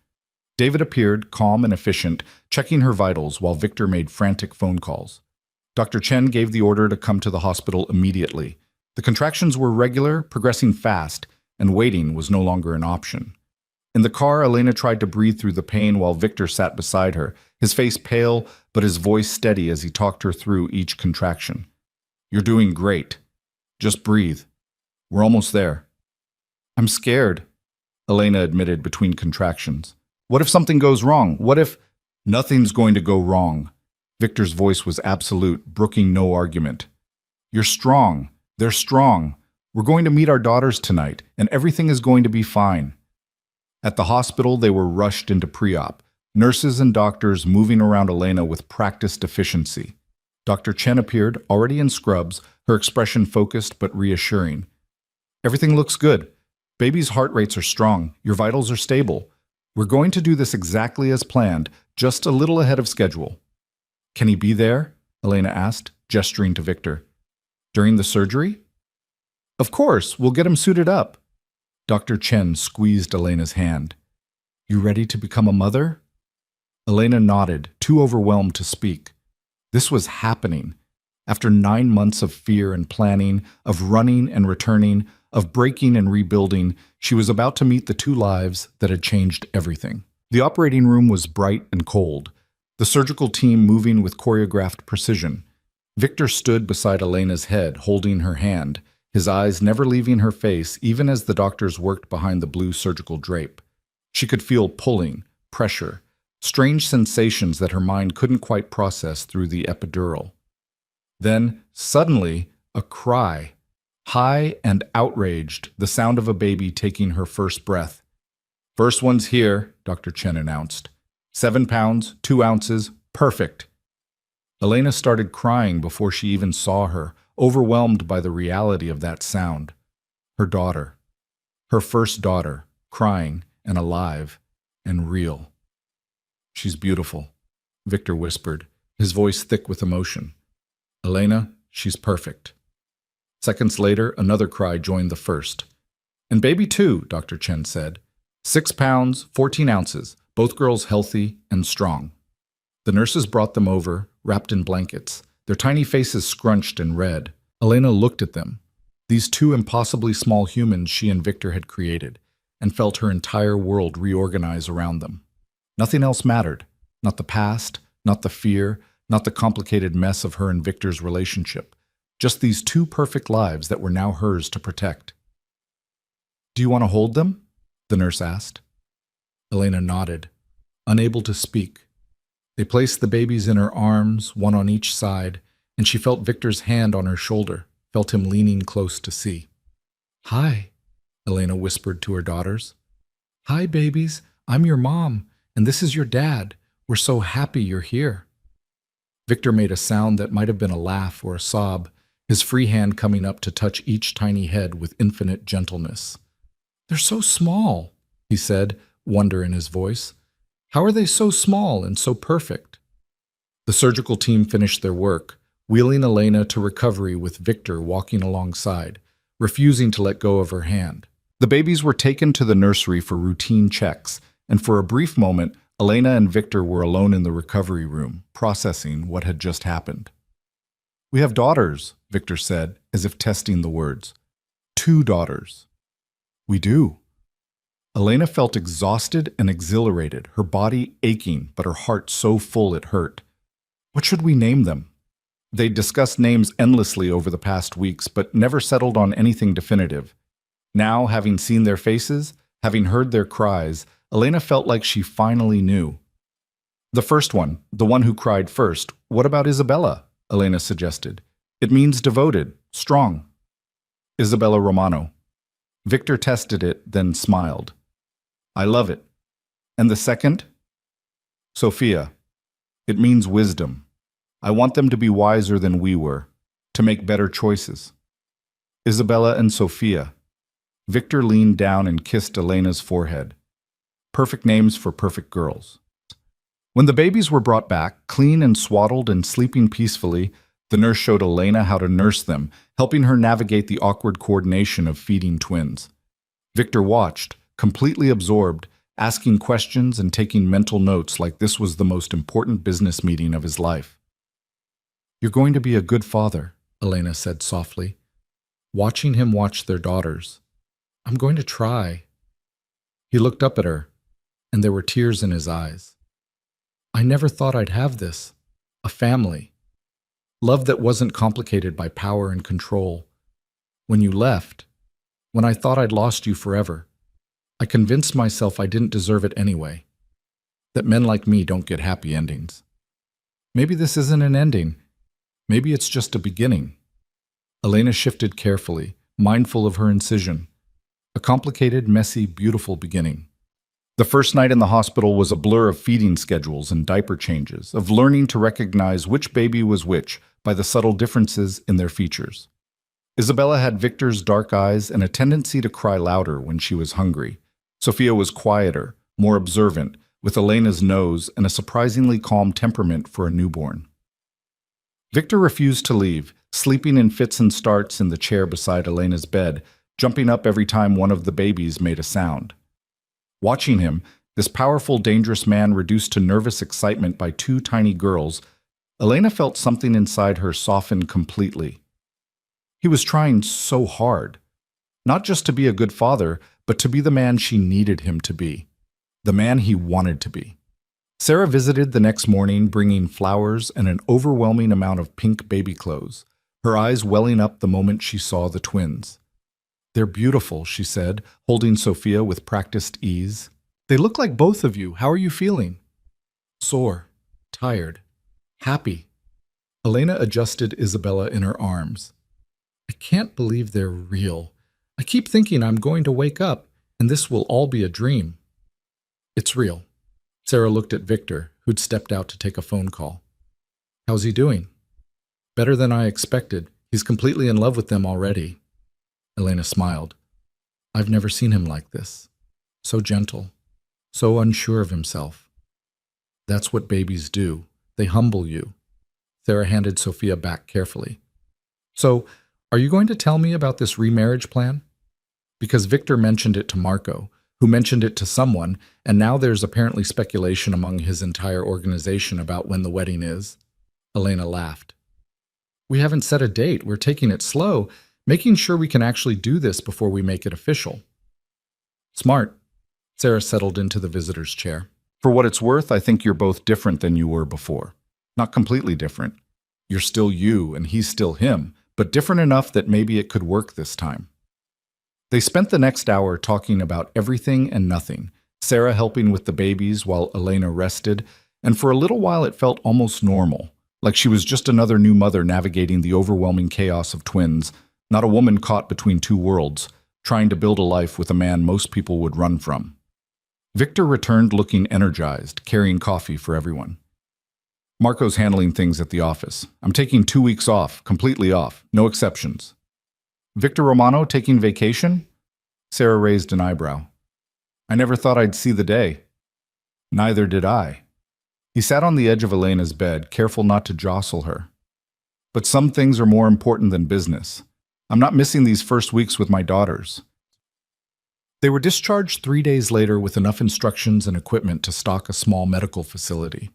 David appeared, calm and efficient, checking her vitals while Victor made frantic phone calls. Dr. Chen gave the order to come to the hospital immediately. The contractions were regular, progressing fast, and waiting was no longer an option. In the car, Elena tried to breathe through the pain while Victor sat beside her, his face pale, but his voice steady as he talked her through each contraction. "You're doing great. Just breathe. We're almost there." "I'm scared," Elena admitted between contractions. "What if something goes wrong? What if—" "Nothing's going to go wrong." Victor's voice was absolute, brooking no argument. "You're strong. They're strong. We're going to meet our daughters tonight, and everything is going to be fine." At the hospital, they were rushed into pre-op, nurses and doctors moving around Elena with practiced efficiency. Dr. Chen appeared, already in scrubs, her expression focused but reassuring. "Everything looks good. Baby's heart rates are strong. Your vitals are stable. We're going to do this exactly as planned, just a little ahead of schedule." "Can he be there?" Elena asked, gesturing to Victor. "During the surgery?" "Of course, we'll get him suited up." Dr. Chen squeezed Elena's hand. "You ready to become a mother?" Elena nodded, too overwhelmed to speak. This was happening. After 9 months of fear and planning, of running and returning, of breaking and rebuilding, she was about to meet the two lives that had changed everything. The operating room was bright and cold, the surgical team moving with choreographed precision. Victor stood beside Elena's head, holding her hand, his eyes never leaving her face even as the doctors worked behind the blue surgical drape. She could feel pulling, pressure, strange sensations that her mind couldn't quite process through the epidural. Then, suddenly, a cry. High and outraged, the sound of a baby taking her first breath. "First one's here," Dr. Chen announced. 7 pounds, 2 ounces, perfect. Elena started crying before she even saw her, overwhelmed by the reality of that sound. Her daughter. Her first daughter, crying and alive and real. "She's beautiful," Victor whispered, his voice thick with emotion. "Elena, she's perfect." Seconds later, another cry joined the first. "And baby too," Dr. Chen said. 6 pounds, 14 ounces, both girls healthy and strong. The nurses brought them over, wrapped in blankets, their tiny faces scrunched and red. Elena looked at them, these two impossibly small humans she and Victor had created, and felt her entire world reorganize around them. Nothing else mattered, not the past, not the fear, not the complicated mess of her and Victor's relationship. Just these two perfect lives that were now hers to protect. "Do you want to hold them?" the nurse asked. Elena nodded, unable to speak. They placed the babies in her arms, one on each side, and she felt Victor's hand on her shoulder, felt him leaning close to see. "Hi," Elena whispered to her daughters. "Hi, babies. I'm your mom, and this is your dad. We're so happy you're here." Victor made a sound that might have been a laugh or a sob, his free hand coming up to touch each tiny head with infinite gentleness. "They're so small," he said, wonder in his voice. "How are they so small and so perfect?" The surgical team finished their work, wheeling Elena to recovery with Victor walking alongside, refusing to let go of her hand. The babies were taken to the nursery for routine checks, and for a brief moment, Elena and Victor were alone in the recovery room, processing what had just happened. "We have daughters," Victor said, as if testing the words. "2 daughters." "We do." Elena felt exhausted and exhilarated, her body aching, but her heart so full it hurt. "What should we name them?" They discussed names endlessly over the past weeks, but never settled on anything definitive. Now, having seen their faces, having heard their cries, Elena felt like she finally knew. "The first one, the one who cried first, what about Isabella?" Elena suggested. "It means devoted, strong." "Isabella Romano." Victor tested it, then smiled. "I love it." "And the second?" "Sophia. It means wisdom. I want them to be wiser than we were, to make better choices." "Isabella and Sophia." Victor leaned down and kissed Elena's forehead. Perfect names for perfect girls. When the babies were brought back, clean and swaddled and sleeping peacefully, the nurse showed Elena how to nurse them, helping her navigate the awkward coordination of feeding twins. Victor watched, completely absorbed, asking questions and taking mental notes like this was the most important business meeting of his life. "You're going to be a good father," Elena said softly, watching him watch their daughters. "I'm going to try." He looked up at her, and there were tears in his eyes. "I never thought I'd have this. A family. Love that wasn't complicated by power and control. When you left, when I thought I'd lost you forever, I convinced myself I didn't deserve it anyway. That men like me don't get happy endings. Maybe this isn't an ending. Maybe it's just a beginning." Elena shifted carefully, mindful of her incision. A complicated, messy, beautiful beginning. The first night in the hospital was a blur of feeding schedules and diaper changes, of learning to recognize which baby was which by the subtle differences in their features. Isabella had Victor's dark eyes and a tendency to cry louder when she was hungry. Sophia was quieter, more observant, with Elena's nose and a surprisingly calm temperament for a newborn. Victor refused to leave, sleeping in fits and starts in the chair beside Elena's bed, jumping up every time one of the babies made a sound. Watching him, this powerful, dangerous man reduced to nervous excitement by 2 tiny girls, Elena felt something inside her soften completely. He was trying so hard, not just to be a good father, but to be the man she needed him to be, the man he wanted to be. Sarah visited the next morning, bringing flowers and an overwhelming amount of pink baby clothes, her eyes welling up the moment she saw the twins. "They're beautiful," she said, holding Sophia with practiced ease. "They look like both of you. How are you feeling?" "Sore, tired, happy." Elena adjusted Isabella in her arms. "I can't believe they're real. I keep thinking I'm going to wake up and this will all be a dream." "It's real." Sarah looked at Victor, who'd stepped out to take a phone call. "How's he doing?" "Better than I expected. He's completely in love with them already." Elena smiled. "I've never seen him like this. So gentle, so unsure of himself." "That's what babies do. They humble you." Sarah handed Sophia back carefully. "So, are you going to tell me about this remarriage plan?" Because Victor mentioned it to Marco, who mentioned it to someone, and now there's apparently speculation among his entire organization about when the wedding is. Elena laughed. "We haven't set a date. We're taking it slow, making sure we can actually do this before we make it official." "Smart." Sarah settled into the visitor's chair. "For what it's worth, I think you're both different than you were before. Not completely different. You're still you and he's still him, but different enough that maybe it could work this time. They spent the next hour talking about everything and nothing, Sarah helping with the babies while Elena rested, and for a little while it felt almost normal, like she was just another new mother navigating the overwhelming chaos of twins, not a woman caught between two worlds, trying to build a life with a man most people would run from. Victor returned looking energized, carrying coffee for everyone. Marco's handling things at the office. I'm taking 2 weeks off, completely off, no exceptions. Victor Romano taking vacation? Sarah raised an eyebrow. I never thought I'd see the day. Neither did I. He sat on the edge of Elena's bed, careful not to jostle her. But some things are more important than business. I'm not missing these first weeks with my daughters. They were discharged 3 days later with enough instructions and equipment to stock a small medical facility.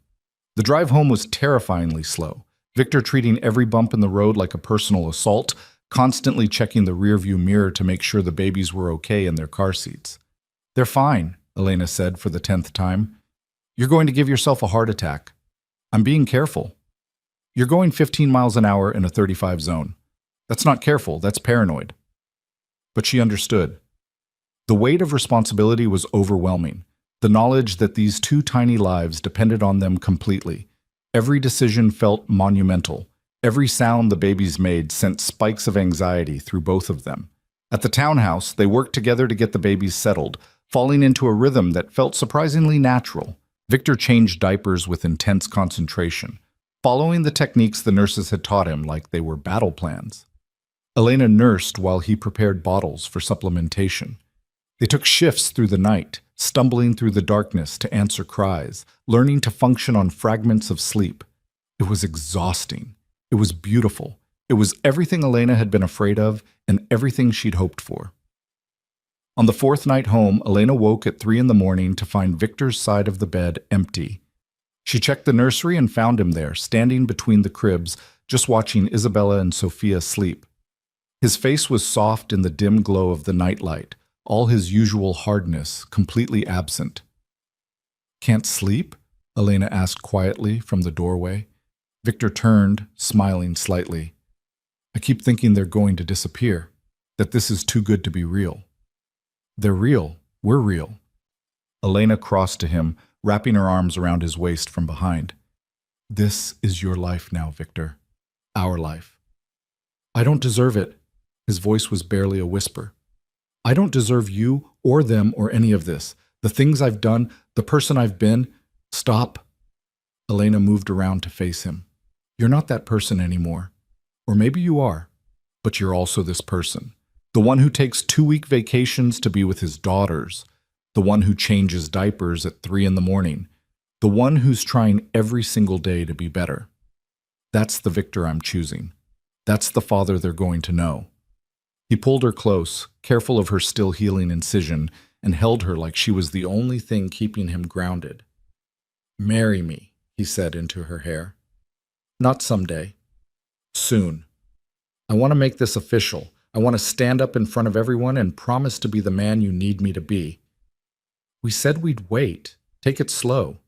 The drive home was terrifyingly slow, Victor treating every bump in the road like a personal assault, constantly checking the rearview mirror to make sure the babies were okay in their car seats. They're fine, Elena said for the 10th time. You're going to give yourself a heart attack. I'm being careful. You're going 15 miles an hour in a 35 zone. That's not careful, that's paranoid. But she understood. The weight of responsibility was overwhelming. The knowledge that these two tiny lives depended on them completely. Every decision felt monumental. Every sound the babies made sent spikes of anxiety through both of them. At the townhouse, they worked together to get the babies settled, falling into a rhythm that felt surprisingly natural. Victor changed diapers with intense concentration, following the techniques the nurses had taught him like they were battle plans. Elena nursed while he prepared bottles for supplementation. They took shifts through the night, stumbling through the darkness to answer cries, learning to function on fragments of sleep. It was exhausting. It was beautiful. It was everything Elena had been afraid of and everything she'd hoped for. On the 4th night home, Elena woke at 3 a.m. to find Victor's side of the bed empty. She checked the nursery and found him there, standing between the cribs, just watching Isabella and Sophia sleep. His face was soft in the dim glow of the nightlight, all his usual hardness completely absent. Can't sleep? Elena asked quietly from the doorway. Victor turned, smiling slightly. I keep thinking they're going to disappear, that this is too good to be real. They're real. We're real. Elena crossed to him, wrapping her arms around his waist from behind. This is your life now, Victor. Our life. I don't deserve it. His voice was barely a whisper. I don't deserve you or them or any of this. The things I've done, the person I've been. Stop. Elena moved around to face him. You're not that person anymore. Or maybe you are, but you're also this person. The one who takes 2-week vacations to be with his daughters. The one who changes diapers at 3 a.m. The one who's trying every single day to be better. That's the Victor I'm choosing. That's the father they're going to know. He pulled her close, careful of her still healing incision, and held her like she was the only thing keeping him grounded. Marry me, he said into her hair. Not someday. Soon. I want to make this official. I want to stand up in front of everyone and promise to be the man you need me to be. We said we'd wait. Take it slow.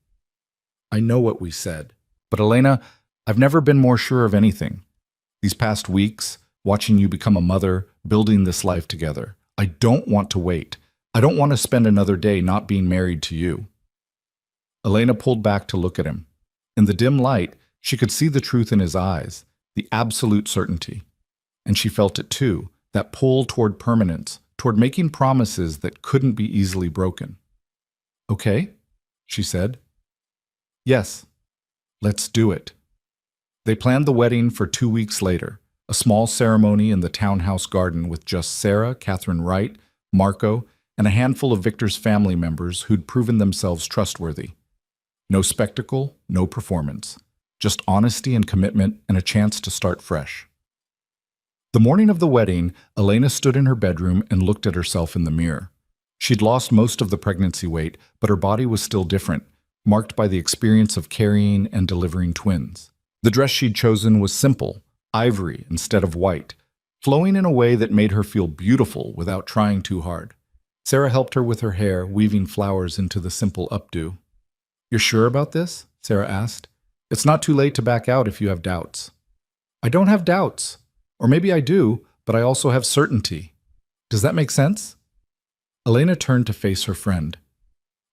I know what we said. But Elena, I've never been more sure of anything. These past weeks, watching you become a mother, building this life together. I don't want to wait. I don't want to spend another day not being married to you. Elena pulled back to look at him. In the dim light, she could see the truth in his eyes, the absolute certainty. And she felt it too, that pull toward permanence, toward making promises that couldn't be easily broken. Okay, she said. Yes, let's do it. They planned the wedding for 2 weeks later. A small ceremony in the townhouse garden with just Sarah, Catherine Wright, Marco, and a handful of Victor's family members who'd proven themselves trustworthy. No spectacle, no performance. Just honesty and commitment and a chance to start fresh. The morning of the wedding, Elena stood in her bedroom and looked at herself in the mirror. She'd lost most of the pregnancy weight, but her body was still different, marked by the experience of carrying and delivering twins. The dress she'd chosen was simple, ivory instead of white, flowing in a way that made her feel beautiful without trying too hard. Sarah helped her with her hair, weaving flowers into the simple updo. You're sure about this? Sarah asked. It's not too late to back out if you have doubts. I don't have doubts. Or maybe I do, but I also have certainty. Does that make sense? Elena turned to face her friend.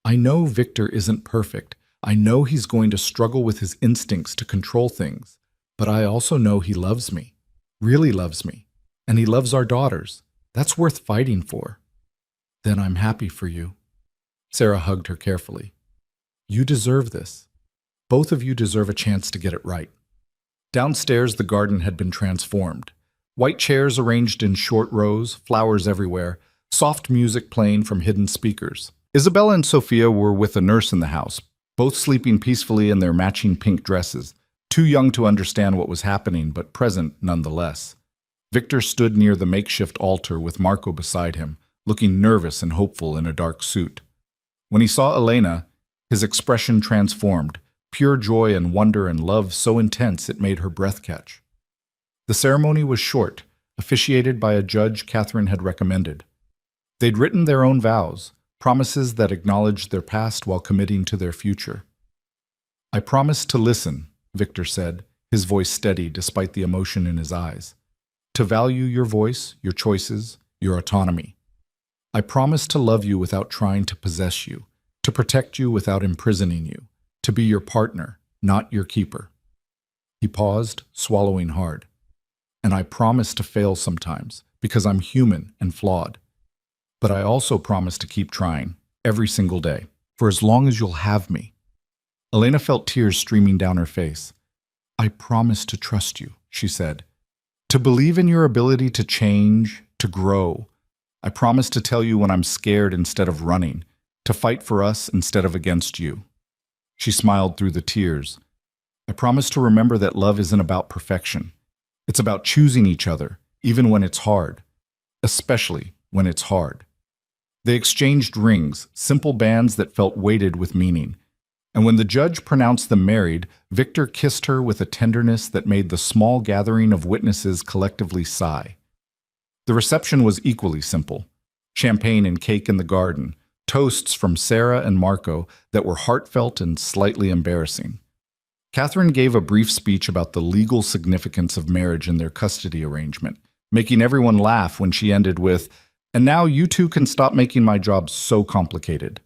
I know Victor isn't perfect. I know he's going to struggle with his instincts to control things. But I also know he loves me, really loves me. And he loves our daughters. That's worth fighting for. Then I'm happy for you. Sarah hugged her carefully. You deserve this. Both of you deserve a chance to get it right. Downstairs, the garden had been transformed. White chairs arranged in short rows, flowers everywhere, soft music playing from hidden speakers. Isabella and Sophia were with a nurse in the house, both sleeping peacefully in their matching pink dresses, too young to understand what was happening, but present nonetheless. Victor stood near the makeshift altar with Marco beside him, looking nervous and hopeful in a dark suit. When he saw Elena, his expression transformed, pure joy and wonder and love so intense it made her breath catch. The ceremony was short, officiated by a judge Catherine had recommended. They'd written their own vows, promises that acknowledged their past while committing to their future. I promise to listen, Victor said, his voice steady despite the emotion in his eyes. To value your voice, your choices, your autonomy. I promise to love you without trying to possess you, to protect you without imprisoning you, to be your partner, not your keeper. He paused, swallowing hard. And I promise to fail sometimes, because I'm human and flawed. But I also promise to keep trying, every single day, for as long as you'll have me. Elena felt tears streaming down her face. I promise to trust you, she said. To believe in your ability to change, to grow. I promise to tell you when I'm scared instead of running, to fight for us instead of against you. She smiled through the tears. I promise to remember that love isn't about perfection. It's about choosing each other, even when it's hard. Especially when it's hard. They exchanged rings, simple bands that felt weighted with meaning. And when the judge pronounced them married, Victor kissed her with a tenderness that made the small gathering of witnesses collectively sigh. The reception was equally simple. Champagne and cake in the garden, toasts from Sarah and Marco that were heartfelt and slightly embarrassing. Catherine gave a brief speech about the legal significance of marriage in their custody arrangement, making everyone laugh when she ended with, "And now you two can stop making my job so complicated."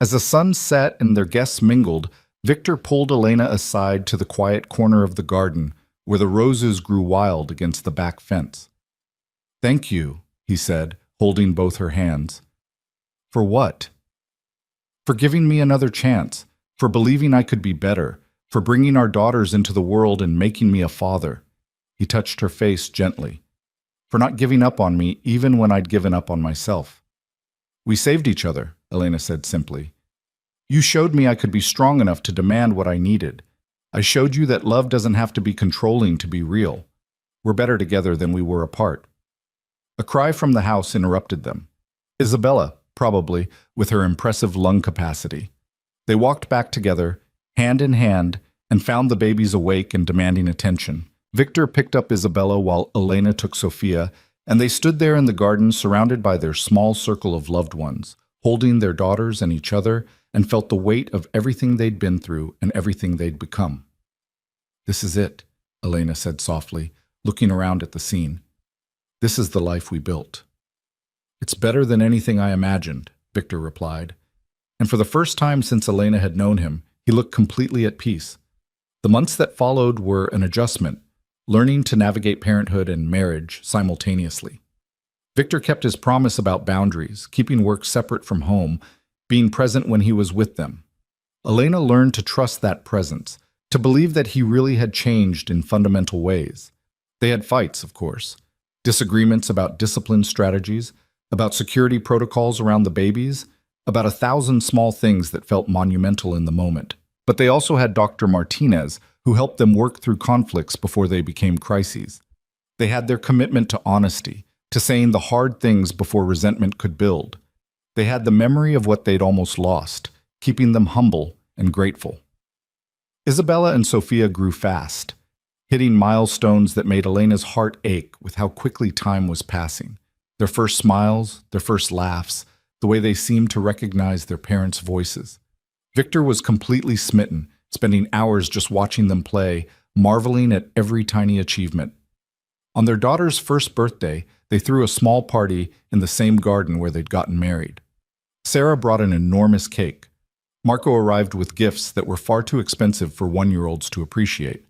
As the sun set and their guests mingled, Victor pulled Elena aside to the quiet corner of the garden where the roses grew wild against the back fence. "Thank you," he said, holding both her hands. "For what?" "For giving me another chance, for believing I could be better, for bringing our daughters into the world and making me a father." He touched her face gently. "For not giving up on me even when I'd given up on myself." "We saved each other," Elena said simply. "You showed me I could be strong enough to demand what I needed. I showed you that love doesn't have to be controlling to be real. We're better together than we were apart." A cry from the house interrupted them. Isabella, probably, with her impressive lung capacity. They walked back together, hand in hand, and found the babies awake and demanding attention. Victor picked up Isabella while Elena took Sophia, and they stood there in the garden surrounded by their small circle of loved ones, holding their daughters and each other, and felt the weight of everything they'd been through and everything they'd become. "This is it," Elena said softly, looking around at the scene. "This is the life we built." "It's better than anything I imagined," Victor replied. And for the first time since Elena had known him, he looked completely at peace. The months that followed were an adjustment, learning to navigate parenthood and marriage simultaneously. Victor kept his promise about boundaries, keeping work separate from home, being present when he was with them. Elena learned to trust that presence, to believe that he really had changed in fundamental ways. They had fights, of course, disagreements about discipline strategies, about security protocols around the babies, about 1,000 small things that felt monumental in the moment. But they also had Dr. Martinez, who helped them work through conflicts before they became crises. They had their commitment to honesty, to saying the hard things before resentment could build. They had the memory of what they'd almost lost, keeping them humble and grateful. Isabella and Sophia grew fast, hitting milestones that made Elena's heart ache with how quickly time was passing. Their first smiles, their first laughs, the way they seemed to recognize their parents' voices. Victor was completely smitten, spending hours just watching them play, marveling at every tiny achievement. On their daughter's first birthday, they threw a small party in the same garden where they'd gotten married. Sarah brought an enormous cake. Marco arrived with gifts that were far too expensive for one-year-olds to appreciate.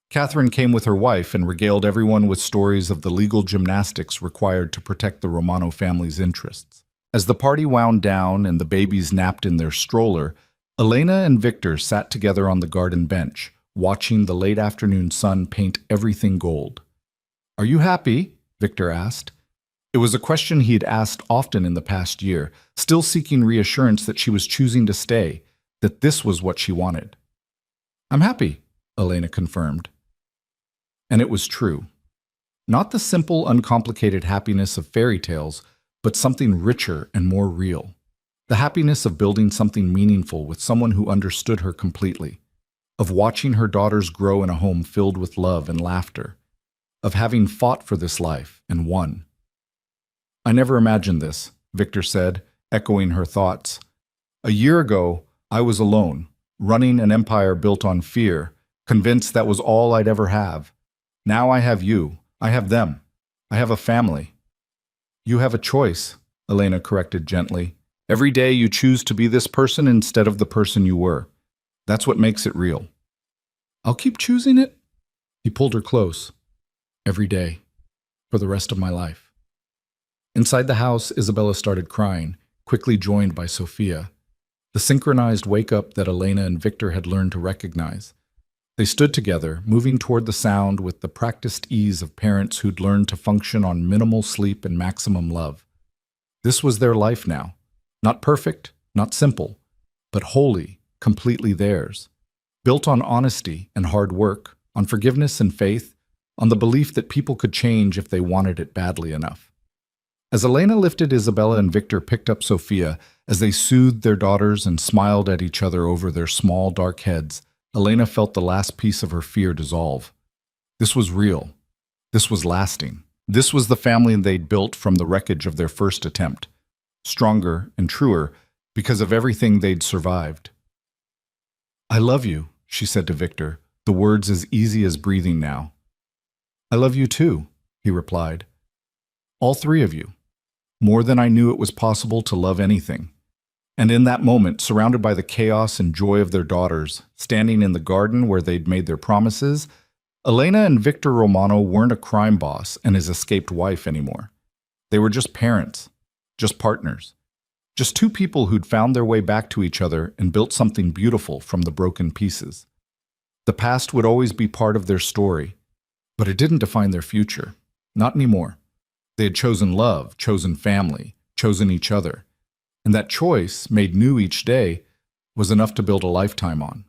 Catherine came with her wife and regaled everyone with stories of the legal gymnastics required to protect the Romano family's interests. As the party wound down and the babies napped in their stroller, Elena and Victor sat together on the garden bench, watching the late afternoon sun paint everything gold. "Are you happy?" Victor asked. It was a question he had asked often in the past year, still seeking reassurance that she was choosing to stay, that this was what she wanted. "I'm happy," Elena confirmed. And it was true. Not the simple, uncomplicated happiness of fairy tales, but something richer and more real. The happiness of building something meaningful with someone who understood her completely, of watching her daughters grow in a home filled with love and laughter, of having fought for this life and won. "I never imagined this," Victor said, echoing her thoughts. "A year ago, I was alone, running an empire built on fear, convinced that was all I'd ever have. Now I have you. I have them. I have a family." "You have a choice," Elena corrected gently. "Every day you choose to be this person instead of the person you were. That's what makes it real." "I'll keep choosing it." He pulled her close. "Every day. For the rest of my life." Inside the house, Isabella started crying, quickly joined by Sophia. The synchronized wake-up that Elena and Victor had learned to recognize. They stood together, moving toward the sound with the practiced ease of parents who'd learned to function on minimal sleep and maximum love. This was their life now. Not perfect, not simple, but wholly, completely theirs. Built on honesty and hard work, on forgiveness and faith, on the belief that people could change if they wanted it badly enough. As Elena lifted Isabella and Victor picked up Sophia, as they soothed their daughters and smiled at each other over their small, dark heads, Elena felt the last piece of her fear dissolve. This was real. This was lasting. This was the family they'd built from the wreckage of their first attempt. Stronger and truer because of everything they'd survived. "I love you," she said to Victor, the words as easy as breathing now. "I love you too," he replied. "All three of you. More than I knew it was possible to love anything." And in that moment, surrounded by the chaos and joy of their daughters, standing in the garden where they'd made their promises, Elena and Victor Romano weren't a crime boss and his escaped wife anymore. They were just parents, just partners, just two people who'd found their way back to each other and built something beautiful from the broken pieces. The past would always be part of their story, but it didn't define their future. Not anymore. They had chosen love, chosen family, chosen each other. And that choice, made new each day, was enough to build a lifetime on.